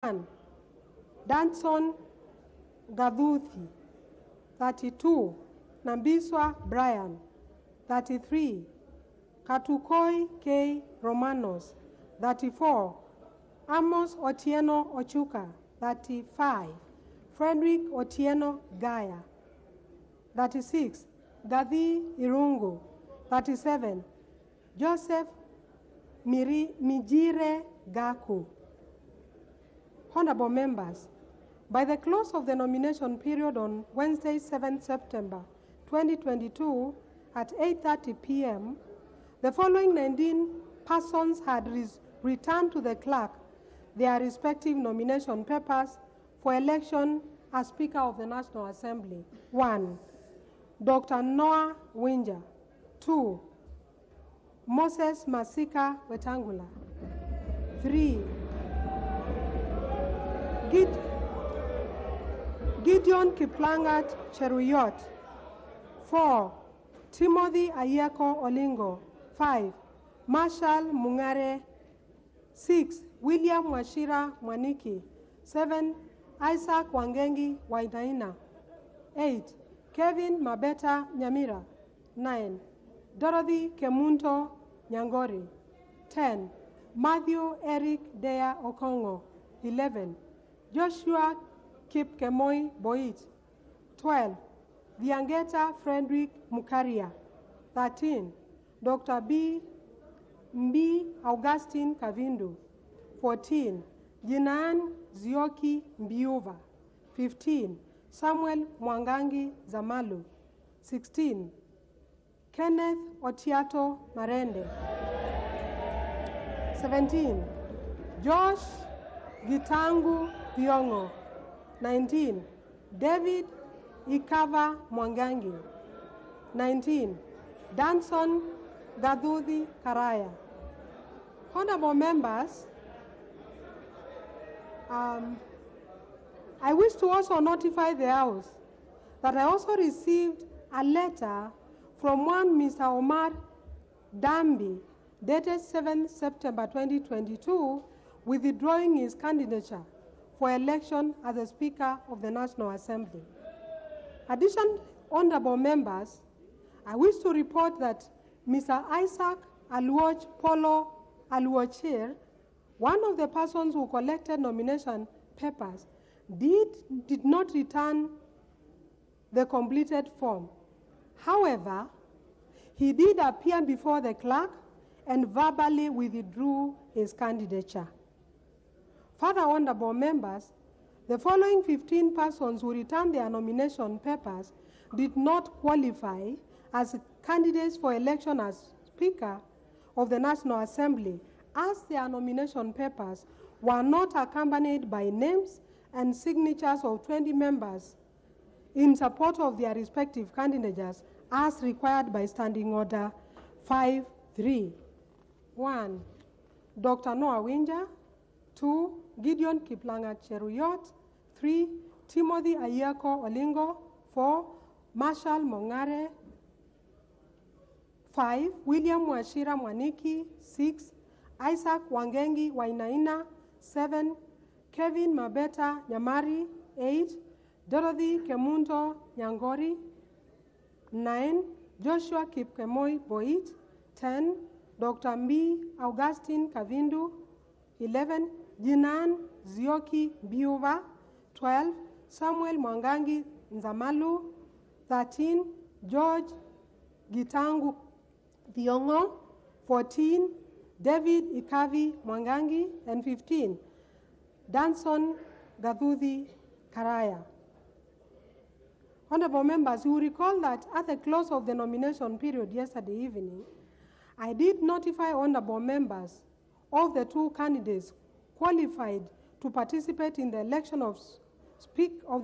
1. Danson Gaduthi, 32. Nambiswa Brian, 33. Katukoi K. Romanos, 34. Amos Otieno Ochuka, 35. Frederick Otieno Gaya, 36. Gadi Irungu, 37. Joseph Mijire Gaku. Honorable members, by the close of the nomination period on Wednesday, 7 September 2022 at 8:30 p.m., the following 19 persons had returned to the clerk their respective nomination papers for election as Speaker of the National Assembly. 1. Dr. Noah Winja. 2. Moses Masika Wetangula. 3. Gideon Kiplangat Cheruyot. 4. Timothy Ayeko Olingo. 5. Marshall Mungare. 6. William Washira Mwaniki. 7. Isaac Wangengi Wainaina. 8. Kevin Mabeta Nyamira. 9. Dorothy Kemunto Nyangori. 10. Matthew Eric Dea Okongo. 11. Joshua Kipkemoi Boit. 12. Viangeta Frederick Mukaria. 13. Dr. Mbi Augustine Kavindu. 14. Jinan Zioki Mbiuva. 15. Samuel Mwangangi Zamalu. 16. Kenneth Otiato Marende. 17. Josh Gitangu Thiongo. 19. David Ikava Mwangangi. 19. Danson Gaduthi Karaya. Honorable members, I wish to also notify the House that I also received a letter from one Mr. Omar Dambi, dated 7 September 2022, withdrawing his candidature for election as the Speaker of the National Assembly. Additionally, honorable members, I wish to report that Mr. Isaac Aluoch Polo Aluochir, one of the persons who collected nomination papers, did not return the completed form. However, he did appear before the clerk and verbally withdrew his candidature. Further, honorable members, the following 15 persons who returned their nomination papers did not qualify as candidates for election as Speaker of the National Assembly, as their nomination papers were not accompanied by names and signatures of 20 members in support of their respective candidates as required by Standing Order 5-3. 1. Dr. Noah Winja. 2. Gideon Kiplangat Cheruyot. 3. Timothy Ayeko Olingo. 4. Marshall Mongare. 5. William Washira Mwaniki. 6. Isaac Wangengi Wainaina. 7. Kevin Mabeta Nyamari. 8. Dorothy Kemunto Nyangori. 9. Joshua Kipkemoi Boit. 10. Dr. Mbi Augustine Kavindu. 11. Jinan Zioki Biuva. 12. Samuel Mwangangi Nzamalu. 13. George Gitangu Thiongo. 14. David Ikavi Mwangangi. And 15. Danson Gaduthi Karaya. Honorable members, you will recall that at the close of the nomination period yesterday evening, I did notify honorable members of the 2 candidates qualified to participate in the election of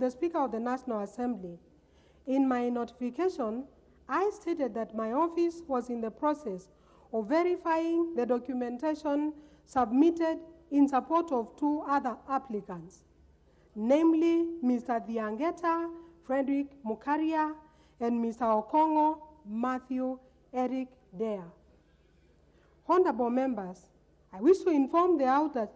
the Speaker of the National Assembly. In my notification, I stated that my office was in the process of verifying the documentation submitted in support of 2 other applicants, namely Mr. Viangeta Frederick Mukaria and Mr. Okongo Matthew Eric Dea. Honorable members, I wish to inform the House that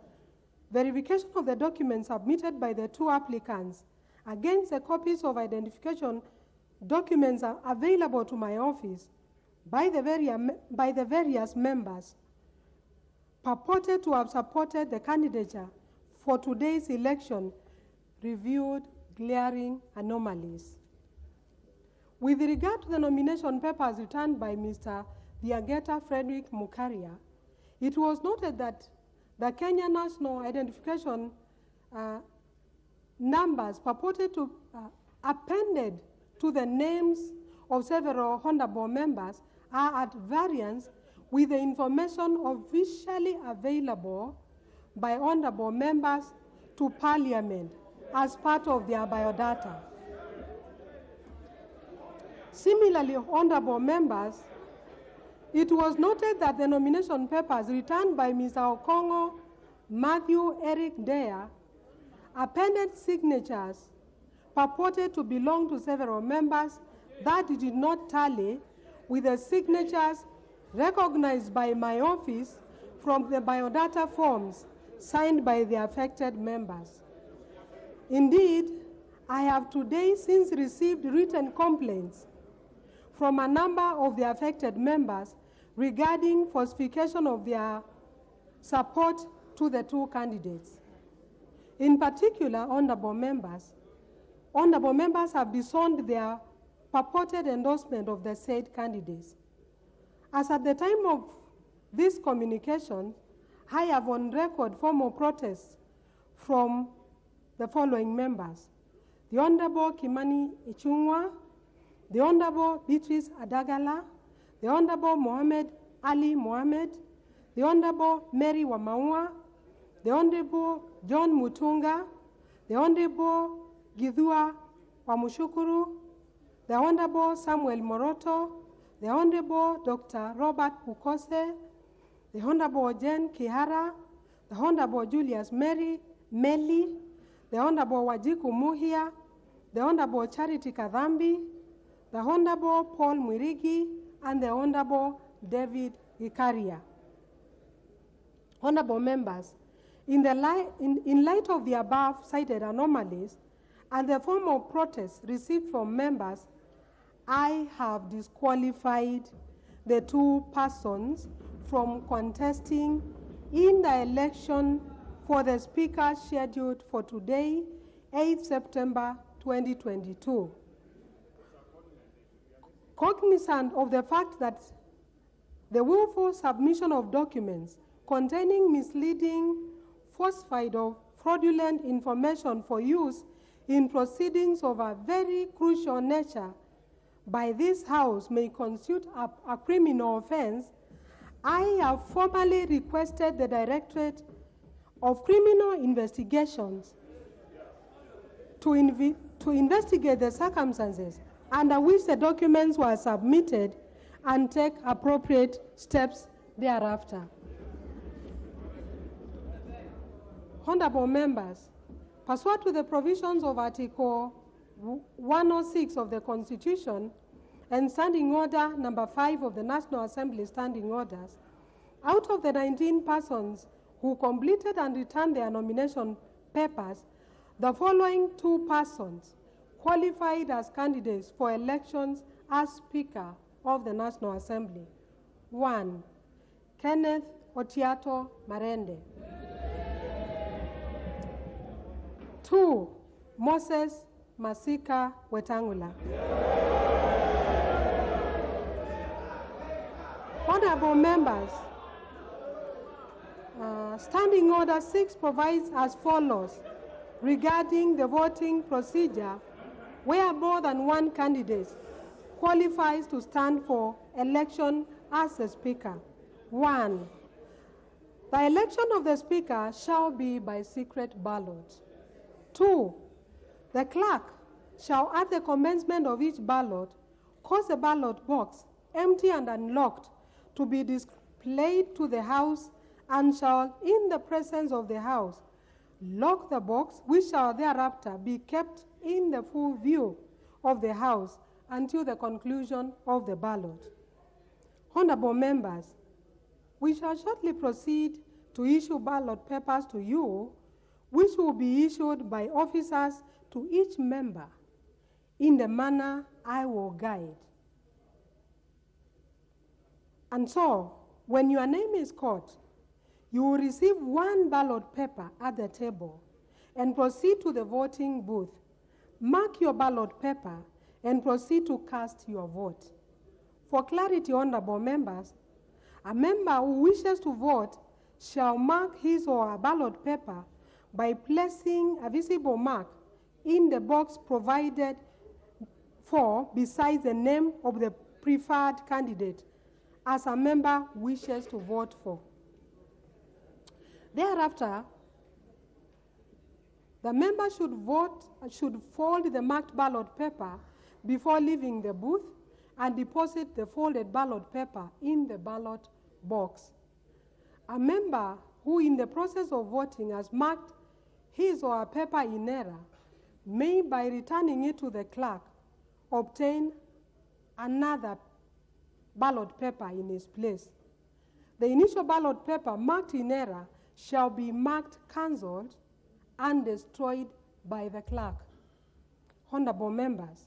verification of the documents submitted by the two applicants against the copies of identification documents are available to my office by the various members purported to have supported the candidature for today's election reviewed glaring anomalies. With regard to the nomination papers returned by Mr. Viageta Frederick Mukaria, it was noted that the Kenya National Identification numbers purported to appended to the names of several honorable members are at variance with the information officially available by honorable members to Parliament as part of their biodata. Similarly, honorable members, it was noted that the nomination papers returned by Mr. Okongo Matthew Eric Dare appended signatures purported to belong to several members that did not tally with the signatures recognized by my office from the biodata forms signed by the affected members. Indeed, I have today since received written complaints from a number of the affected members regarding falsification of their support to the two candidates. In particular, honorable members have disowned their purported endorsement of the said candidates. As at the time of this communication, I have on record formal protests from the following members: the Honorable Kimani Ichung'wa, the Honorable Beatrice Adagala, the Honorable Mohammed Ali Mohammed, the Honorable Mary Wamaua, the Honorable John Mutunga, the Honorable Githua Wamushukuru, the Honorable Samuel Moroto, the Honorable Dr. Robert Pukose, the Honorable Jen Kihara, the Honorable Julius Meli, the Honorable Wajiku Muhia, the Honorable Charity Kadhambi, the Honorable Paul Mwirigi, and the Honorable David Ikaria. Honorable members, in light of the above cited anomalies and the formal protests received from members, I have disqualified the two persons from contesting in the election for the Speaker scheduled for today, 8th September 2022. Cognizant of the fact that the willful submission of documents containing misleading, falsified, or fraudulent information for use in proceedings of a very crucial nature by this House may constitute a criminal offense, I have formally requested the Directorate of Criminal Investigations to investigate the circumstances under which the documents were submitted and take appropriate steps thereafter. Honorable members, pursuant to the provisions of Article 106 of the Constitution and Standing Order number 5 of the National Assembly Standing Orders, out of the 19 persons who completed and returned their nomination papers, the following two persons qualified as candidates for elections as Speaker of the National Assembly. 1. Kenneth Otiato Marende. 2. Moses Masika Wetangula. Honorable members, Standing Order 6 provides as follows regarding the voting procedure where more than one candidate qualifies to stand for election as a Speaker. 1. The election of the Speaker shall be by secret ballot. 2. The clerk shall at the commencement of each ballot cause the ballot box, empty and unlocked, to be displayed to the House and shall, in the presence of the House, lock the box, which shall thereafter be kept in the full view of the House until the conclusion of the ballot. Honorable members, we shall shortly proceed to issue ballot papers to you which will be issued by officers to each member in the manner I will guide. And so, when your name is called, you will receive one ballot paper at the table and proceed to the voting booth. Mark your ballot paper and proceed to cast your vote. For clarity, honorable members, a member who wishes to vote shall mark his or her ballot paper by placing a visible mark in the box provided for beside the name of the preferred candidate as a member wishes to vote for. Thereafter, the member should fold the marked ballot paper before leaving the booth and deposit the folded ballot paper in the ballot box. A member who in the process of voting has marked his or her paper in error may, by returning it to the clerk, obtain another ballot paper in its place. The initial ballot paper marked in error shall be marked cancelled and destroyed by the clerk. Honorable members,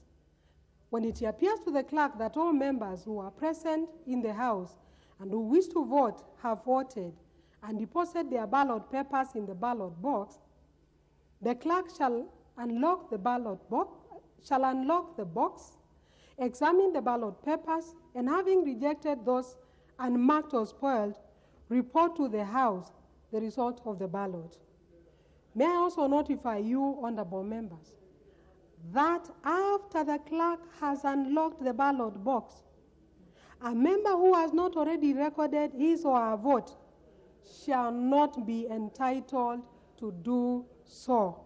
when it appears to the clerk that all members who are present in the House and who wish to vote have voted and deposit their ballot papers in the ballot box, the clerk shall unlock the box, examine the ballot papers, and having rejected those unmarked or spoiled, report to the House the result of the ballot. May I also notify you, honorable members, that after the clerk has unlocked the ballot box, a member who has not already recorded his or her vote shall not be entitled to do so.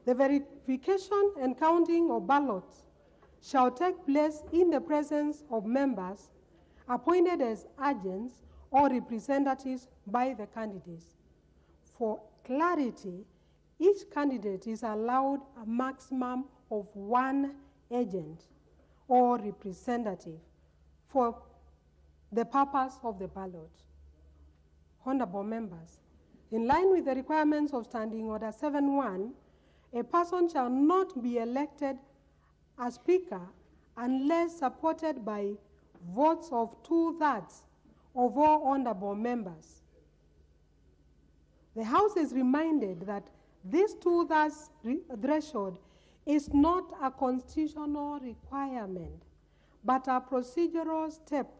The verification and counting of ballots shall take place in the presence of members appointed as agents or representatives by the candidates. For clarity, each candidate is allowed a maximum of one agent or representative for the purpose of the ballot. Honorable members, in line with the requirements of Standing Order 7.1, a person shall not be elected as Speaker unless supported by votes of 2/3 of all honorable members. The House is reminded that this 2/3 threshold is not a constitutional requirement, but a procedural step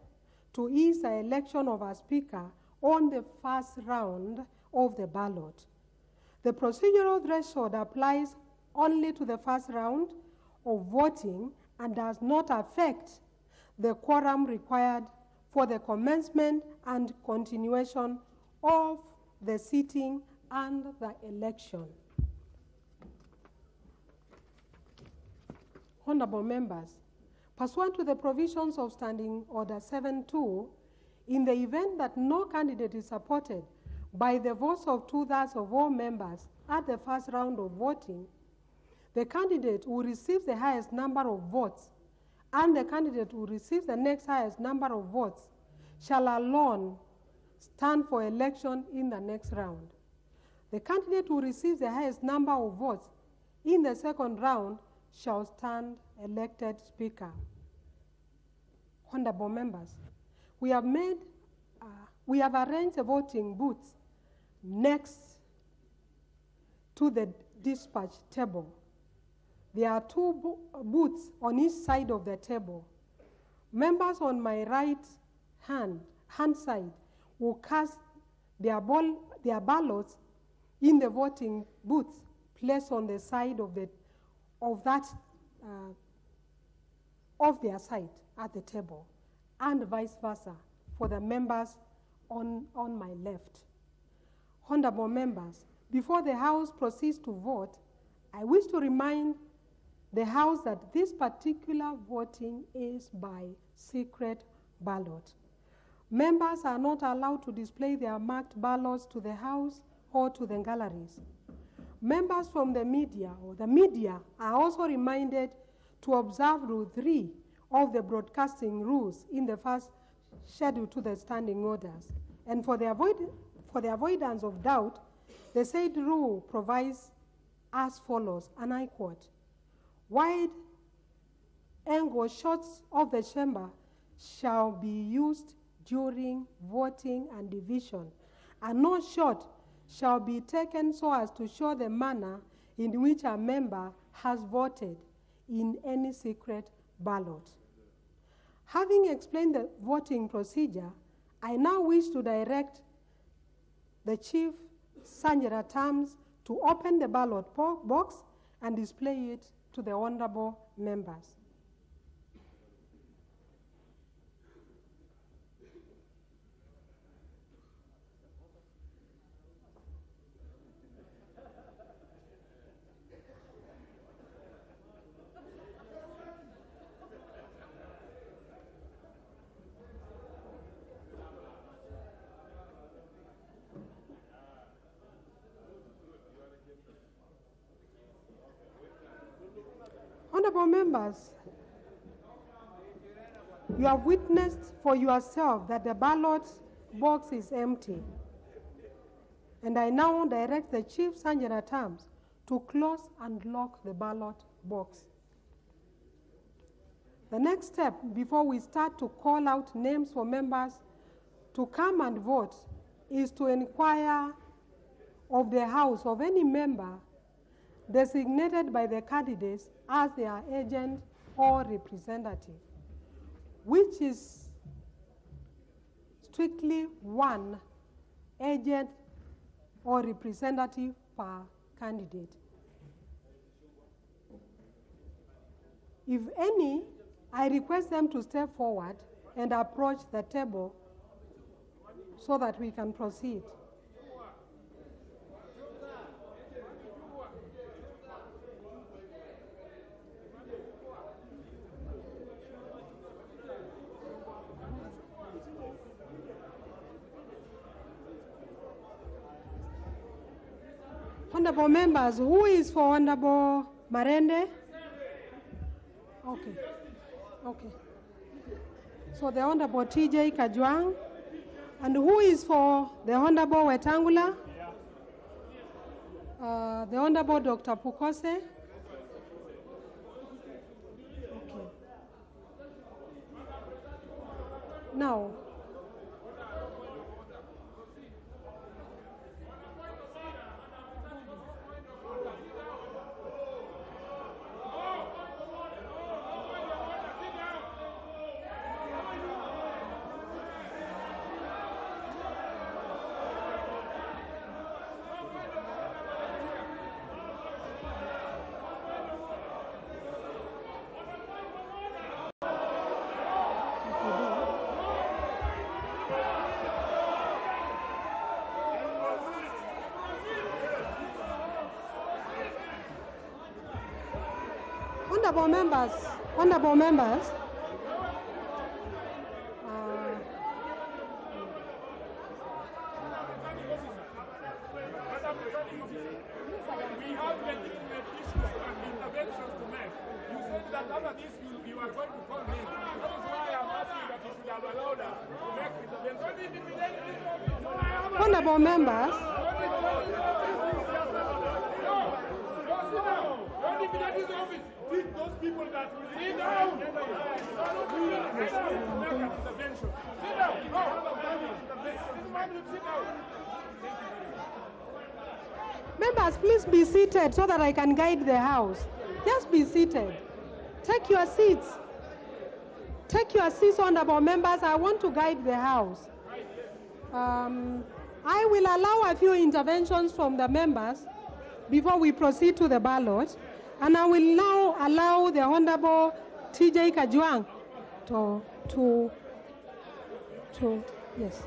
to ease the election of a Speaker on the first round of the ballot. The procedural threshold applies only to the first round of voting and does not affect the quorum required for the commencement and continuation of the sitting and the election. Honorable members, pursuant to the provisions of Standing Order 7.2, in the event that no candidate is supported by the votes of 2/3 of all members at the first round of voting, the candidate who receives the highest number of votes and the candidate who receives the next highest number of votes shall alone stand for election in the next round. The candidate who receives the highest number of votes in the second round shall stand elected Speaker. Honorable members, we have arranged the voting booths next to the dispatch table. There are 2 booths on each side of the table. Members on my right hand side will cast their ballots in the voting booths placed on the side of their side at the table, and vice versa for the members on my left. Honorable members, before the House proceeds to vote, I wish to remind the House that this particular voting is by secret ballot. Members are not allowed to display their marked ballots to the House or to the galleries. Members from the media are also reminded to observe Rule 3 of the broadcasting rules in the first schedule to the standing orders. And for the avoidance of doubt, The said rule provides as follows, and I quote, wide-angle shots of the chamber shall be used during voting and division, and no shot shall be taken so as to show the manner in which a member has voted in any secret ballot. Having explained the voting procedure, I now wish to direct the Chief Sanjara Terms to open the ballot box and display it to the honorable members. Honorable members, you have witnessed for yourself that the ballot box is empty. And I now direct the Chief Sanjara Terms to close and lock the ballot box. The next step before we start to call out names for members to come and vote is to inquire of the House of any member designated by the candidates as their agent or representative, which is strictly one agent or representative per candidate. If any, I request them to step forward and approach the table so that we can proceed. Honorable members, who is for Honorable Marende? Okay. Okay. So the Honorable T.J. Kajwang. And who is for the Honorable Wetangula? The Honorable Dr. Pukose. Okay. Now, honorable members, we have legitimate issues and interventions to make. You said that after this you are going to call me. That is why I'm asking that you should have allowed us to make interventions. Honorable members, those people that will sit down. members, please be seated so that I can guide the House. Just be seated. Take your seats. Take your seats, honorable members. I want to guide the House. I will allow a few interventions from the members before we proceed to the ballot. And I will now allow the Honorable T.J. Kajwang to yes.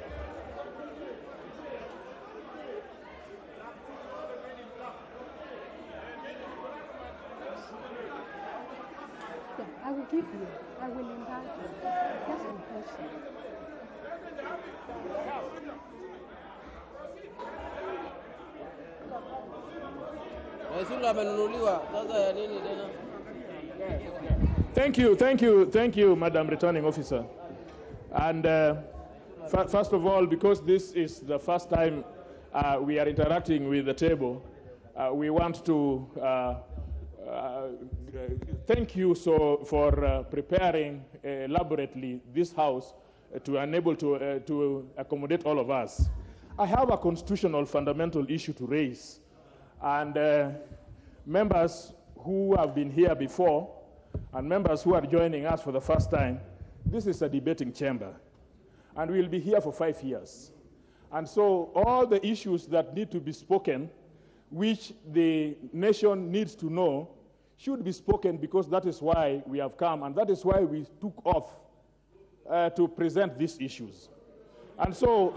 Yeah, I will give you. I will invite you. Just one question. Thank you, Madam Returning Officer. And first of all, because this is the first time we are interacting with the table, we want to thank you for preparing elaborately this House to enable to accommodate all of us. I have a constitutional fundamental issue to raise, and members who have been here before and members who are joining us for the first time, this is a debating chamber, and we'll be here for 5 years. And so all the issues that need to be spoken, which the nation needs to know, should be spoken, because that is why we have come, and that is why we took off to present these issues. And so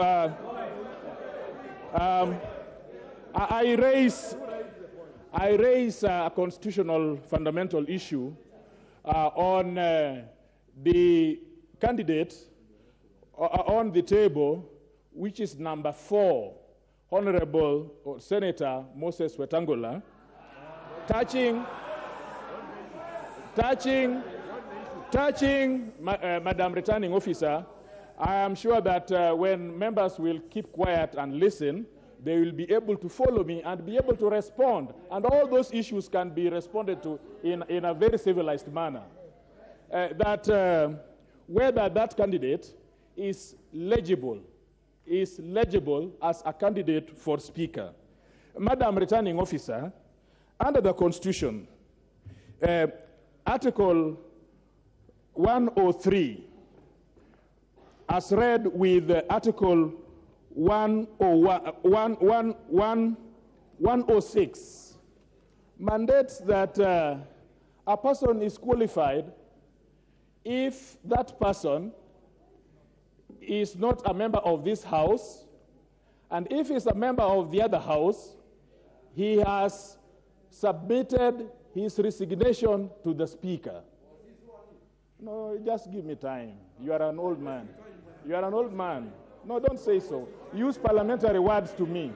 I raise a constitutional fundamental issue on the candidate on the table, which is number 4, Honorable Senator Moses Wetangula, touching Madam Returning Officer. I am sure that when members will keep quiet and listen, they will be able to follow me and be able to respond. And all those issues can be responded to in a very civilized manner. Whether that candidate is legible as a candidate for Speaker. Madam Returning Officer, under the Constitution, Article 103, as read with Article 106, mandates that a person is qualified if that person is not a member of this House, and if he's a member of the other House, he has submitted his resignation to the Speaker. No, just give me time. You are an old man. You are an old man. No, don't say so. Use parliamentary words to me.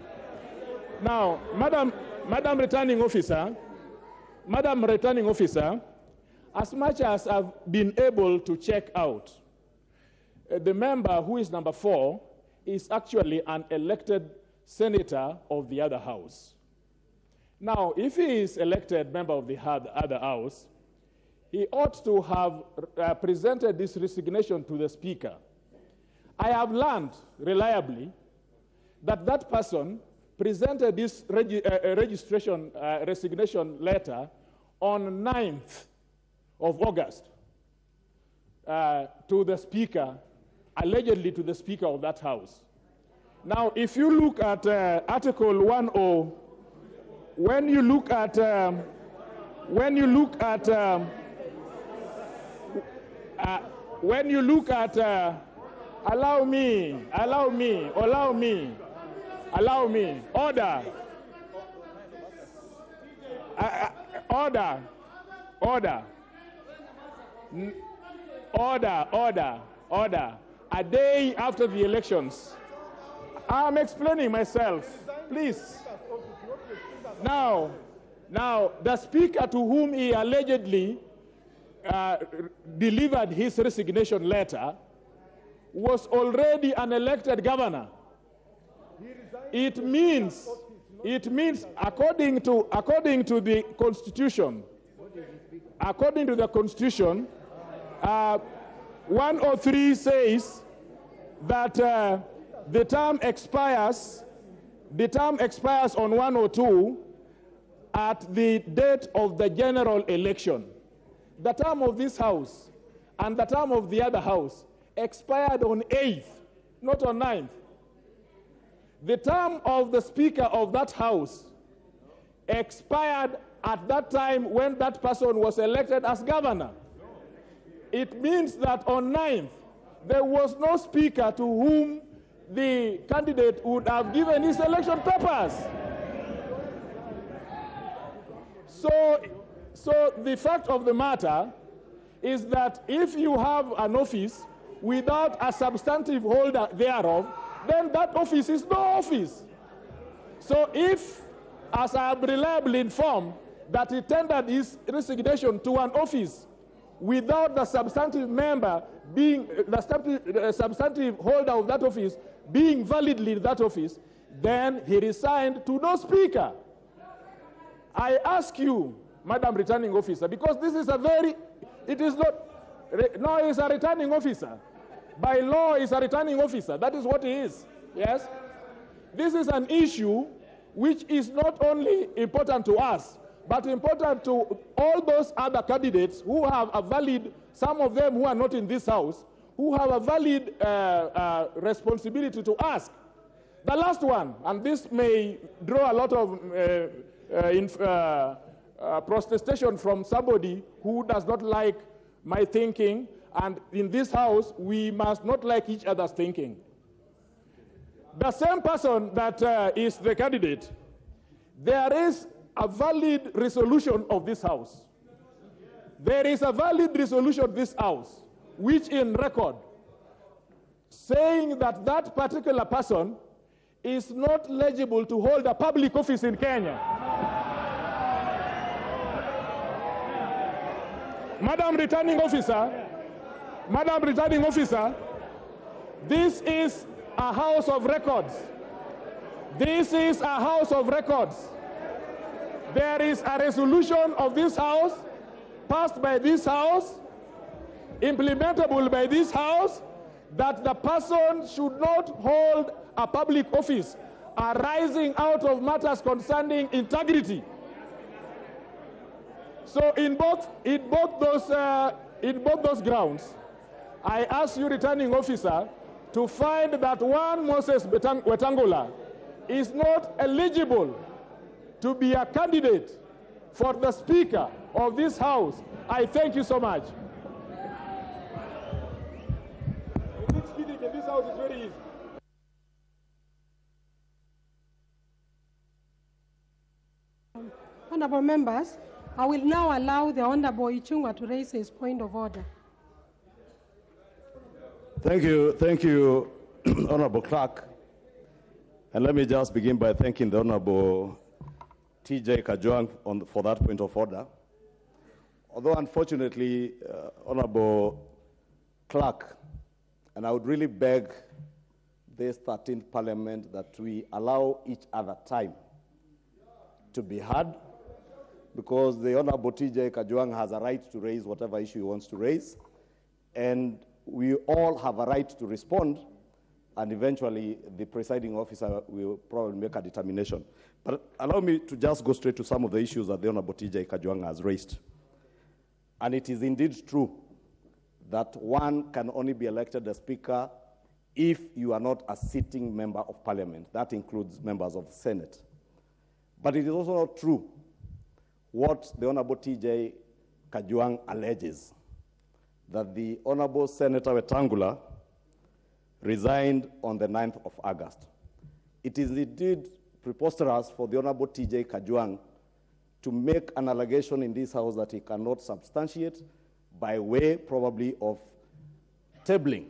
Now, Madam Returning Officer, as much as I've been able to check out, the member who is number 4 is actually an elected senator of the other House. Now, if he is elected member of the other House, he ought to have presented this resignation to the Speaker. I have learned reliably that that person presented this resignation letter on 9th of August to the Speaker, allegedly to the Speaker of that House. Now, if you look at Article 10, when you look at allow me, order. Order. A day after the elections. I'm explaining myself, please. Now, the Speaker to whom he allegedly delivered his resignation letter was already an elected governor. It means, according to the Constitution, 103 says that the term expires on 102 at the date of the general election. The term of this House and the term of the other House expired on 8th, not on 9th. The term of the Speaker of that House expired at that time when that person was elected as governor. It means that on 9th, there was no Speaker to whom the candidate would have given his election papers. So the fact of the matter is that if you have an office without a substantive holder thereof, then that office is no office. So if, as I am reliably informed, that he tendered his resignation to an office without the substantive member being, the substantive holder of that office being validly in that office, Then he resigned to no speaker. I ask you, Madam Returning Officer, because this is it is not, no, he's a returning officer. By law, he's a returning officer. That is what he is, yes? This is an issue which is not only important to us, but important to all those other candidates who have a valid, some of them who are not in this house, who have a valid responsibility to ask. The last one, and this may draw a lot of protestation from somebody who does not like my thinking, and in this house, we must not like each other's thinking. The same person that is the candidate, there is a valid resolution of this house. There is a valid resolution of this house, which in record, saying that that particular person is not eligible to hold a public office in Kenya. Madam Returning Officer, this is a house of records. This is a house of records. There is a resolution of this house, passed by this house, implementable by this house, that the person should not hold a public office arising out of matters concerning integrity. So in both those grounds, I ask you, Returning Officer, to find that one Moses Wetangula is not eligible to be a candidate for the Speaker of this House. I thank you so much. Speaking in this House is very easy. Honorable members, I will now allow the Honorable Ichung'wah to raise his point of order. Thank you, Honorable Clerk. And let me just begin by thanking the Honorable T.J. Kajwang for that point of order. Although unfortunately, Honorable Clerk, and I would really beg this 13th Parliament that we allow each other time to be heard, because the Honorable T.J. Kajwang has a right to raise whatever issue he wants to raise, and we all have a right to respond, and eventually the presiding officer will probably make a determination. But allow me to just go straight to some of the issues that the Honorable T.J. Kajwang has raised. And it is indeed true that one can only be elected a speaker if you are not a sitting member of parliament. That includes members of the Senate. But it is also not true what the Honorable T.J. Kajwang alleges, that the Honorable Senator Wetangula resigned on the 9th of August. It is indeed preposterous for the Honorable T.J. Kajwang to make an allegation in this House that he cannot substantiate by way probably of tabling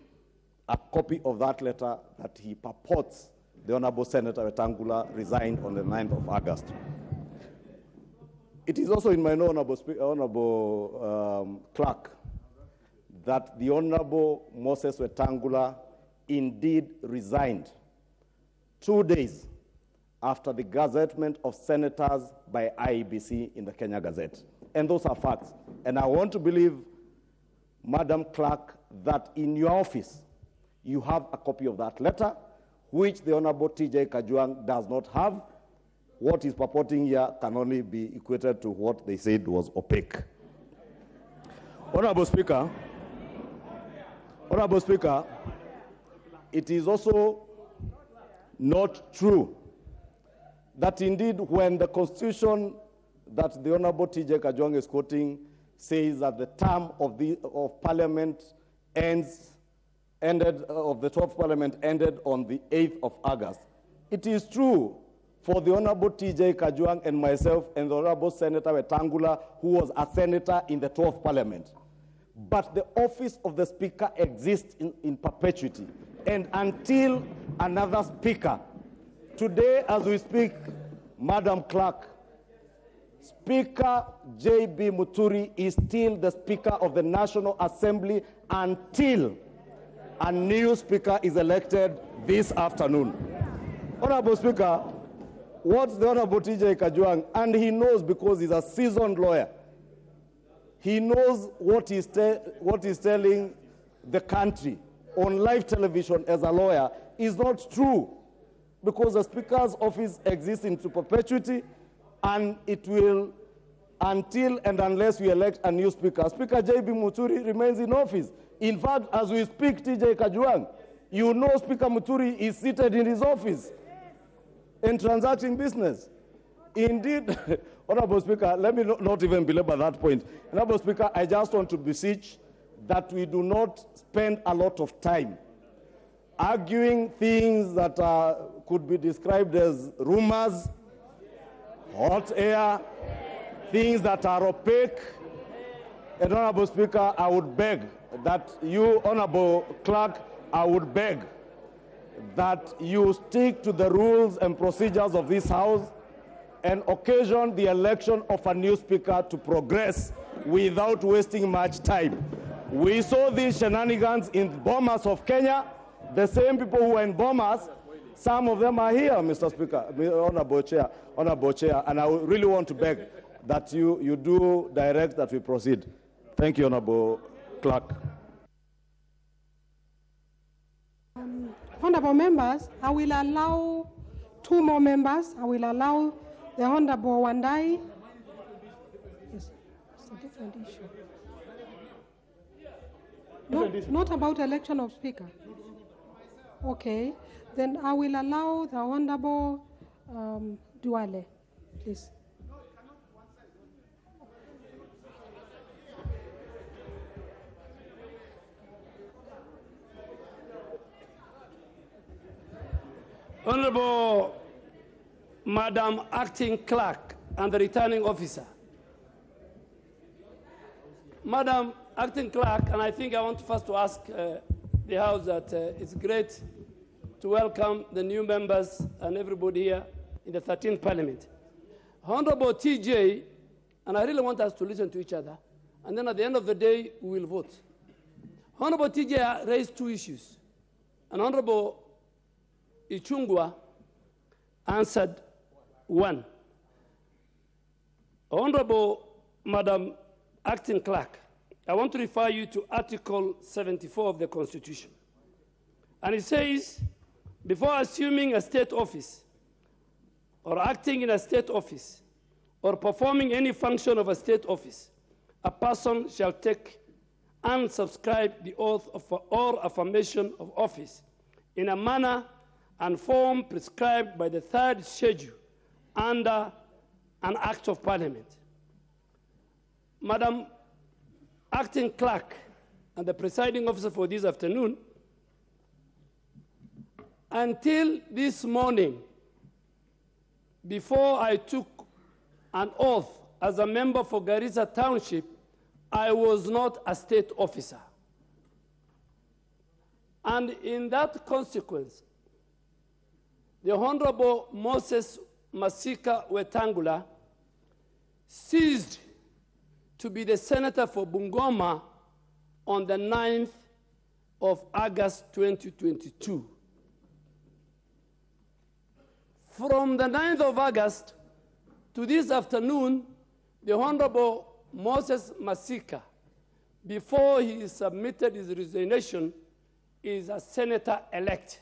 a copy of that letter that he purports the Honorable Senator Wetangula resigned on the 9th of August. It is also in my know, Honorable Clerk, that the Honorable Moses Wetangula indeed resigned 2 days after the gazettement of senators by IEBC in the Kenya Gazette. And those are facts. And I want to believe, Madam Clerk, that in your office you have a copy of that letter, which the Honorable T.J. Kajwang does not have. What is purporting here can only be equated to what they said was opaque. Honorable Speaker, it is also not true that indeed when the Constitution that the Honorable T.J. Kajwang is quoting says that the term of Parliament of the 12th Parliament ended on the 8th of August. It is true for the Honorable T.J. Kajwang and myself and the Honorable Senator Wetangula, who was a senator in the 12th Parliament. But the office of the Speaker exists in perpetuity. And until another Speaker, today as we speak, Madam Clerk, Speaker J.B. Muturi is still the Speaker of the National Assembly until a new Speaker is elected this afternoon. Honorable Speaker, what the Honorable TJ Kajwang, and he knows because he's a seasoned lawyer, he knows what he's telling the country on live television as a lawyer is not true, because the Speaker's office exists into perpetuity, and it will until and unless we elect a new Speaker. Speaker J.B. Muturi remains in office. In fact, as we speak, TJ Kajwang, you know Speaker Muturi is seated in his office and transacting business. Indeed, Honorable Speaker, let me not even belabor that point. Honorable Speaker, I just want to beseech that we do not spend a lot of time arguing things that could be described as rumors, hot air, things that are opaque. And Honorable Speaker, I would beg that you, Honorable Clerk, I would beg that you stick to the rules and procedures of this House and occasion the election of a new Speaker to progress without wasting much time. We saw these shenanigans in Bomas of Kenya. The same people who were in Bomas, some of them are here, Mr. Speaker, Honorable Chair, and I really want to beg that you do direct that we proceed. Thank you, Honorable Clerk. Honorable members, I will allow 2 more members. I will allow the Honorable Wandai. Yes, it's a different issue. Not about election of Speaker. Okay, then I will allow the Honorable Duale, please. Honorable Madam Acting Clerk and the Returning Officer. Madam Acting Clerk, and I think I want first to ask the House that it's great to welcome the new members and everybody here in the 13th Parliament. Honorable TJ, and I really want us to listen to each other, and then at the end of the day, we will vote. Honorable TJ raised 2 issues, and Honorable Ichungwa answered 1. Honorable Madam Acting Clerk, I want to refer you to Article 74 of the Constitution. And it says, before assuming a state office, or acting in a state office, or performing any function of a state office, a person shall take and subscribe the oath or affirmation of office in a manner and form prescribed by the 3rd schedule under an Act of Parliament. Madam Acting Clerk and the presiding officer for this afternoon, until this morning, before I took an oath as a member for Garissa Township, I was not a state officer. And in that consequence, the Honorable Moses Masika Wetangula ceased to be the senator for Bungoma on the 9th of August 2022. From the 9th of August to this afternoon, the Honorable Moses Masika, before he submitted his resignation, is a senator-elect.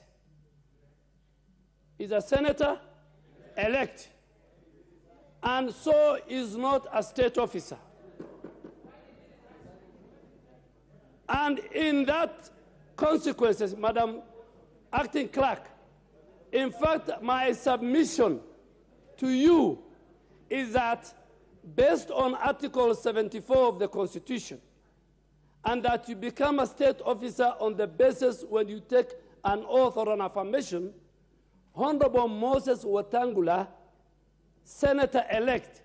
Is a senator-elect, and so is not a state officer. And in that consequences, Madam Acting Clerk, in fact, my submission to you is that based on Article 74 of the Constitution, and that you become a state officer on the basis when you take an oath or an affirmation, Honorable Moses Wetangula, senator-elect,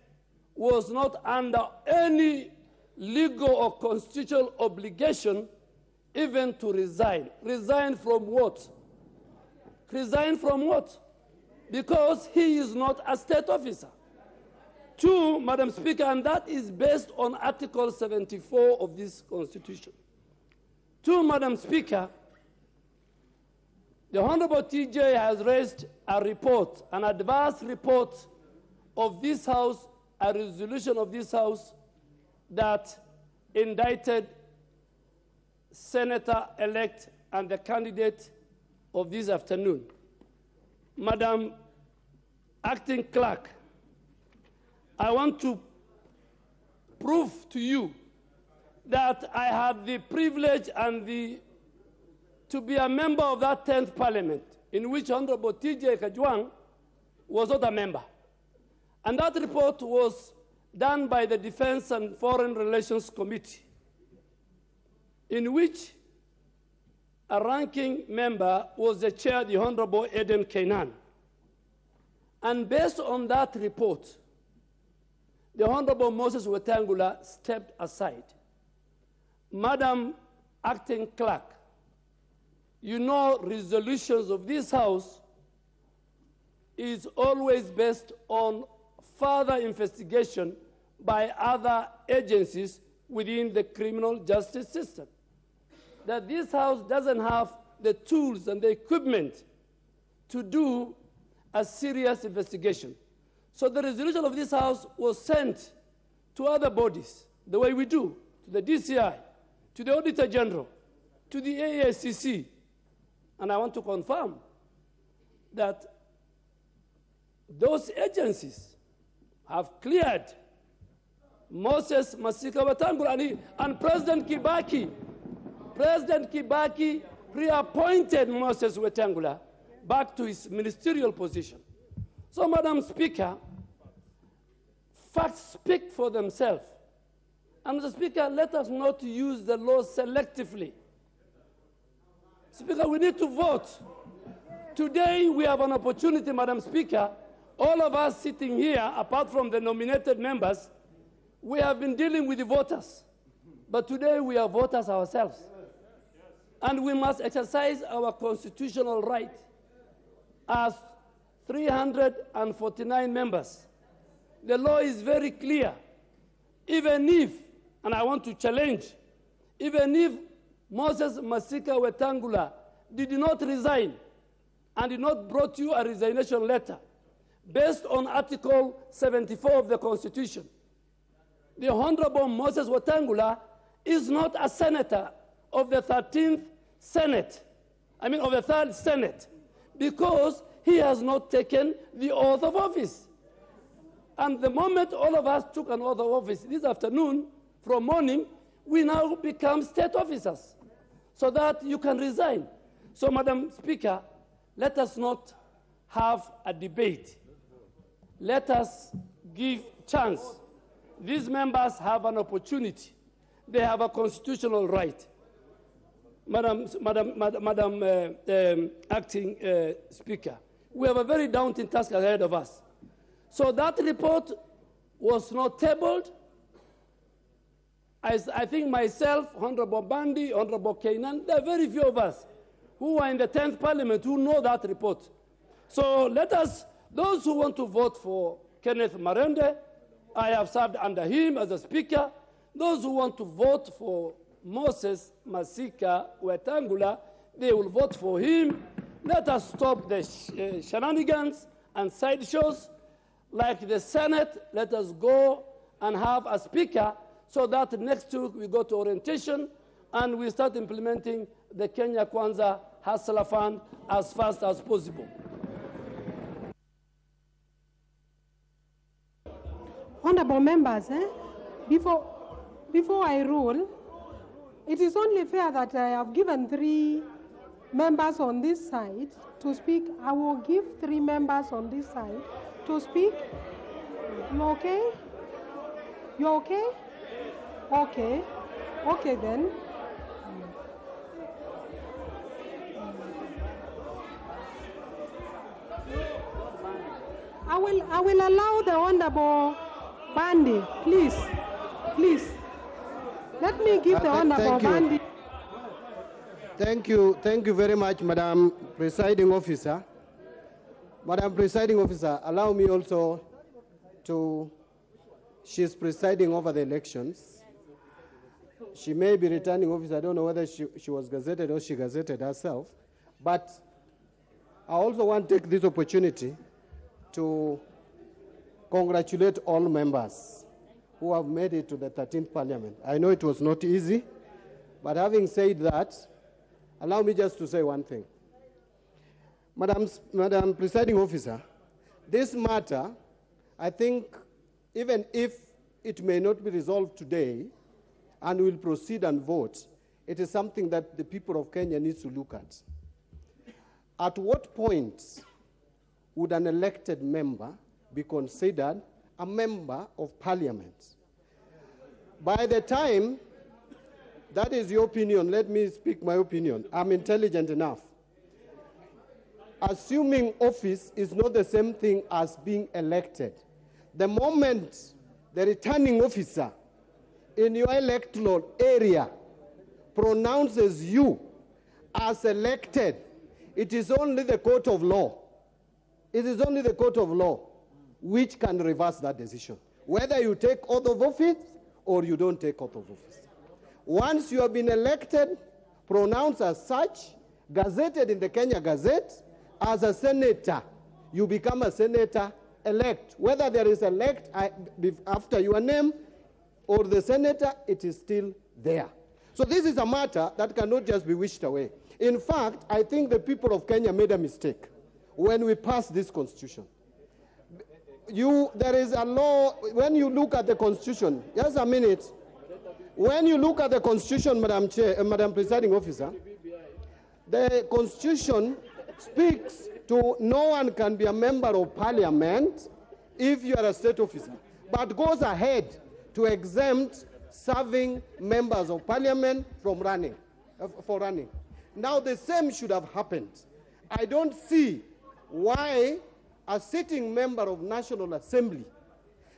was not under any legal or constitutional obligation even to resign. Resign from what? Resign from what? Because he is not a state officer. 2, Madam Speaker, and that is based on Article 74 of this Constitution. 2, Madam Speaker, The Honorable TJ has raised a report, an advance report of this House, a resolution of this House that indicted Senator-elect and the candidate of this afternoon. Madam Acting Clerk, I want to prove to you that I had the privilege and to be a member of that 10th Parliament, in which Honorable TJ Kajwang was not a member. And that report was done by the Defense and Foreign Relations Committee, in which a ranking member was the chair, the Honorable Eden Kainan. And based on that report, the Honorable Moses Wetangula stepped aside. Madam Acting Clerk, you know resolutions of this House is always based on further investigation by other agencies within the criminal justice system. That this House doesn't have the tools and the equipment to do a serious investigation. So the resolution of this House was sent to other bodies, the way we do, to the DCI, to the Auditor General, to the AACC. And I want to confirm that those agencies have cleared Moses Masika Wetangula and President Kibaki reappointed Moses Wetangula back to his ministerial position. So, Madam Speaker, facts speak for themselves. And Mr. Speaker, let us not use the law selectively. Speaker, we need to vote. Today, we have an opportunity, Madam Speaker. All of us sitting here, apart from the nominated members, we have been dealing with the voters. But today, we are voters ourselves. And we must exercise our constitutional right as 349 members. The law is very clear. Even if, and I want to challenge, even if Moses Masika Wetangula did not resign and did not brought you a resignation letter based on Article 74 of the Constitution, the Honorable Moses Wetangula is not a senator of the 13th Senate, of the 3rd Senate, because he has not taken the oath of office. And the moment all of us took an oath of office this afternoon, from morning, we now become state officers, so that you can resign. So, Madam Speaker, let us not have a debate. Let us give chance. These members have an opportunity. They have a constitutional right. Madam Acting Speaker, we have a very daunting task ahead of us. So that report was not tabled. I think myself, Honorable Bandi, Honorable Kainan, there are very few of us who are in the 10th Parliament who know that report. So let us, those who want to vote for Kenneth Marende, I have served under him as a speaker. Those who want to vote for Moses Masika Wetangula, they will vote for him. Let us stop the shenanigans and sideshows. Like the Senate, let us go and have a speaker so that next week we go to orientation and we start implementing the Kenya Kwanza Hustler Fund as fast as possible. Honorable members, before I rule, it is only fair that I have given 3 members on this side to speak. I will give 3 members on this side to speak. You okay? You okay? Okay. Okay then. I will allow the Honorable Bandi, please. Let me give the Honorable Bandi. Thank you very much, Madam Presiding Officer. Madam Presiding Officer, allow me also she's presiding over the elections. She may be returning officer. I don't know whether she was gazetted or she gazetted herself. But I also want to take this opportunity to congratulate all members who have made it to the 13th Parliament. I know it was not easy, but having said that, allow me just to say one thing. Madam Presiding Officer, this matter, I think, even if it may not be resolved today and we'll proceed and vote, it is something that the people of Kenya need to look at. At what point would an elected member be considered a member of parliament? By the time, that is your opinion, let me speak my opinion. I'm intelligent enough. Assuming office is not the same thing as being elected. The moment the returning officer in your electoral area pronounces you as elected, it is only the court of law. It is only the court of law which can reverse that decision, whether you take oath of office or you don't take oath of office. Once you have been elected, pronounced as such, gazetted in the Kenya Gazette, as a senator, you become a senator-elect. Whether there is elect after your name or the senator, it is still there. So this is a matter that cannot just be wished away. In fact, I think the people of Kenya made a mistake when we passed this constitution. There is a law, when you look at the constitution, just a minute, when you look at the constitution, Madam Presiding Officer, the constitution speaks to no one can be a member of parliament if you are a state officer, but goes ahead to exempt serving members of parliament from running. Now the same should have happened. I don't see why a sitting member of National Assembly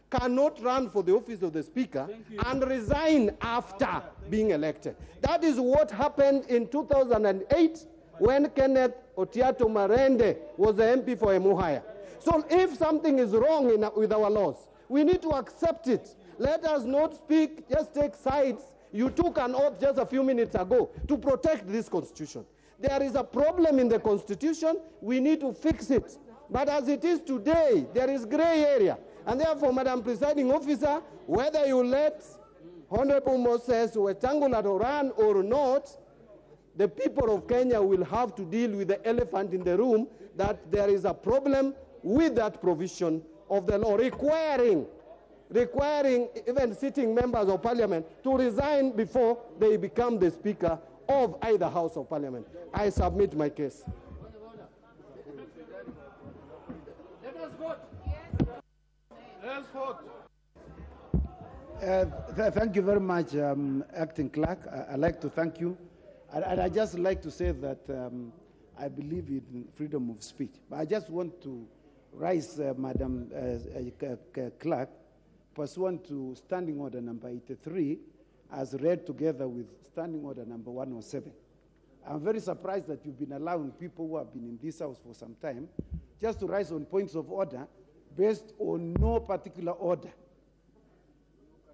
cannot run for the office of the Speaker and resign after being elected. That is what happened in 2008 when Kenneth Otiato Marende was the MP for Emuhaya. So if something is wrong with our laws, we need to accept it. Let us not speak, just take sides. You took an oath just a few minutes ago to protect this constitution. There is a problem in the constitution. We need to fix it. But as it is today, there is gray area. And therefore, Madam Presiding Officer, whether you let Honorable Moses Wetangula to run or not, the people of Kenya will have to deal with the elephant in the room, that there is a problem with that provision of the law requiring even sitting members of parliament to resign before they become the Speaker of either House of Parliament. I submit my case. Let us vote. Let's vote. Thank you very much, Acting Clerk. I'd like to thank you. And I just like to say that I believe in freedom of speech. But I just want to raise, Madam Clerk, pursuant to Standing Order number 83, as read together with Standing Order number 107. I'm very surprised that you've been allowing people who have been in this house for some time just to rise on points of order based on no particular order.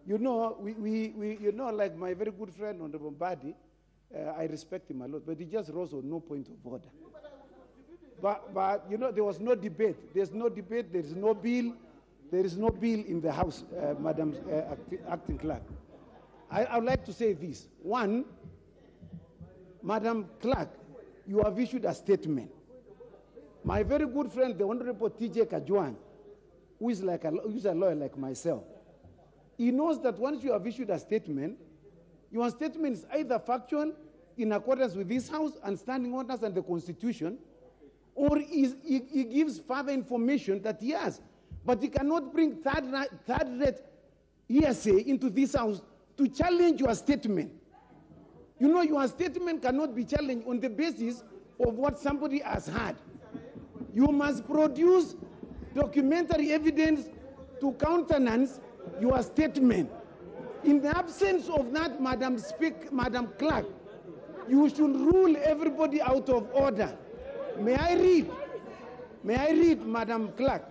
You know, you know, like my very good friend, Honorable Mbadi, I respect him a lot, but he just rose on no point of order. But you know, there was no debate. There's no debate. There is no bill. There is no bill in the House, Madam Acting Clerk. I would like to say this. One, Madam Clerk, you have issued a statement. My very good friend, the Honorable TJ Kajwang, who is a lawyer like myself, he knows that once you have issued a statement, your statement is either factual, in accordance with this House and standing orders and the Constitution, or he gives further information that he has. But he cannot bring third-rate hearsay into this House to challenge your statement. You know, your statement cannot be challenged on the basis of what somebody has heard. You must produce documentary evidence to countenance your statement. In the absence of that, Madam Clerk, you should rule everybody out of order. May I read, Madam Clerk?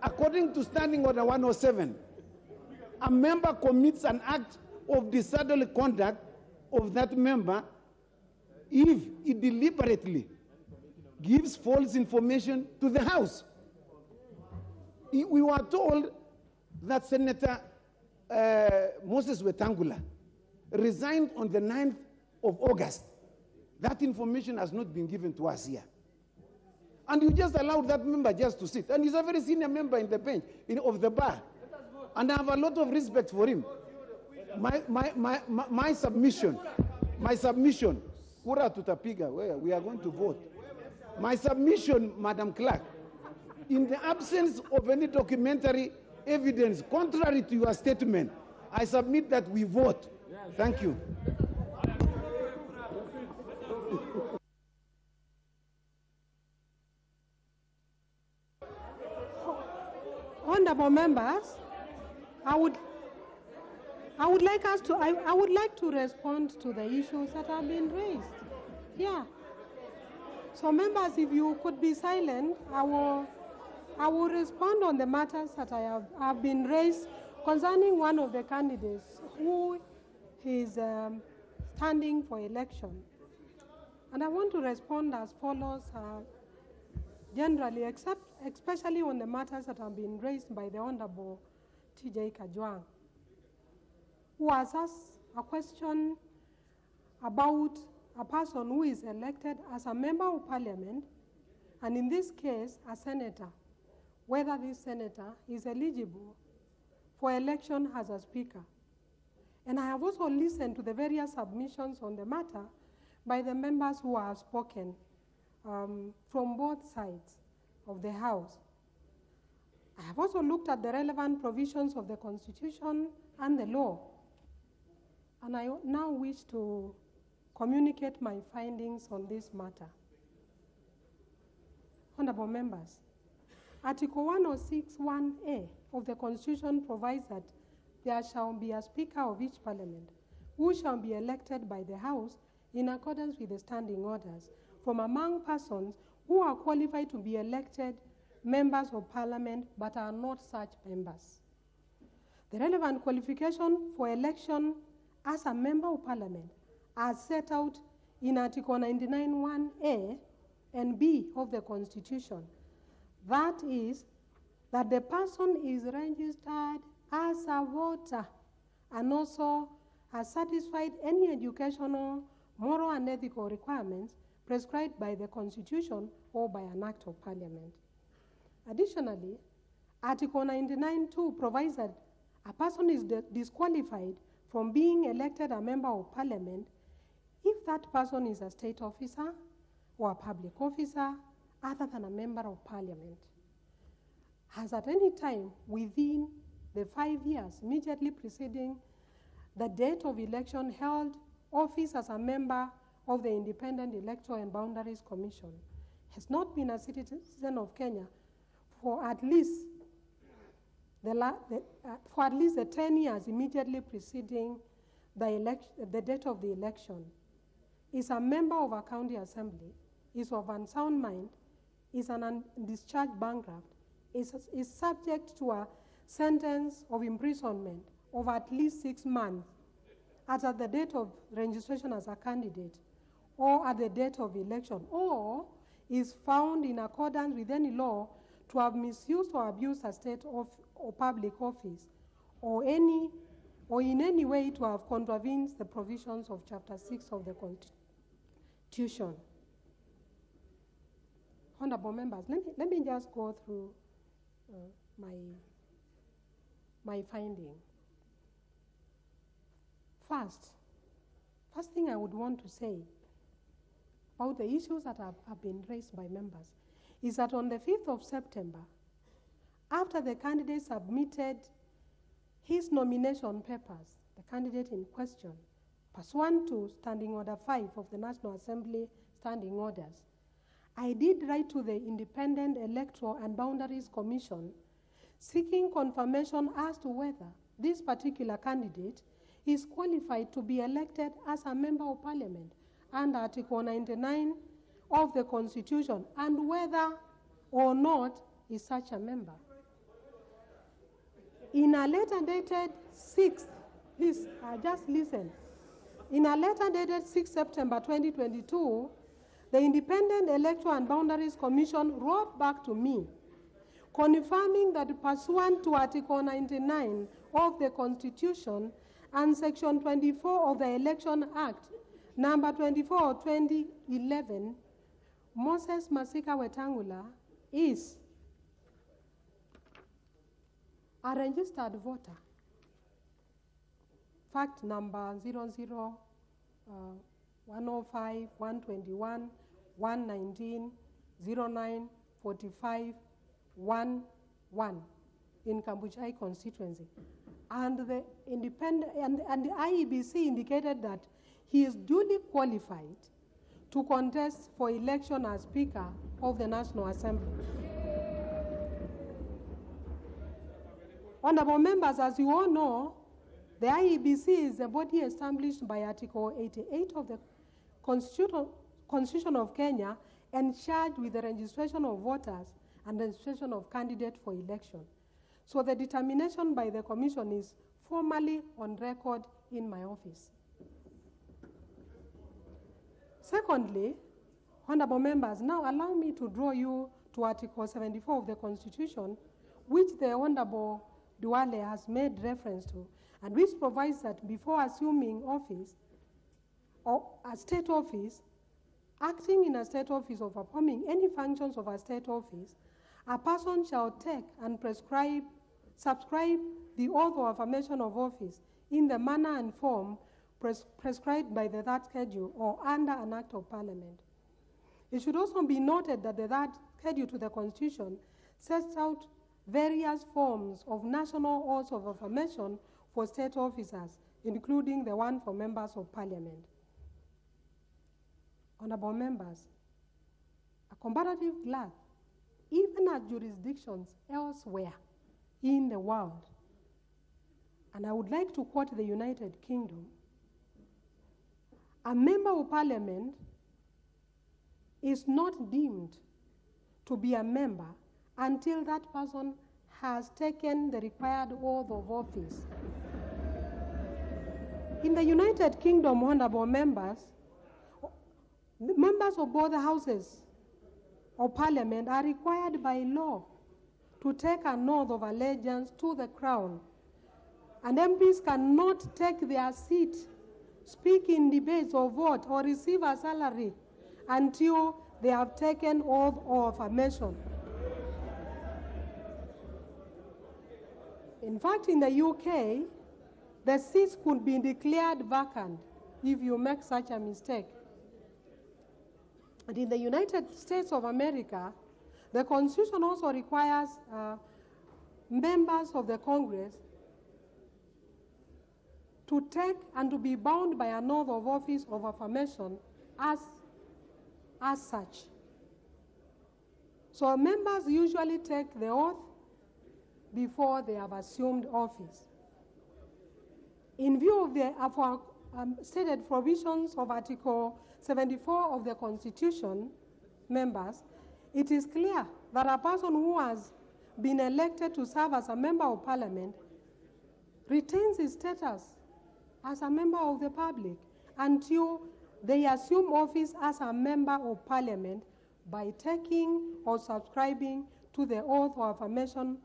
According to Standing Order 107, a member commits an act of disorderly conduct of that member if he deliberately gives false information to the House. We were told that Senator Moses Wetangula resigned on the 9th of August. That information has not been given to us here. And you just allowed that member just to sit. And he's a very senior member in the bench, of the bar. And I have a lot of respect for him. My submission, kura tutapiga, we are going to vote. My submission, Madam Clerk, in the absence of any documentary evidence contrary to your statement, I submit that we vote. Thank you. Honorable members, I would like to respond to the issues that have been raised. Yeah. So members, if you could be silent, I will respond on the matters that have been raised concerning one of the candidates who is standing for election. And I want to respond as follows, generally, especially on the matters that have been raised by the Honorable TJ Kajwang, who has asked a question about a person who is elected as a member of parliament, and in this case, a senator, whether this senator is eligible for election as a speaker. And I have also listened to the various submissions on the matter by the members who have spoken from both sides of the House. I have also looked at the relevant provisions of the Constitution and the law, and I now wish to communicate my findings on this matter. Honorable members, Article 106(1)(a) of the Constitution provides that there shall be a Speaker of each Parliament who shall be elected by the House in accordance with the standing orders from among persons who are qualified to be elected members of Parliament but are not such members. The relevant qualification for election as a member of Parliament are set out in Article 99(1)(a) and (b) of the Constitution. That is, that the person is registered as a voter and also has satisfied any educational, moral, and ethical requirements prescribed by the Constitution or by an Act of Parliament. Additionally, Article 99(2) provides that a person is disqualified from being elected a member of Parliament if that person is a state officer or a public officer other than a member of Parliament, has at any time within the 5 years immediately preceding the date of election held office as a member of the Independent Electoral and Boundaries Commission, has not been a citizen of Kenya for at least the 10 years immediately preceding the date of the election, is a member of a county assembly, is of unsound mind, is an undischarged bankrupt, is subject to a sentence of imprisonment of at least 6 months as at the date of registration as a candidate or at the date of election, or is found in accordance with any law to have misused or abused a state or public office, or in any way to have contravened the provisions of Chapter 6 of the Constitution. Honorable members, let me just go through my finding. First thing I would want to say about the issues that have been raised by members is that on the 5th of September, after the candidate submitted his nomination papers, the candidate in question, pursuant to Standing Order 5 of the National Assembly Standing Orders, I did write to the Independent Electoral and Boundaries Commission seeking confirmation as to whether this particular candidate is qualified to be elected as a member of Parliament under Article 99 of the Constitution, and whether or not is such a member. In a letter dated 6th, please just listen. In a letter dated 6 September 2022, the Independent Electoral and Boundaries Commission wrote back to me, confirming that pursuant to Article 99 of the Constitution and Section 24 of the Election Act, number 24 of 2011, Moses Masika Wetangula is a registered voter. Fact number 00 105 121 119 09 45 11 in Kambuchai constituency. And the and the IEBC indicated that he is duly qualified to contest for election as Speaker of the National Assembly. Honorable members, as you all know, the IEBC is a body established by Article 88 of the Constitution of Kenya and charged with the registration of voters and registration of candidates for election. So the determination by the Commission is formally on record in my office. Secondly, honorable members, now allow me to draw you to Article 74 of the Constitution, which the Honorable Duale has made reference to, and which provides that before assuming office, or a state office, acting in a state office or performing any functions of a state office, a person shall take and subscribe the oath or affirmation of office in the manner and form prescribed by the third schedule or under an act of parliament. It should also be noted that the third schedule to the Constitution sets out various forms of national oaths of affirmation for state officers, including the one for members of parliament. Honorable members, a comparative glance, even at jurisdictions elsewhere in the world, and I would like to quote the United Kingdom, a member of parliament is not deemed to be a member until that person has taken the required oath of office. In the United Kingdom, honorable members, members of both houses of parliament are required by law to take an oath of allegiance to the crown, and MPs cannot take their seat, speak in debates or vote or receive a salary until they have taken oath of affirmation. In fact, in the UK, the seats could be declared vacant if you make such a mistake. And in the United States of America, the Constitution also requires members of the Congress to take and to be bound by an oath of office of affirmation as such. So members usually take the oath before they have assumed office. In view of the stated provisions of Article 74 of the Constitution, members, it is clear that a person who has been elected to serve as a member of parliament retains his status as a member of the public until they assume office as a member of parliament by taking or subscribing to the oath or affirmation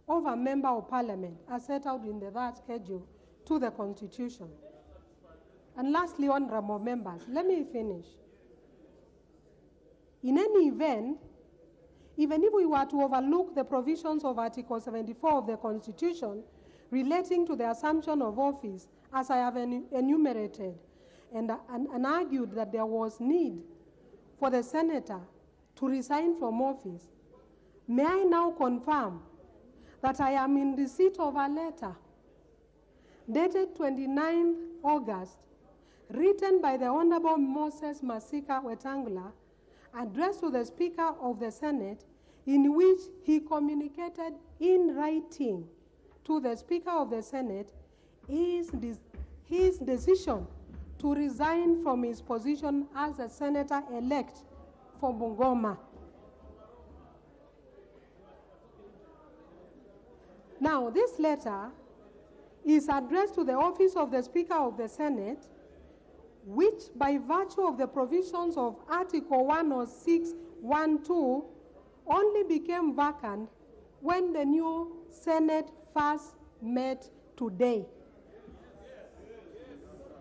of a member of parliament as set out in the third schedule to the Constitution. And lastly, honorable members, let me finish. In any event, even if we were to overlook the provisions of Article 74 of the Constitution relating to the assumption of office, as I have enumerated, and argued that there was need for the senator to resign from office, may I now confirm that I am in receipt of a letter dated 29 August, written by the Honorable Moses Masika Wetangula, addressed to the Speaker of the Senate, in which he communicated in writing to the Speaker of the Senate his decision to resign from his position as a senator-elect for Bungoma. Now, this letter is addressed to the office of the Speaker of the Senate, which by virtue of the provisions of Article 106(1)(2) only became vacant when the new Senate first met today.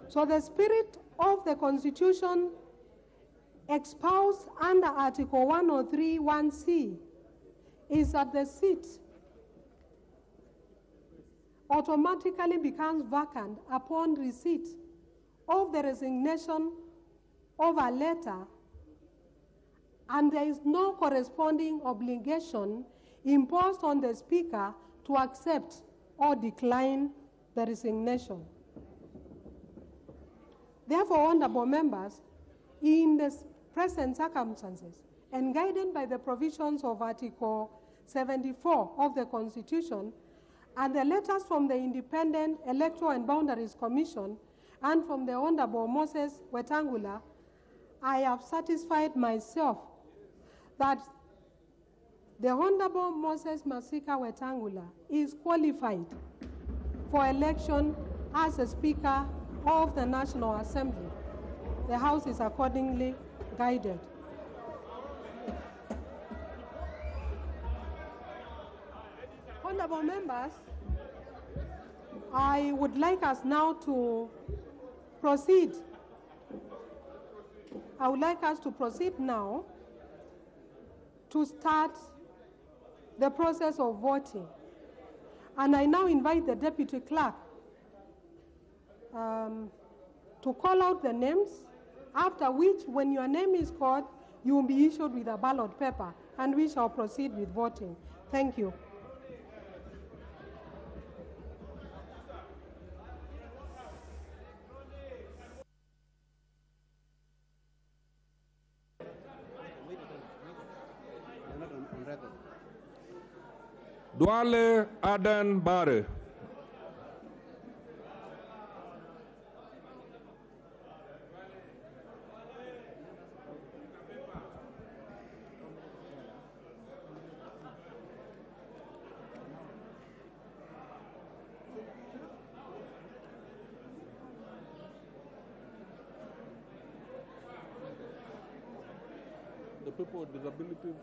So the spirit of the Constitution espoused under Article 103(1)(c) is that the seat automatically becomes vacant upon receipt of the resignation of a letter, and there is no corresponding obligation imposed on the Speaker to accept or decline the resignation. Therefore, honorable members, in the present circumstances and guided by the provisions of Article 74 of the Constitution and the letters from the Independent Electoral and Boundaries Commission and from the Honorable Moses Wetangula, I have satisfied myself that the Honorable Moses Masika Wetangula is qualified for election as a Speaker of the National Assembly. The House is accordingly guided. Honorable members, I would like us now to proceed. I would like us to proceed now to start the process of voting. And I now invite the Deputy Clerk to call out the names, after which, when your name is called, you will be issued with a ballot paper, and we shall proceed with voting. Thank you. Duale Adan Bare. The people with disabilities.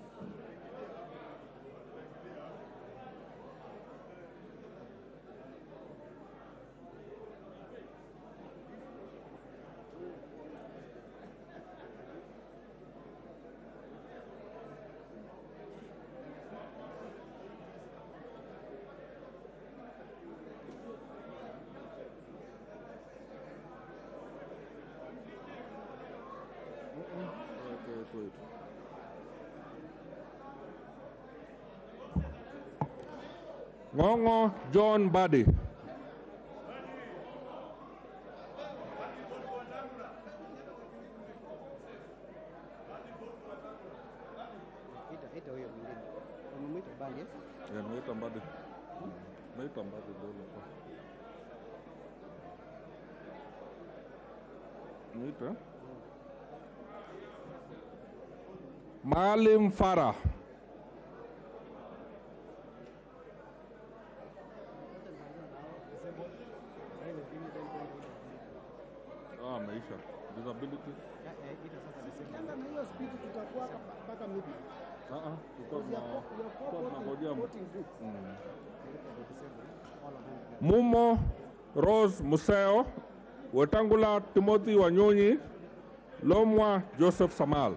Ngongo John Buddy. Maalim Farah. Maisha. Disability. Mumo Rose Museo, Wetangula Timothy Wanyonyi, Lomwa Joseph Samal.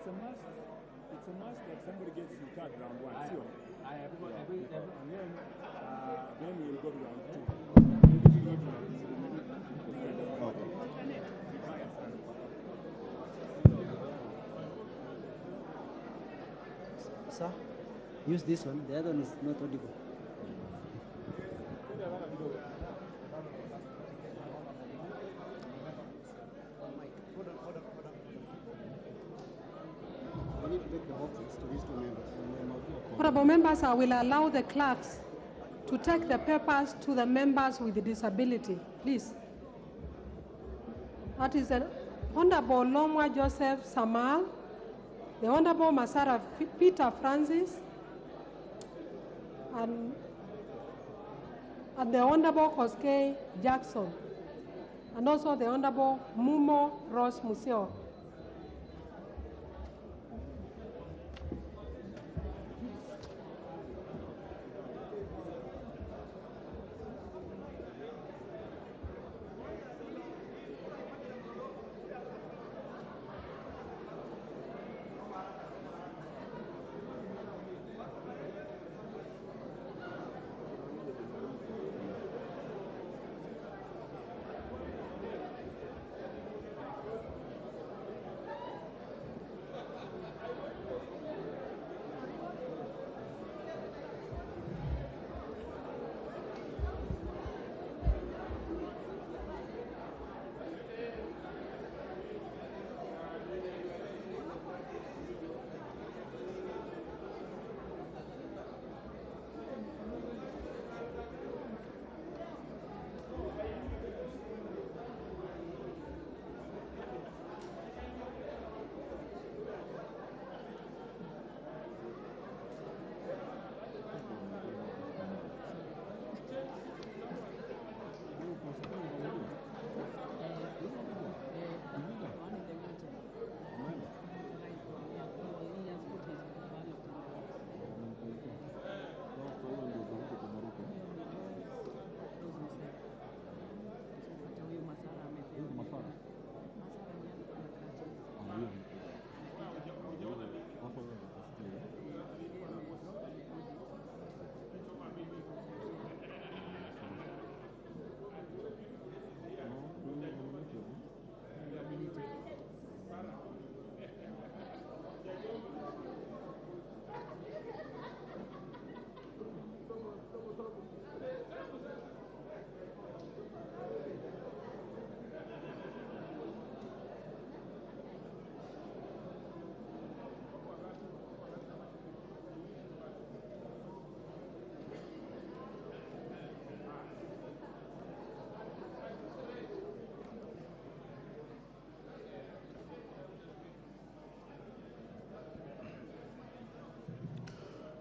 It's a must that somebody gets you card round one. Then we will go to round two. Sir, use this one. The other one is not audible. Honorable members, I will allow the clerks to take the papers to the members with disability, please. That is the Honorable Lomwa Joseph Samal, the Honorable Masara Peter Francis, and the Honorable Koskei Jackson, and also the Honorable Mumo Ross Museo.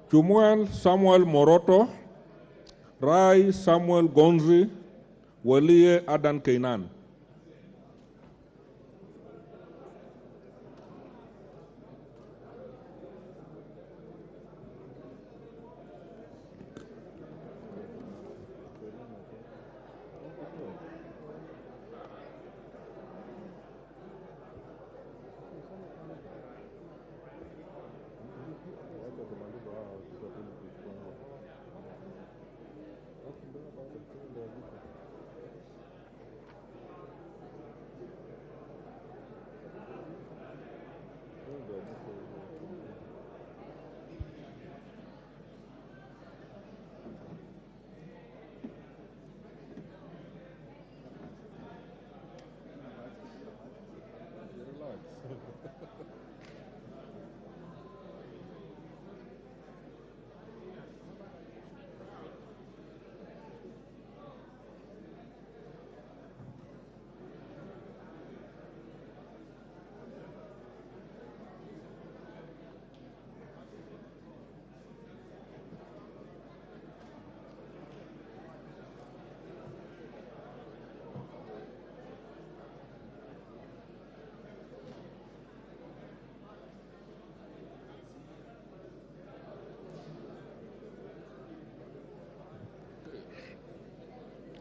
Chumuel Samuel Moroto, Rai Samuel Gonzi, Welie Adan Keinan.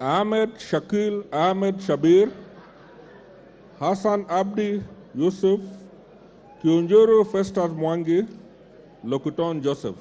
Ahmed Shakil Ahmed Shabir, Hassan Abdi Yusuf, Kiunjuru Festus Mwangi, Lokuton Joseph.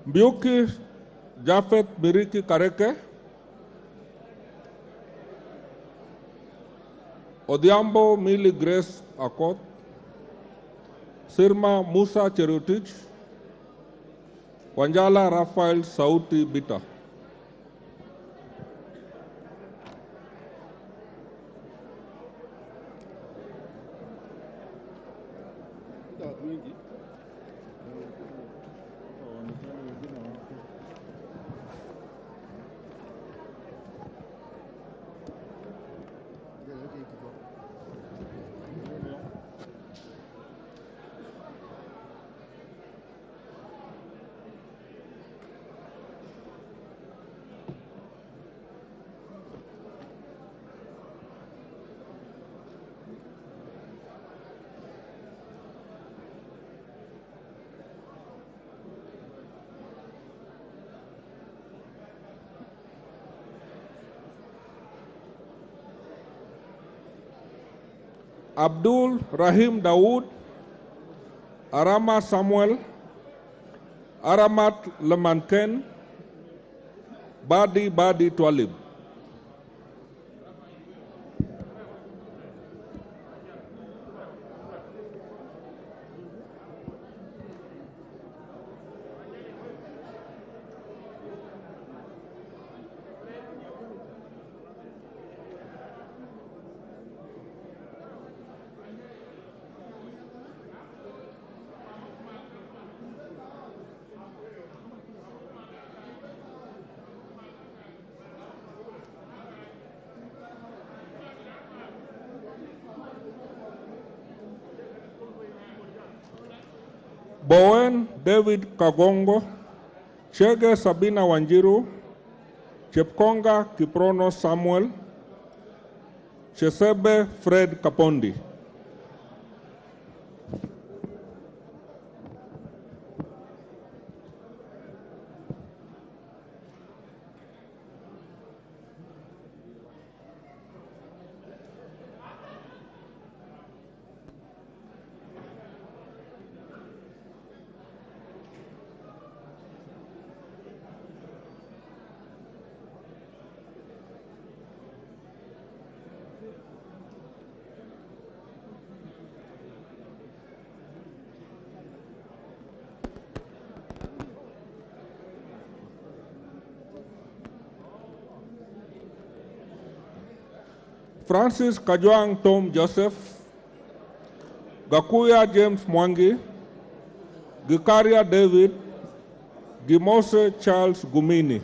Mbiuki Jafet Miriki Kareke, Odhiambo Mili Grace Akot, Sirma Musa Cherutich, Wanjala Rafael Sauti Bita. Abdul Rahim Dawood, Arama Samuel, Aramat Lemanken, Badi Twalib. Bowen David Kagongo, Chege Sabina Wanjiru, Chepkonga Kiprono Samuel, Chesebe Fred Kapondi. Francis Kajwang Tom Joseph, Gakuya James Mwangi, Gikaria David, Gimose Charles Gumini.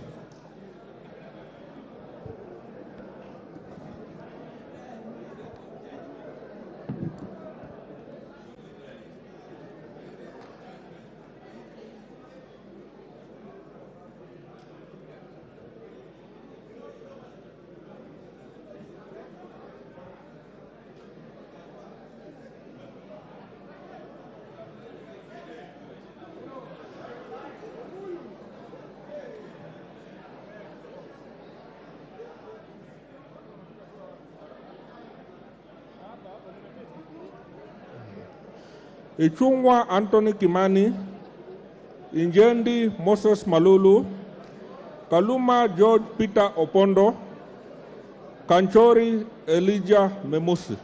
Ichungwa Anthony Kimani, Injendi Moses Malulu, Kaluma George Peter Opondo, Kanchori Elijah Memusi.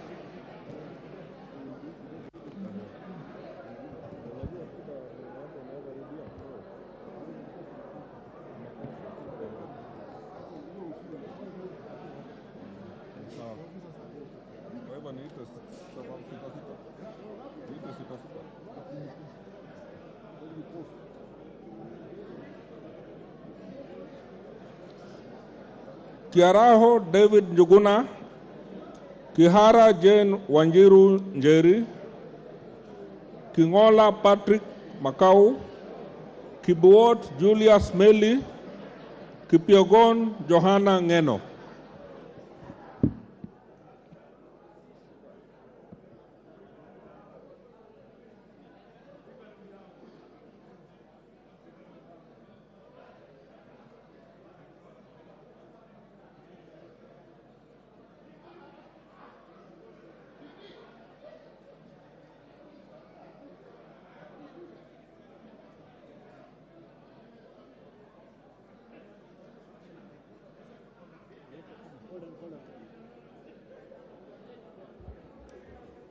Kiaraho David Njuguna, Kihara Jane Wanjiru Njeri, Kingola Patrick Makau, Kibuot Julius Meli, Kipiogon Johanna Ngeno.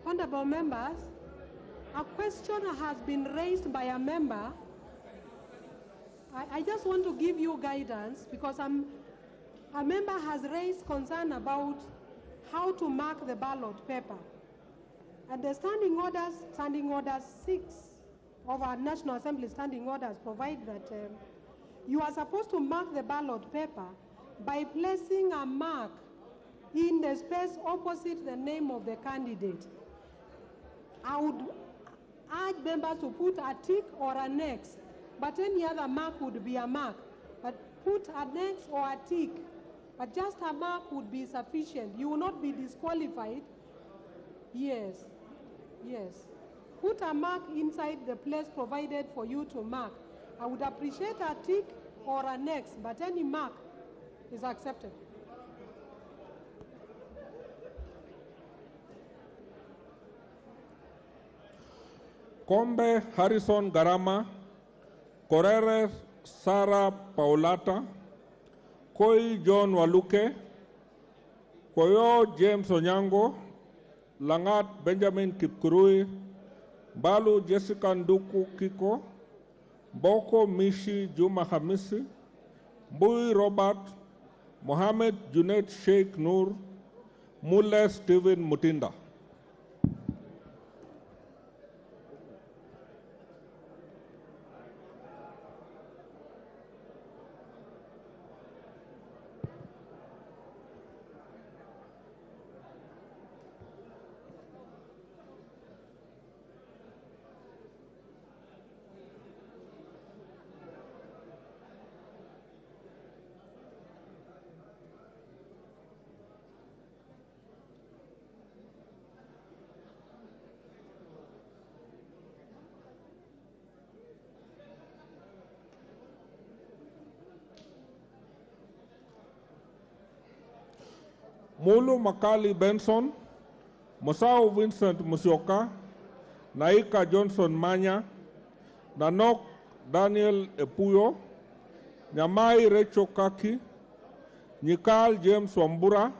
Honorable members, a question has been raised by a member. I just want to give you guidance because a member has raised concern about how to mark the ballot paper. And the standing orders 6 of our National Assembly standing orders provide that you are supposed to mark the ballot paper by placing a mark in the space opposite the name of the candidate. I would urge members to put a tick or an X, but any other mark would be a mark. But put an X or a tick, but just a mark would be sufficient. You will not be disqualified. Yes, yes. Put a mark inside the place provided for you to mark. I would appreciate a tick or an X, but any mark is accepted. Kombe Harrison Garama, Correres Sara Paulata, Koi John Waluke, Koyo James Onyango, Langat Benjamin Kipkurui, Balu Jessica Nduku Kiko, Boko Mishi Juma Hamisi, Mbui Robert, Mohammed Junaid Sheikh Nur, Mule Stephen Mutinda. Mulu Makali Benson, Musau Vincent Musioka, Naika Johnson Manya, Nanok Daniel Epuyo, Nyamai Recho Kaki, Nikal James Wambura,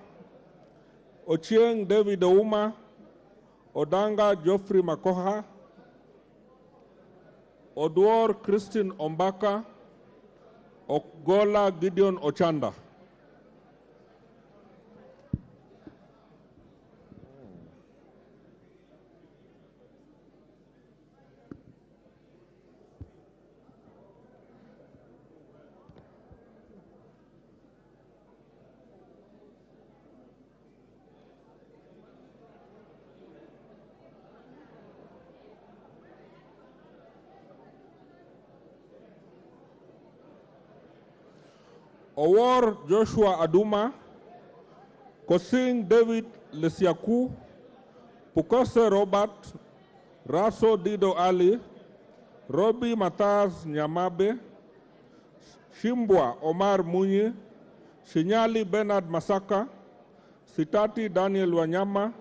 Ochieng David Ouma, Odanga Geoffrey Makoha, Odwor Christine Ombaka, Ogola Gideon Ochanda. Owor Joshua Aduma, Kosing David Lesiaku, Pukose Robert, Raso Dido Ali, Robi Mataz Nyamabe, Shimbwa Omar Munyi, Shinyali Bernard Masaka, Sitati Daniel Wanyama,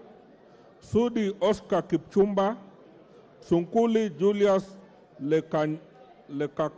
Sudi Oscar Kipchumba, Sunkuli Julius Lekakenyi.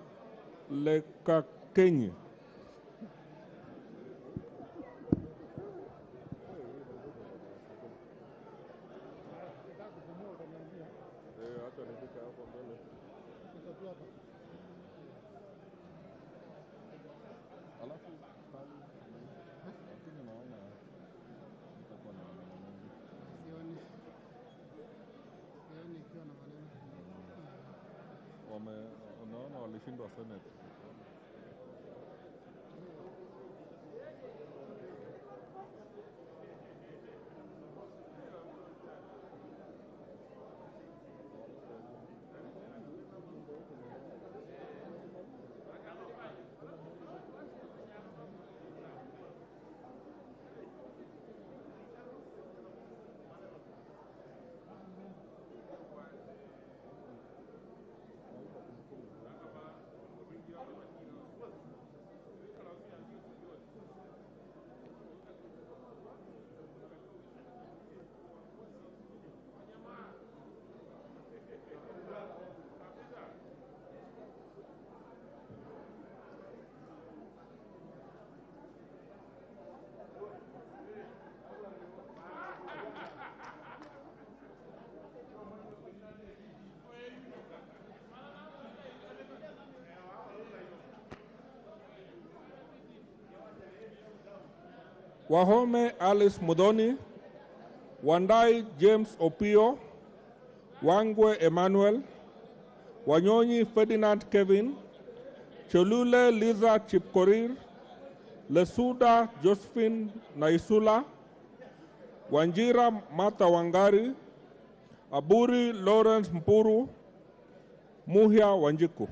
Wahome Alice Mudhoni, Wandai James Opio, Wangwe Emmanuel, Wanyonyi Ferdinand Kevin, Cholule Liza Chipkorir, Lesuda Josephine Naisula, Wanjira Martha Wangari, Aburi Lawrence Mpuru, Muhia Wanjiku.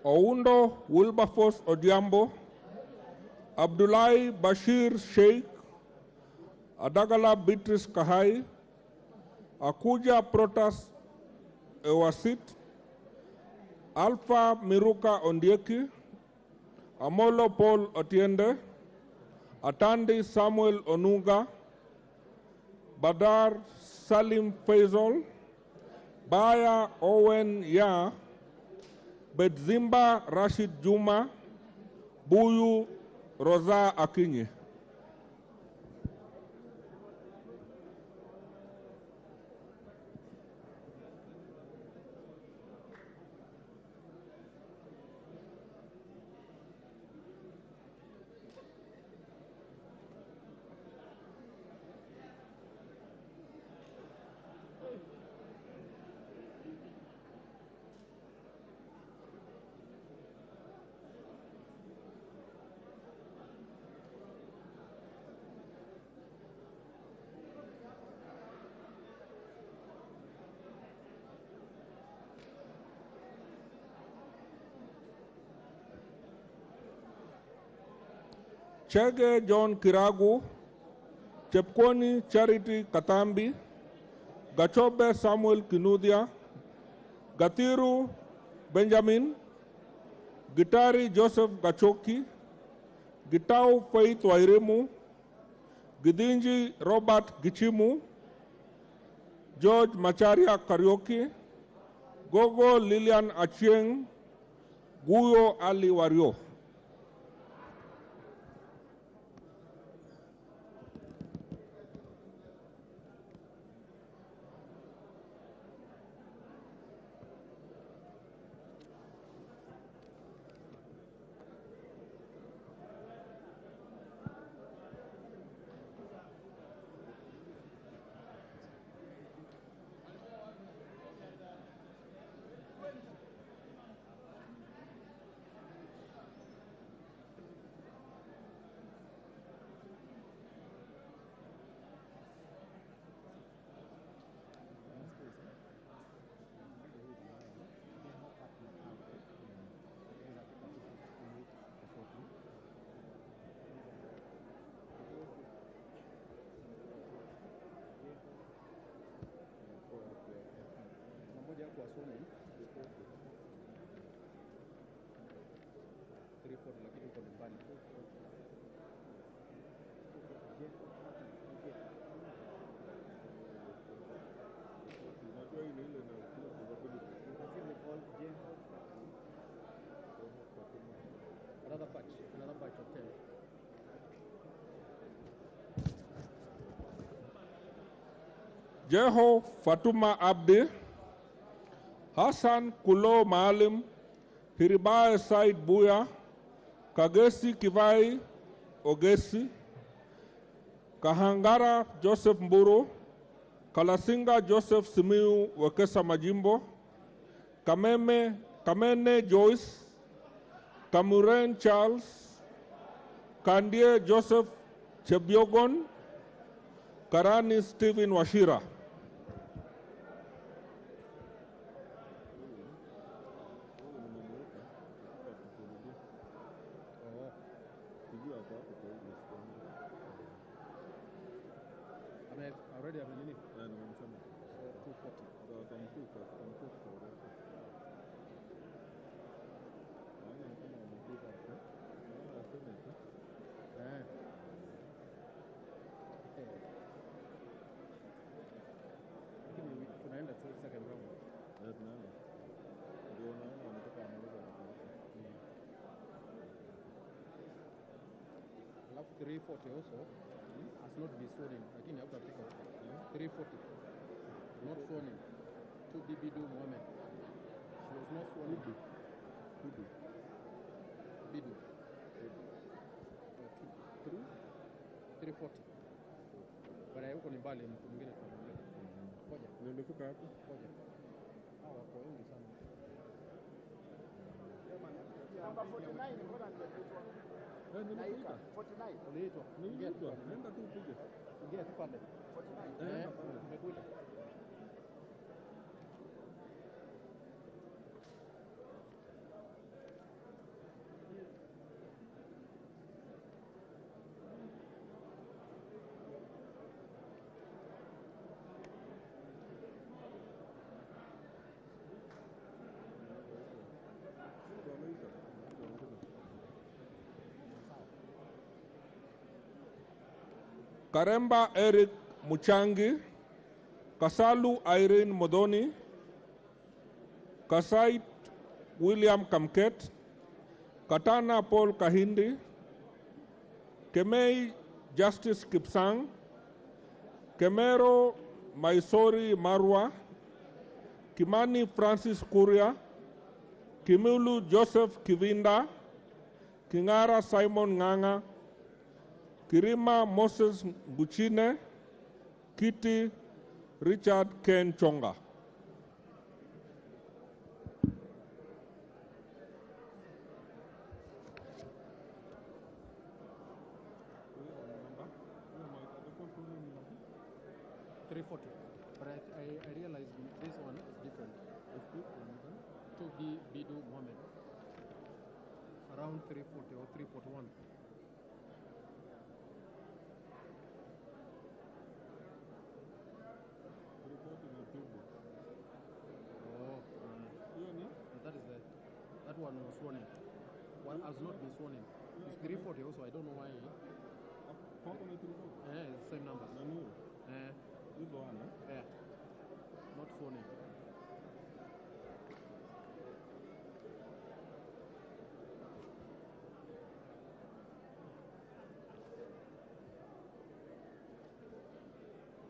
Oundo Wilberforce Odiambo, Abdullahi Bashir Sheikh, Adagala Beatrice Kahai, Akuja Protas Ewasit, Alpha Miruka Ondieki, Amolo Paul Otiende, Atandi Samuel Onunga, Badar Salim Faisal, Baya Owen Ya, Bedzimba Rashid Juma, Buyu Rosa Akinyi. Chege John Kiragu, Chepkwoni Charity Katambi, Gachobe Samuel Kinudia, Gatiru Benjamin, Gitari Joseph Gachoki, Gitau Faith Wairimu, Gidinji Robert Gichimu, George Macharia Karioki, Gogo Lilian Achieng, Guyo Ali Wario. Jeho Fatuma Abdi, Hassan Kulo Maalim, Hiribae Said Buya, Kagesi Kivai Ogesi, Kahangara Joseph Mburu, Kalasinga Joseph Simiu Wekesa Majimbo, Kamene Joyce, Kamuren Charles, Kandie Joseph Chebiogon, Karani Stephen Washira. I already have a minute. 240. Tunaenda second round. Alafu 340 also has not been sworn in. Lakini hautafika 340. Not sworn in. 2 Bidu Mohammed. She was not sworn in. Bidu. 340. Baada ya huko ni mbali, mtu mwingine tunaongea. Ngoja. Nimefika hapo. Ngoja. Hao wako wengi sana. Namba 49 mbona nimeitwa? Naika 49. Uliitwa. Nimeitwa. Nenda tu upige. Ingia tu pale. 49. Nimekuja. Karemba Eric Muchangi, Kasalu Irene Modoni, Kasait William Kamket, Katana Paul Kahindi, Kemei Justice Kipsang, Kemero Maisori Marwa, Kimani Francis Kuria, Kimulu Joseph Kivinda, Kingara Simon Nganga, Kirima Moses Buchine, Kitty Richard Ken Chonga. But I realized this one is different. To be Bidu Mohammed. Around 340 or 341. That one was sworn in. One has not been sworn in. It's 340 also. I don't know why. How many 340? Yeah, it's the same number. This one, yeah. Not sworn in.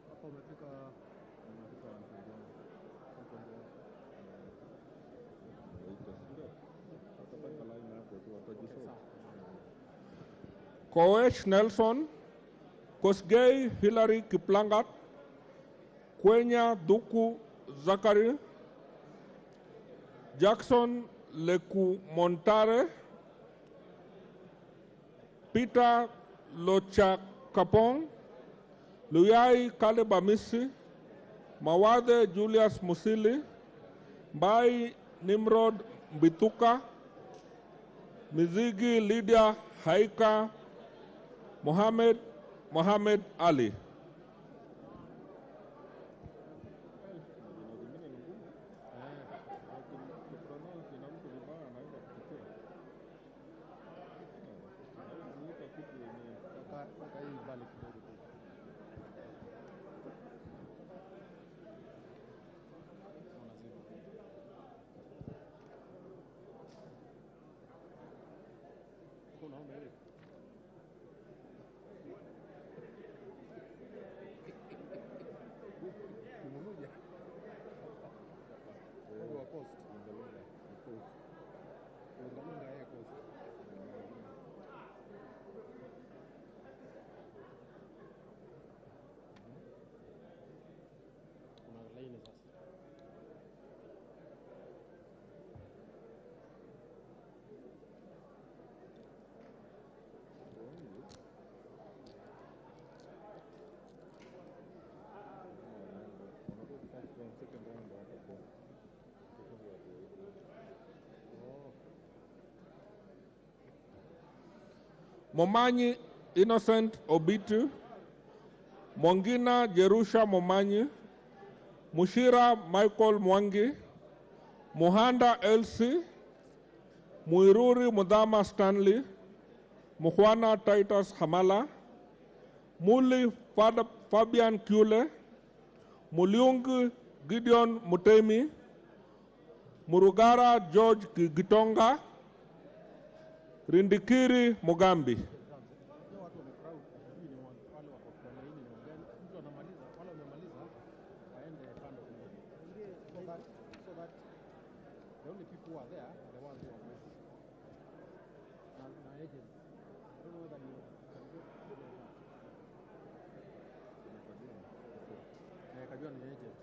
Hapo umefika Koech Nelson, Kosgei Hilary Kiplangat, Kwenya Duku Zakari, Jackson Leku Montare, Peter Locha Kapong, Luyai Kalebamisi, Mawade Julius Musili, Bai Nimrod Bituka, Mizigi Lydia Haika, Mohammed Ali. Momanyi Innocent Obitu, Mwangina Jerusha Momanyi, Mushira Michael Mwangi, Muhanda Elsie, Muiruri Mudama Stanley, Muhwana Titus Hamala, Muli Fabian Kule, Muliung Gideon Mutemi, Murugara George Gitonga, Rindikiri Mugambi. The only people who are there are the ones who are voting. Now, agent, I don't know whether you can get Kajua ni agent.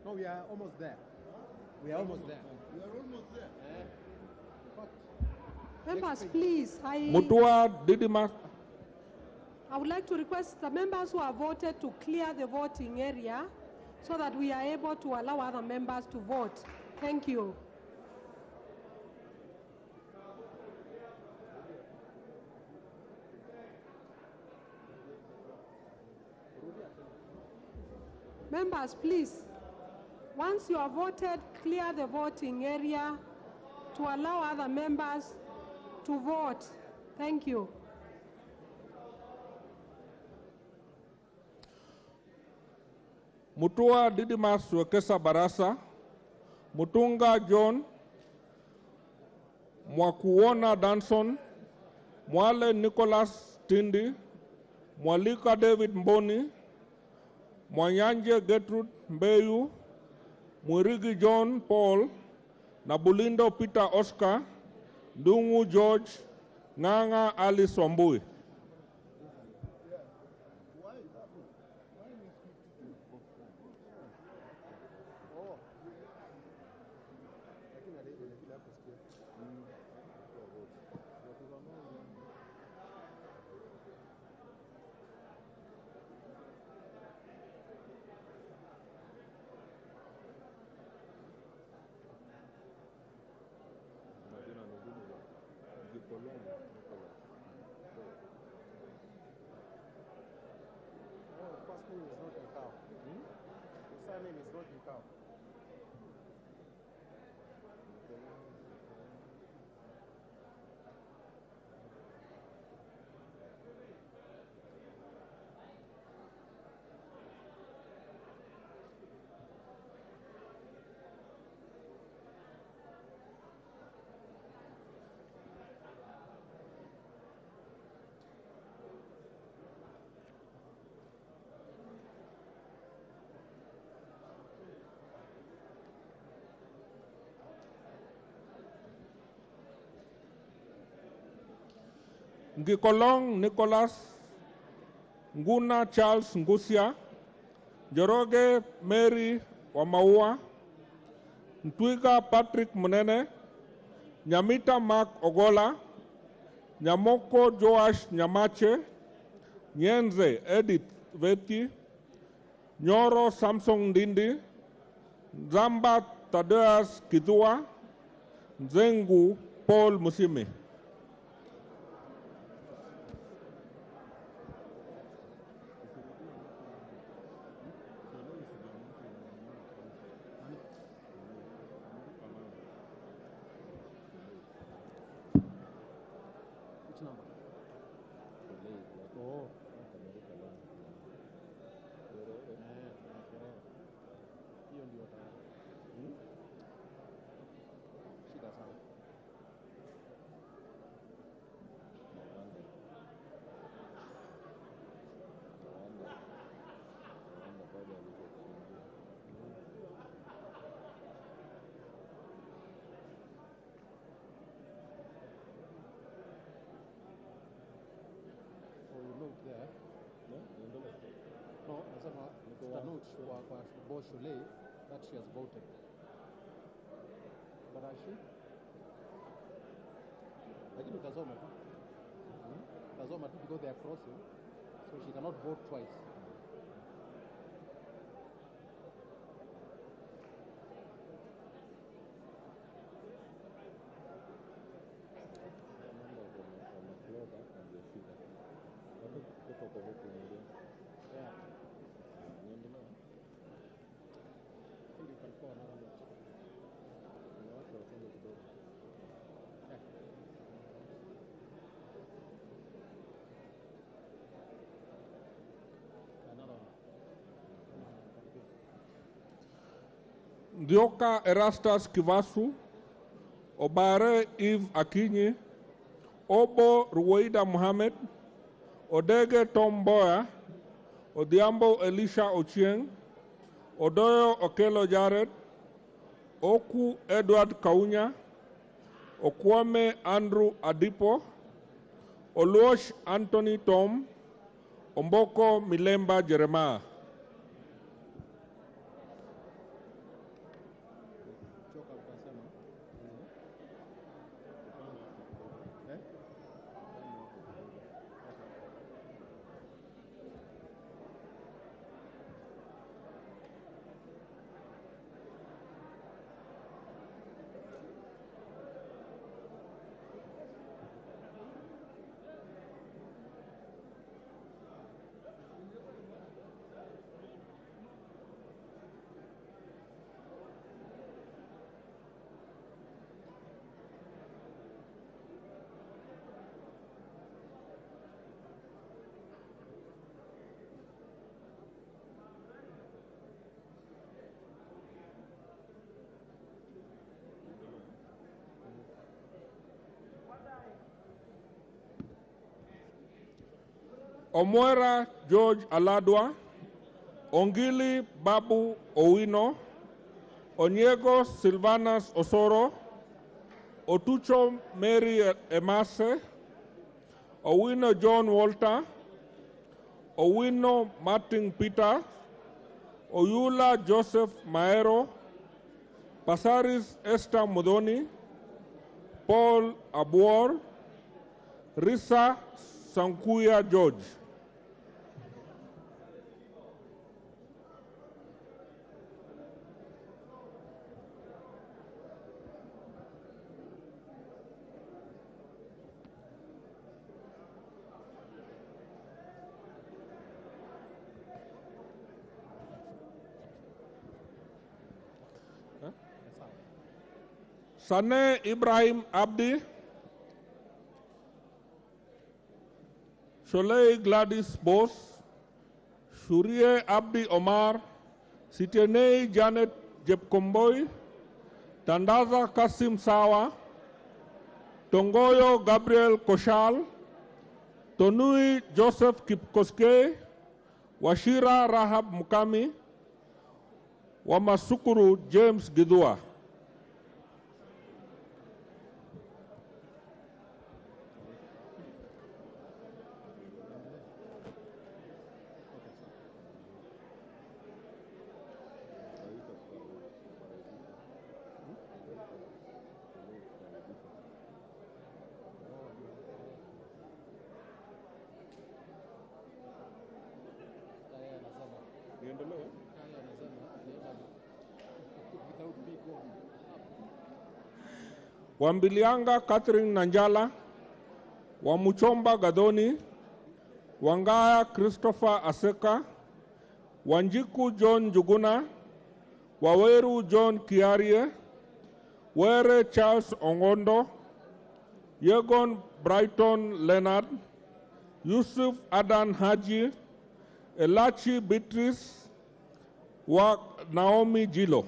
No, we are almost there. We are almost there. We are almost there. Members, please, I would like to request the members who have voted to clear the voting area so that we are able to allow other members to vote. Thank you. Members, please, once you have voted, clear the voting area to allow other members to vote. Thank you. Mutua Didimas Wekesa Barasa, Mutunga John, Mwakuona Danson, Mwale Nicholas Tindi, Mwalika David Mboni, Mwanyanje Gertrude Mbeyu, Mwirigi John Paul, Nabulindo Peter Oscar, Dungu George, Nganga Alice Wambui. Ngikolong Nicholas, Nguna Charles Ngusia, Joroge Mary Wamaua, Ntwiga Patrick Munene, Nyamita Mark Ogola, Nyamoko Joash Nyamache, Nyenze Edith Veti, Nyoro Samsung Ndindi, Zamba Tadeas Kidua, Nzengu Paul Musimi. note kwa Bo Shule that she has voted. But has she? Lakini utazoma tu. Utazoma tu because they are crossing, so she cannot vote twice. Ndioka Erastus Kivasu, Obare Eve Akinyi, Obo Ruwaida Mohammed, Odege Tom Boya, Odhiambo Elisha Ochieng, Odoyo Okelo Jared, Oku Edward Kaunya, Okwame Andrew Adipo, Oluosh Anthony Tom, Omboko Milemba Jeremiah. Omwera George Aladwa, Ongili Babu Owino, Onyego Silvanus Osoro, Otucho Mary Emase, Owino John Walter, Owino Martin Peter, Oyula Joseph Maero, Pasaris Esther Mudoni, Paul Abuor, Risa Sankuya George. Sane Ibrahim Abdi, Sholei Gladys Bose, Shurie Abdi Omar, Sitenei Janet Jepkomboy, Tandaza Kasim Sawa, Tongoyo Gabriel Koshal, Tonui Joseph Kipkoske, Washira Rahab Mukami, Wamasukuru James Gidua. Wambilianga Catherine Nanjala, Wamuchomba Gadoni, Wangaya Christopher Aseka, Wanjiku John Juguna, Waweru John Kiarie, Were Charles Ongondo, Yegon Brighton Leonard, Yusuf Adan Haji, Elachi Beatrice, wa Naomi Jilo.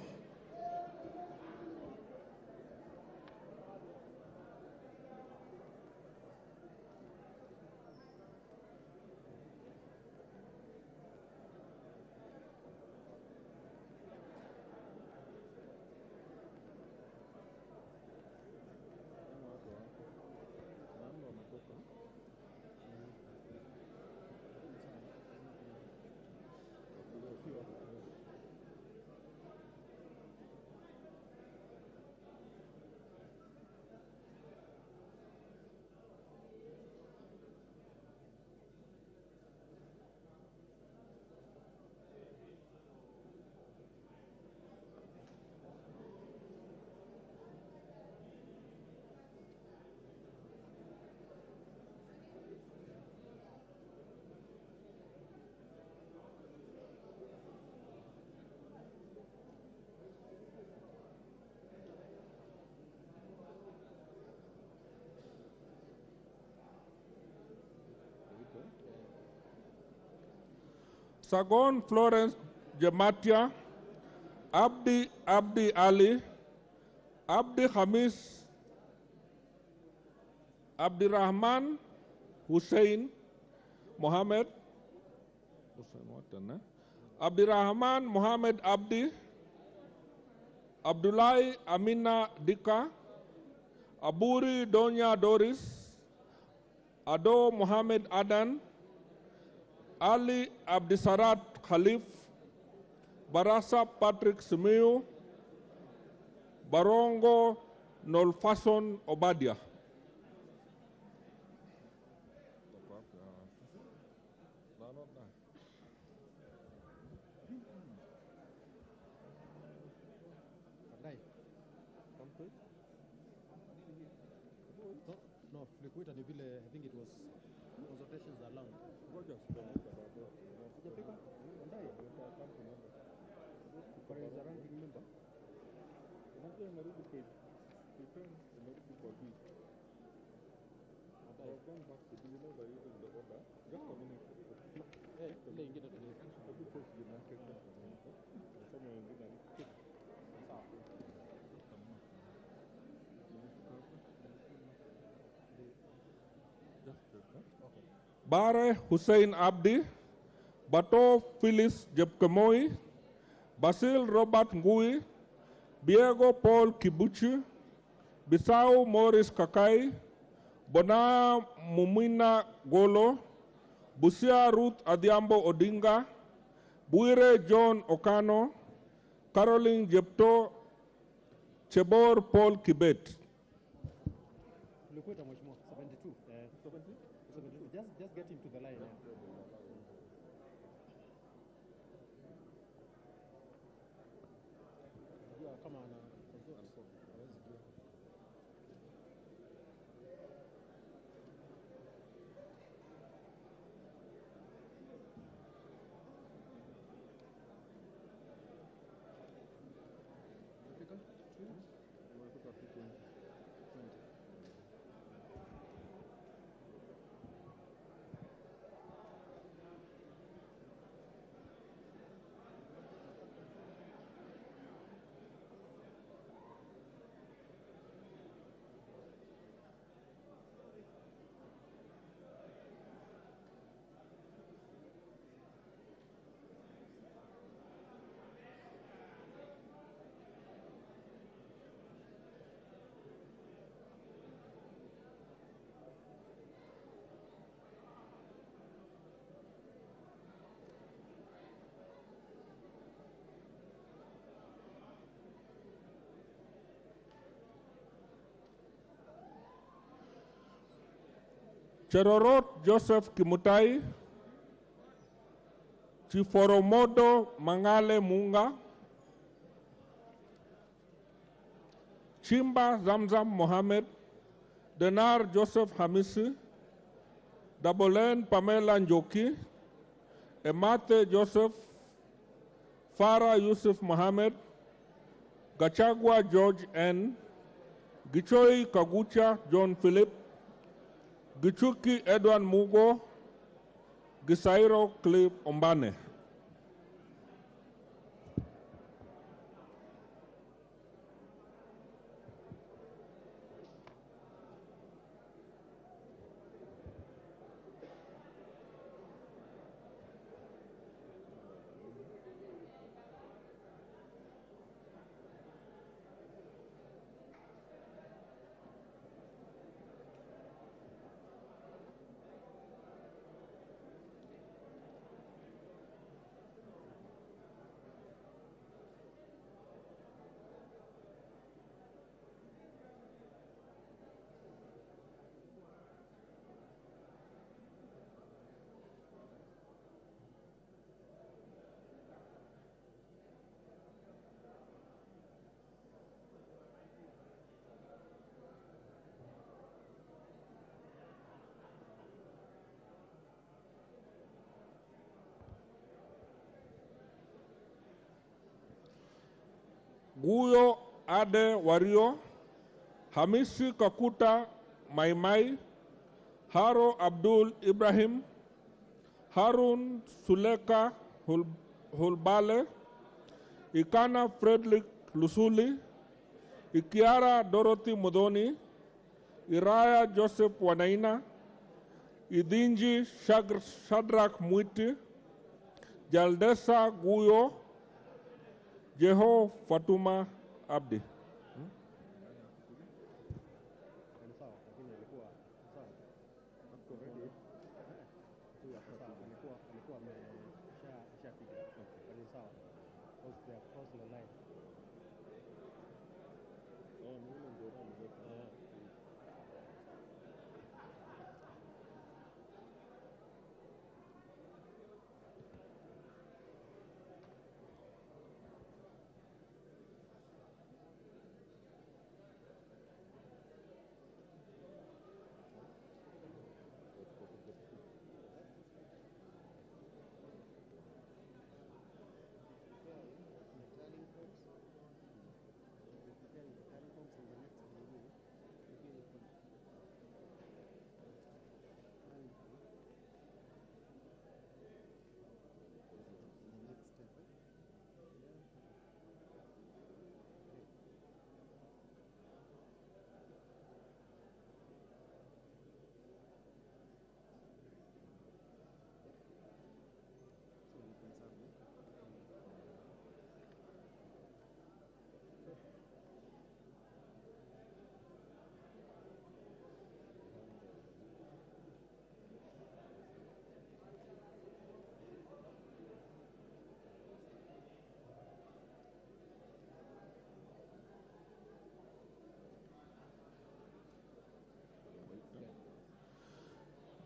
Sagon Florence Jematia, Abdi Ali, Abdi Hamis, Abdirahman Hussein Mohammed, Abdirahman Mohammed Abdi, Abdullahi Amina Dika, Aburi Donya Doris, Ado Mohammed Adan, Ali Abdisarat Khalif, Barasa Patrick Simiu, Barongo Nolfason Obadia. No, Flikuita ni vile, I think it was consultations allowed. Rogers. Sijafika? Ndai. But is a ranking member. Unajua inarudi page 10, inarudi kwa B. I've gone back to, do you know they're using the order? Just a minute. Ile ingine tunaifanya. Every page you mark it just a minute. Nasema wengine alikick. Sawa. Bare Hussein Abdi, Bato Phyllis Jepkemoi, Basil Robert Ngui, Diego Paul Kibuchi, Bisau Morris Kakai, Bona Mumina Golo, Busia Ruth Adiambo Odinga, Buire John Okano, Caroline Jepto, Chebor Paul Kibet. Flikuita mheshimiwa 72. 72. Just get him to the line. Yeah, come on. Cherorot Joseph Kimutai, Chiforomodo Mangale Munga, Chimba Zamzam Mohammed, Denar Joseph Hamisi, Dabolen Pamela Njoki, Emate Joseph, Farah Yusuf Mohammed, Gachagua George N, Gichoi Kagucha John Philip, Gichuki Edwin Mugo, Gisairo Cliff Ombane. Guyo Ade Wario, Hamisi Kakuta Maimai, Haro Abdul Ibrahim, Harun Suleka Hulbale, Ikana Frederick Lusuli, Ikiara Dorothy Modoni, Iraya Joseph Wanaina, Idinji Shadrach Mwiti, Jaldesa Guyo, Jeho Fatuma Abdi.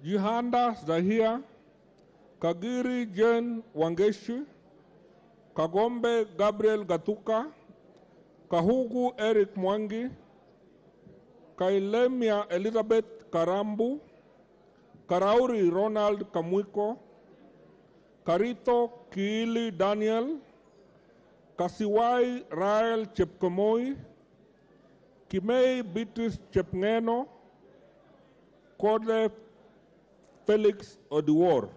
Jihanda Zahia, Kagiri Jen Wangeshi, Kagombe Gabriel Gatuka, Kahugu Eric Mwangi, Kailemia Elizabeth Karambu, Karauri Ronald Kamwiko, Karito Kiili Daniel, Kasiwai Rael Chepkomoi, Kimei Beatrice Chepngeno, Kode Felix Odiwar.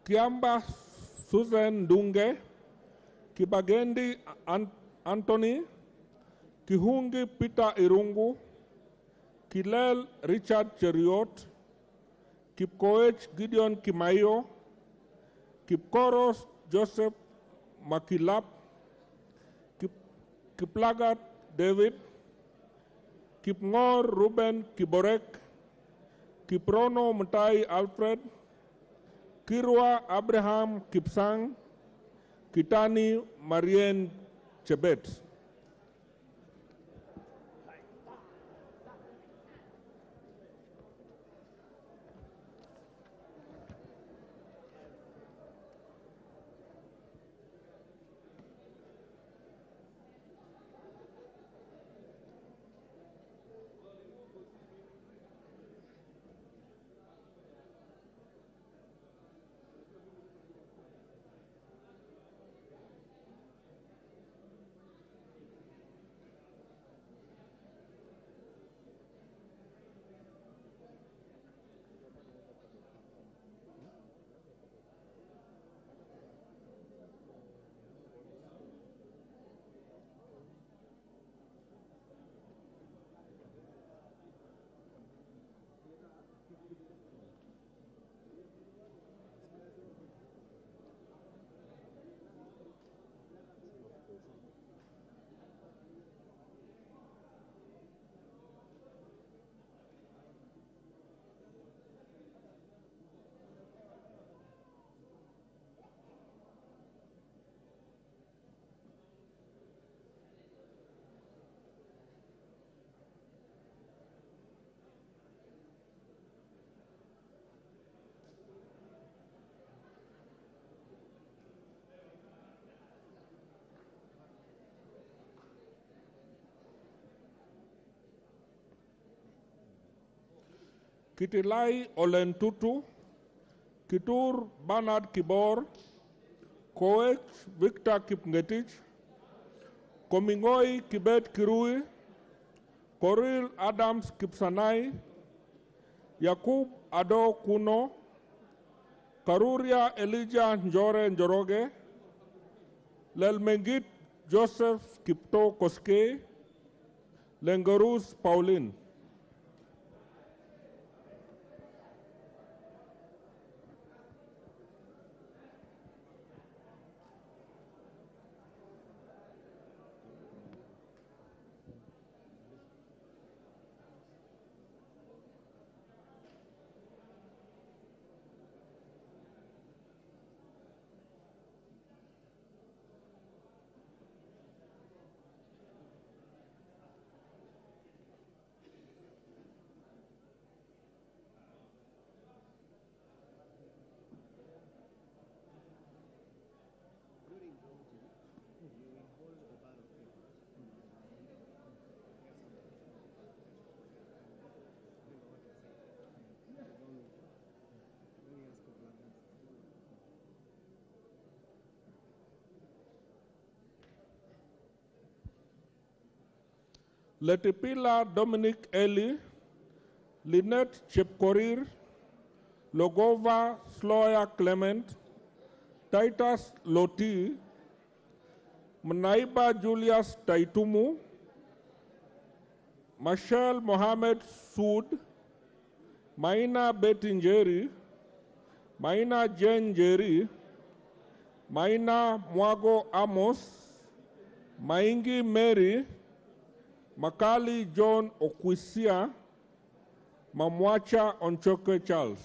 Kiamba Susan Dunge, Kibagendi Anthony, Kihungi Peter Irungu, Kilel Richard Cheriot, Kipkoech Gideon Kimayo, Kipkoros Joseph Makilap, Kiplagat David, Kipngor Ruben Kiborek, Kiprono Mutai Alfred, Kirwa Abraham Kipsang, Kitani Marien Chebet. Kitilai Olentutu, Kitur Bernard Kibor, Koech Victor Kipngetich, Komingoi Kibet Kirui, Koril Adams Kipsanai, Yakub Ado Kuno, Karuria Elijah Njore Njoroge, Lelmengit Joseph Kipto Koske, Lengarus Pauline. Letipila Dominic Eli, Lynette Chepkorir, Logova Sloya Clement, Titus Loti, Mnaiba Julius Taitumu, Michelle Mohamed Sood, Maina Betinjeri, Maina Jen Jeri, Maina Mwago Amos, Maingi Mary, Makali John Okwisia, Mamwacha Onchoke Charles.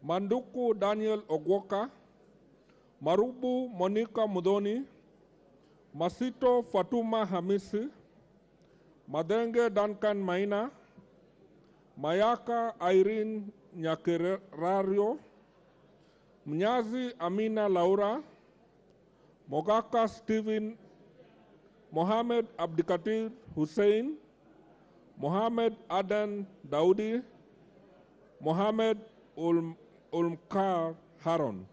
Manduku Daniel Ogwoka, Marubu Monica Mudoni, Masito Fatuma Hamisi, Madenge Duncan Maina, Mayaka Irene Nyakerario, Mnyazi Amina Laura, Mogaka Stephen, Mohammed Abdikatir Hussein, Mohammed Adan Daudi, Mohammed Ulmkar Haron.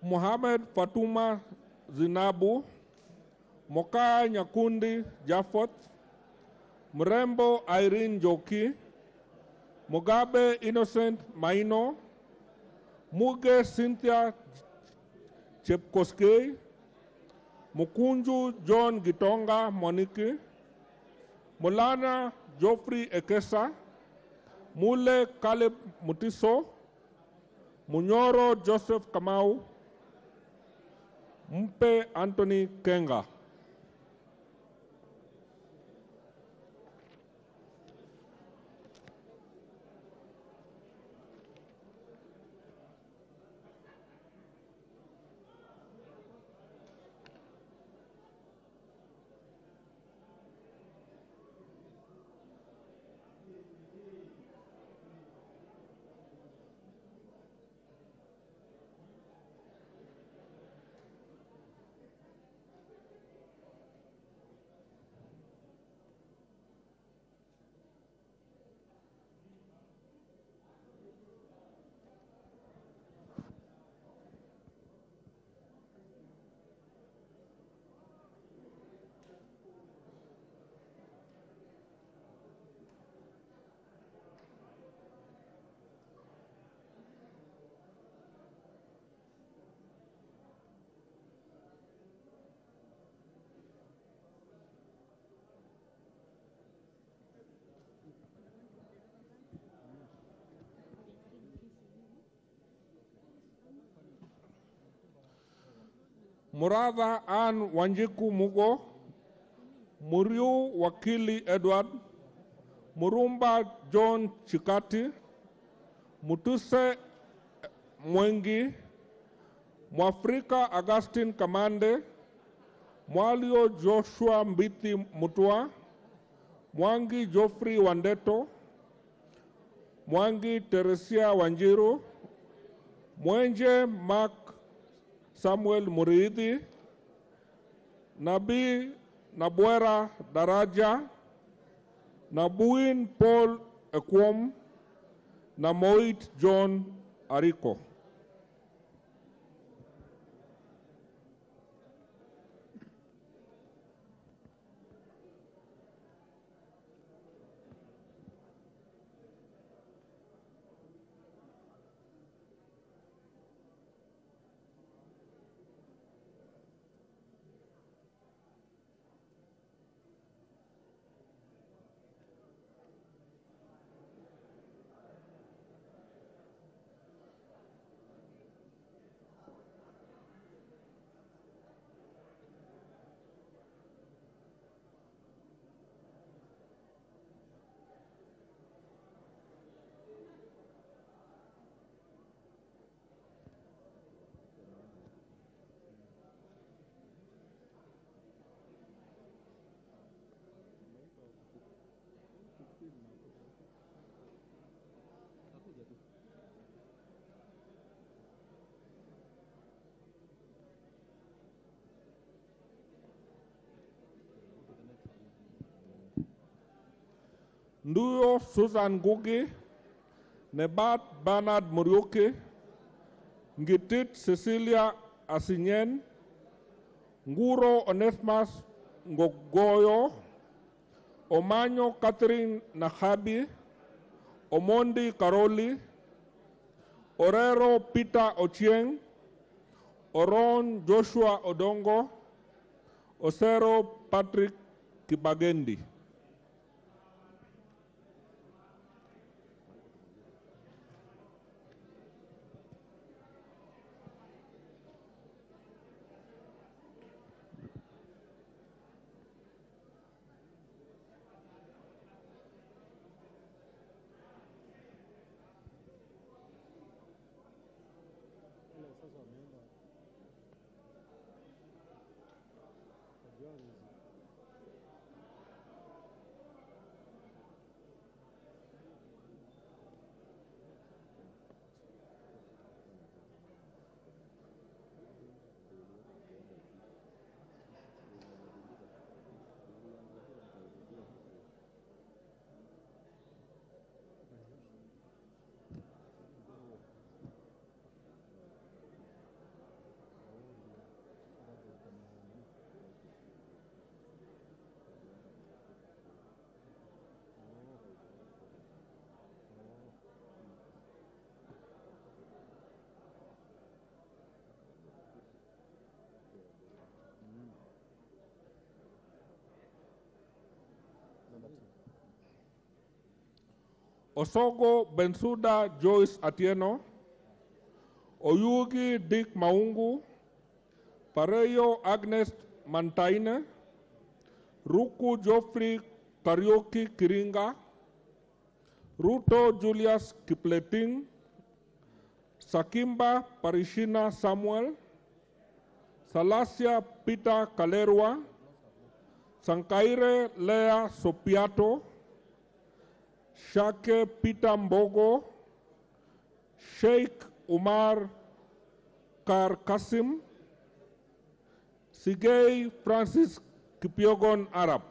Mohamed Fatuma Zinabu, Mokaa Nyakundi Jafot, Mrembo Irene Joki, Mugabe Innocent Maino, Muge Cynthia Chepkoskei, Mukunju John Gitonga Moniki, Mulana Geoffrey Ekesa, Mule Caleb Mutiso, Munyoro Joseph Kamau, Mpe Anthony Kenga. Muradha Ann Wanjiku Mugo, Muriu Wakili Edward, Murumba John Chikati, Mutuse Mwengi, Mwafrika Augustine Kamande, Mwalio Joshua Mbiti Mutua, Mwangi Geoffrey Wandeto, Mwangi Teresia Wanjiru, Mwenje Mark Samuel Muriithi, Nabi Nabwera Daraja, Nabuin Paul Ekwom, na Moit John Ariko. Nduyo Susan Ngugi, Nebat Bernard Muriuki, Ngitit Cecilia Asinyen, Nguro Onesmus Ngogoyo, Omanyo Catherine Nahabi, Omondi Karoli, Orero Peter Ochieng, Oron Joshua Odongo, Osero Patrick Kibagendi. Osogo Bensuda Joyce Atieno, Oyugi Dick Maungu, Pareyo Agnes Mantaine, Ruku Geoffrey Karaoke Kiringa, Ruto Julius Kipleting, Sakimba Parishina Samuel, Salasia Peter Kalerwa, Sankaire Lea Sopiato, Shake Peter Mbogo, Sheikh Umar Kar Kasim, Sigei Francis Kipiogon Arab.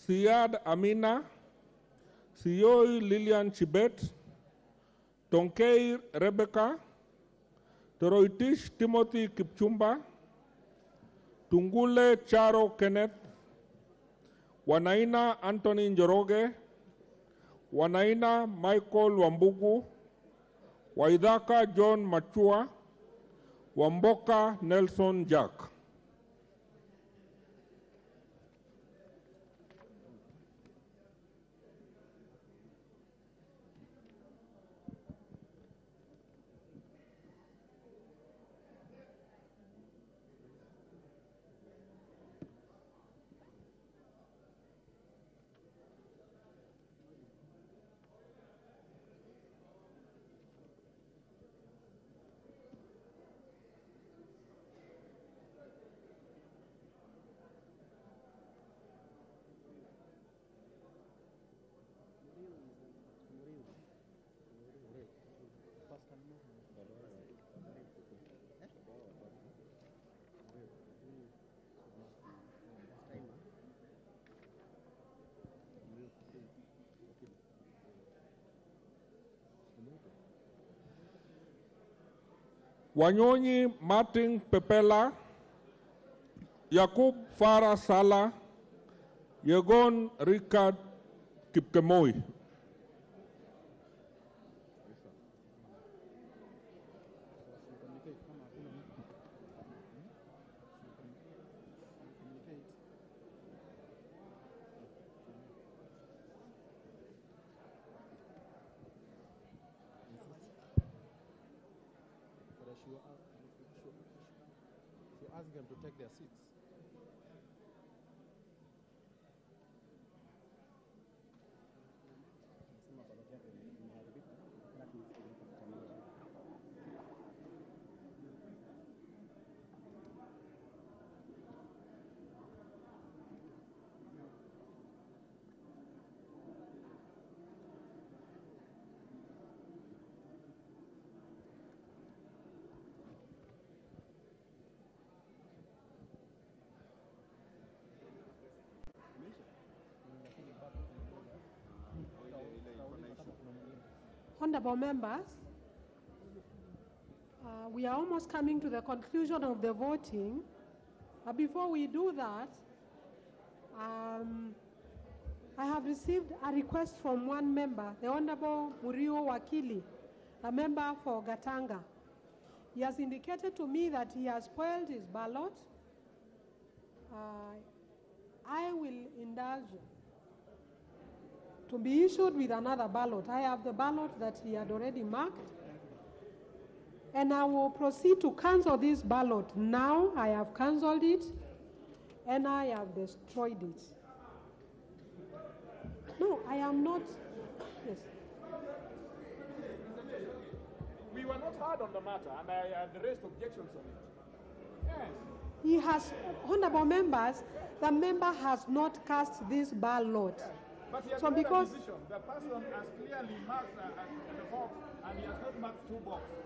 Siad Amina, Siyoi Lilian Chibet, Tonkei Rebecca, Toroitish Timothy Kipchumba, Tungule Charo Kenneth, Wanaina Anthony Njoroge, Wanaina Michael Wambugu, Waidaka John Machua, Wamboka Nelson Jack. Wanyonyi Martin Pepela, Yakub Farah Sala, Yegon Richard Kipkemoi. She ask them to take their seats. Honorable members, we are almost coming to the conclusion of the voting. Before we do that, I have received a request from one member, the Honorable Murio Wakili, a member for Gatanga. He has indicated to me that he has spoiled his ballot. I will indulge to be issued with another ballot. I have the ballot that he had already marked, and I will proceed to cancel this ballot. Now I have cancelled it, and I have destroyed it. No, I am not. Yes. We were not hard on the matter, and I had raised objections on it. Yes. He has, honorable members, the member has not cast this ballot. But he has So made because a decision. The person has clearly marked the box, and he has not marked two boxes.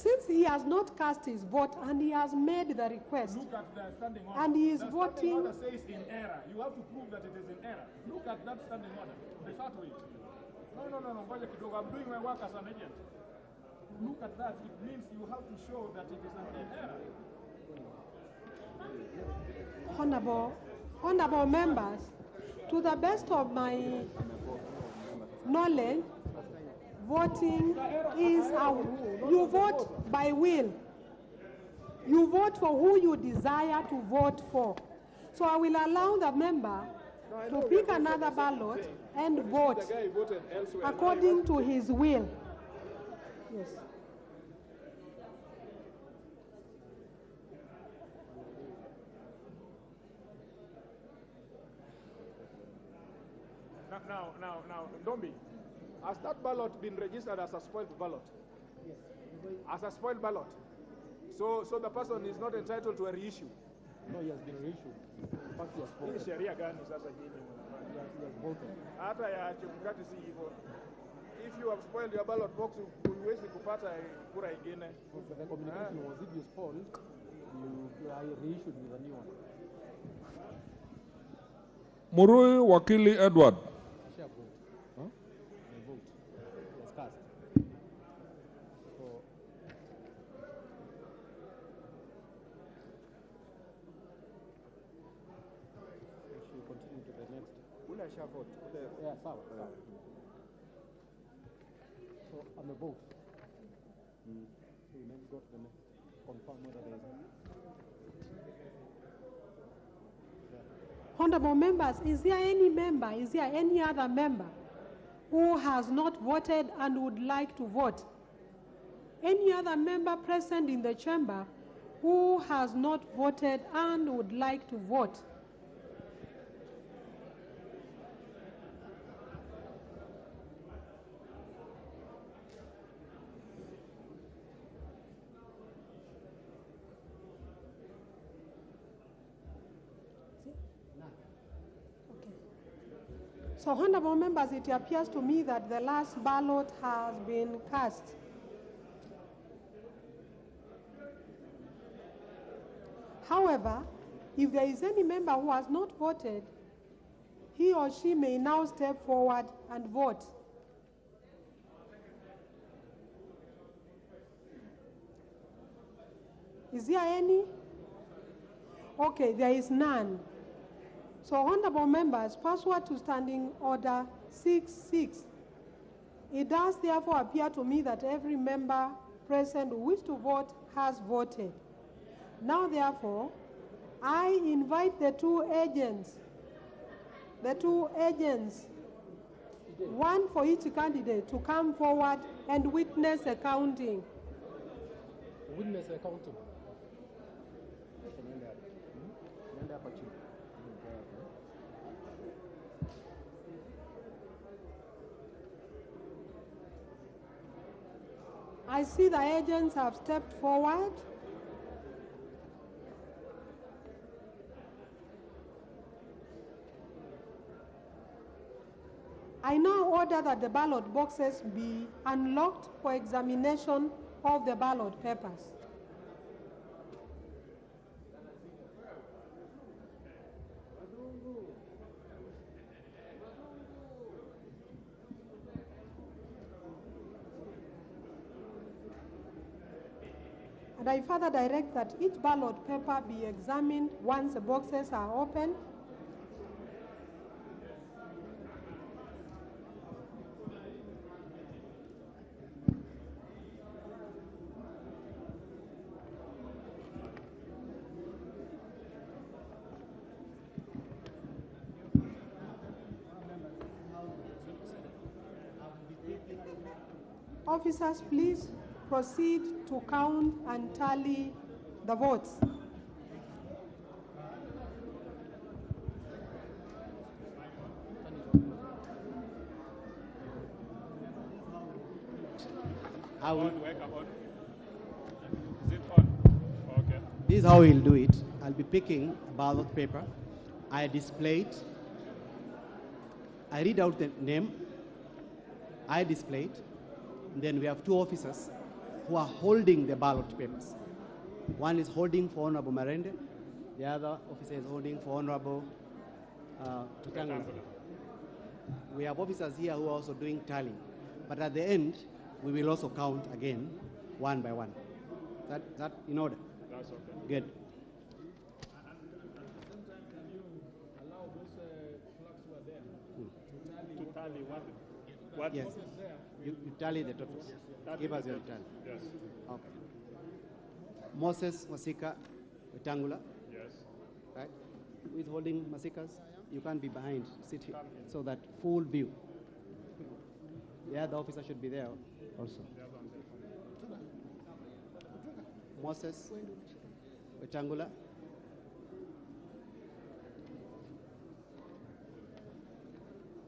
since he has not cast his vote and he has made the request, Look at the standing order. and he is the voting. standing order says in error. You have to prove that it is in error. Look at that standing order. Refer to it. No. Ngoja kidogo. I'm doing my work as an agent. Look at that. It means you have to show that it is in error. Honorable members, to the best of my knowledge, voting is you vote by will. You vote for who you desire to vote for. So I will allow the member to pick another ballot and vote according to his will. Yes. Now, Dombi, has that ballot been registered as a spoiled ballot? Yes. As a spoiled ballot? So the person is not entitled to a reissue? No, he has been reissued. But he has voted. Sheria gani sasa jini? He has voted. Hata ya chemkati si hivyo. If you have spoiled your ballot box, huwezi kupata kura ingine. So the communication was, if you spoiled, you are reissued with a new one. Murui Wakili Edward. Share vote. Huh? The vote. Yes, cast. So we should continue to the next. Ule share vote. Yeah, sawa. So I'm a vote. So we then go to the next. Confirm whether there is. Honorable members, is there any other member who has not voted and would like to vote? Any other member present in the chamber who has not voted and would like to vote? So, honorable members, it appears to me that the last ballot has been cast. However, if there is any member who has not voted, he or she may now step forward and vote. Is there any? Okay, there is none. So, honorable members, pursuant to Standing Order 6.6, it does therefore appear to me that every member present who wishes to vote has voted. Now, therefore, I invite the two agents, one for each candidate, to come forward and witness a counting. Witness accounting. Nenda hapa chini. I see the agents have stepped forward. I now order that the ballot boxes be unlocked for examination of the ballot papers. And I further direct that each ballot paper be examined once the boxes are opened. Officers, please proceed to count and tally the votes. This is how we'll do it. I'll be picking a ballot paper. I display it. I read out the name. I display it. And then we have two officers who are holding the ballot papers. One is holding for Honorable Marende. The other officer is holding for Honorable Wetangula. We have officers here who are also doing tallying. But at the end, we will also count again, one by one. That in order? That's okay. Good. Allow those clerks who are there To tally what? Yes. You tally the totals. Give us your tally. Yes. Okay. Moses Masika Wetangula. Yes. Right? Who is holding Masikas? You can't be behind. Sit here. So that full view. The other officer should be there also. Moses Wetangula.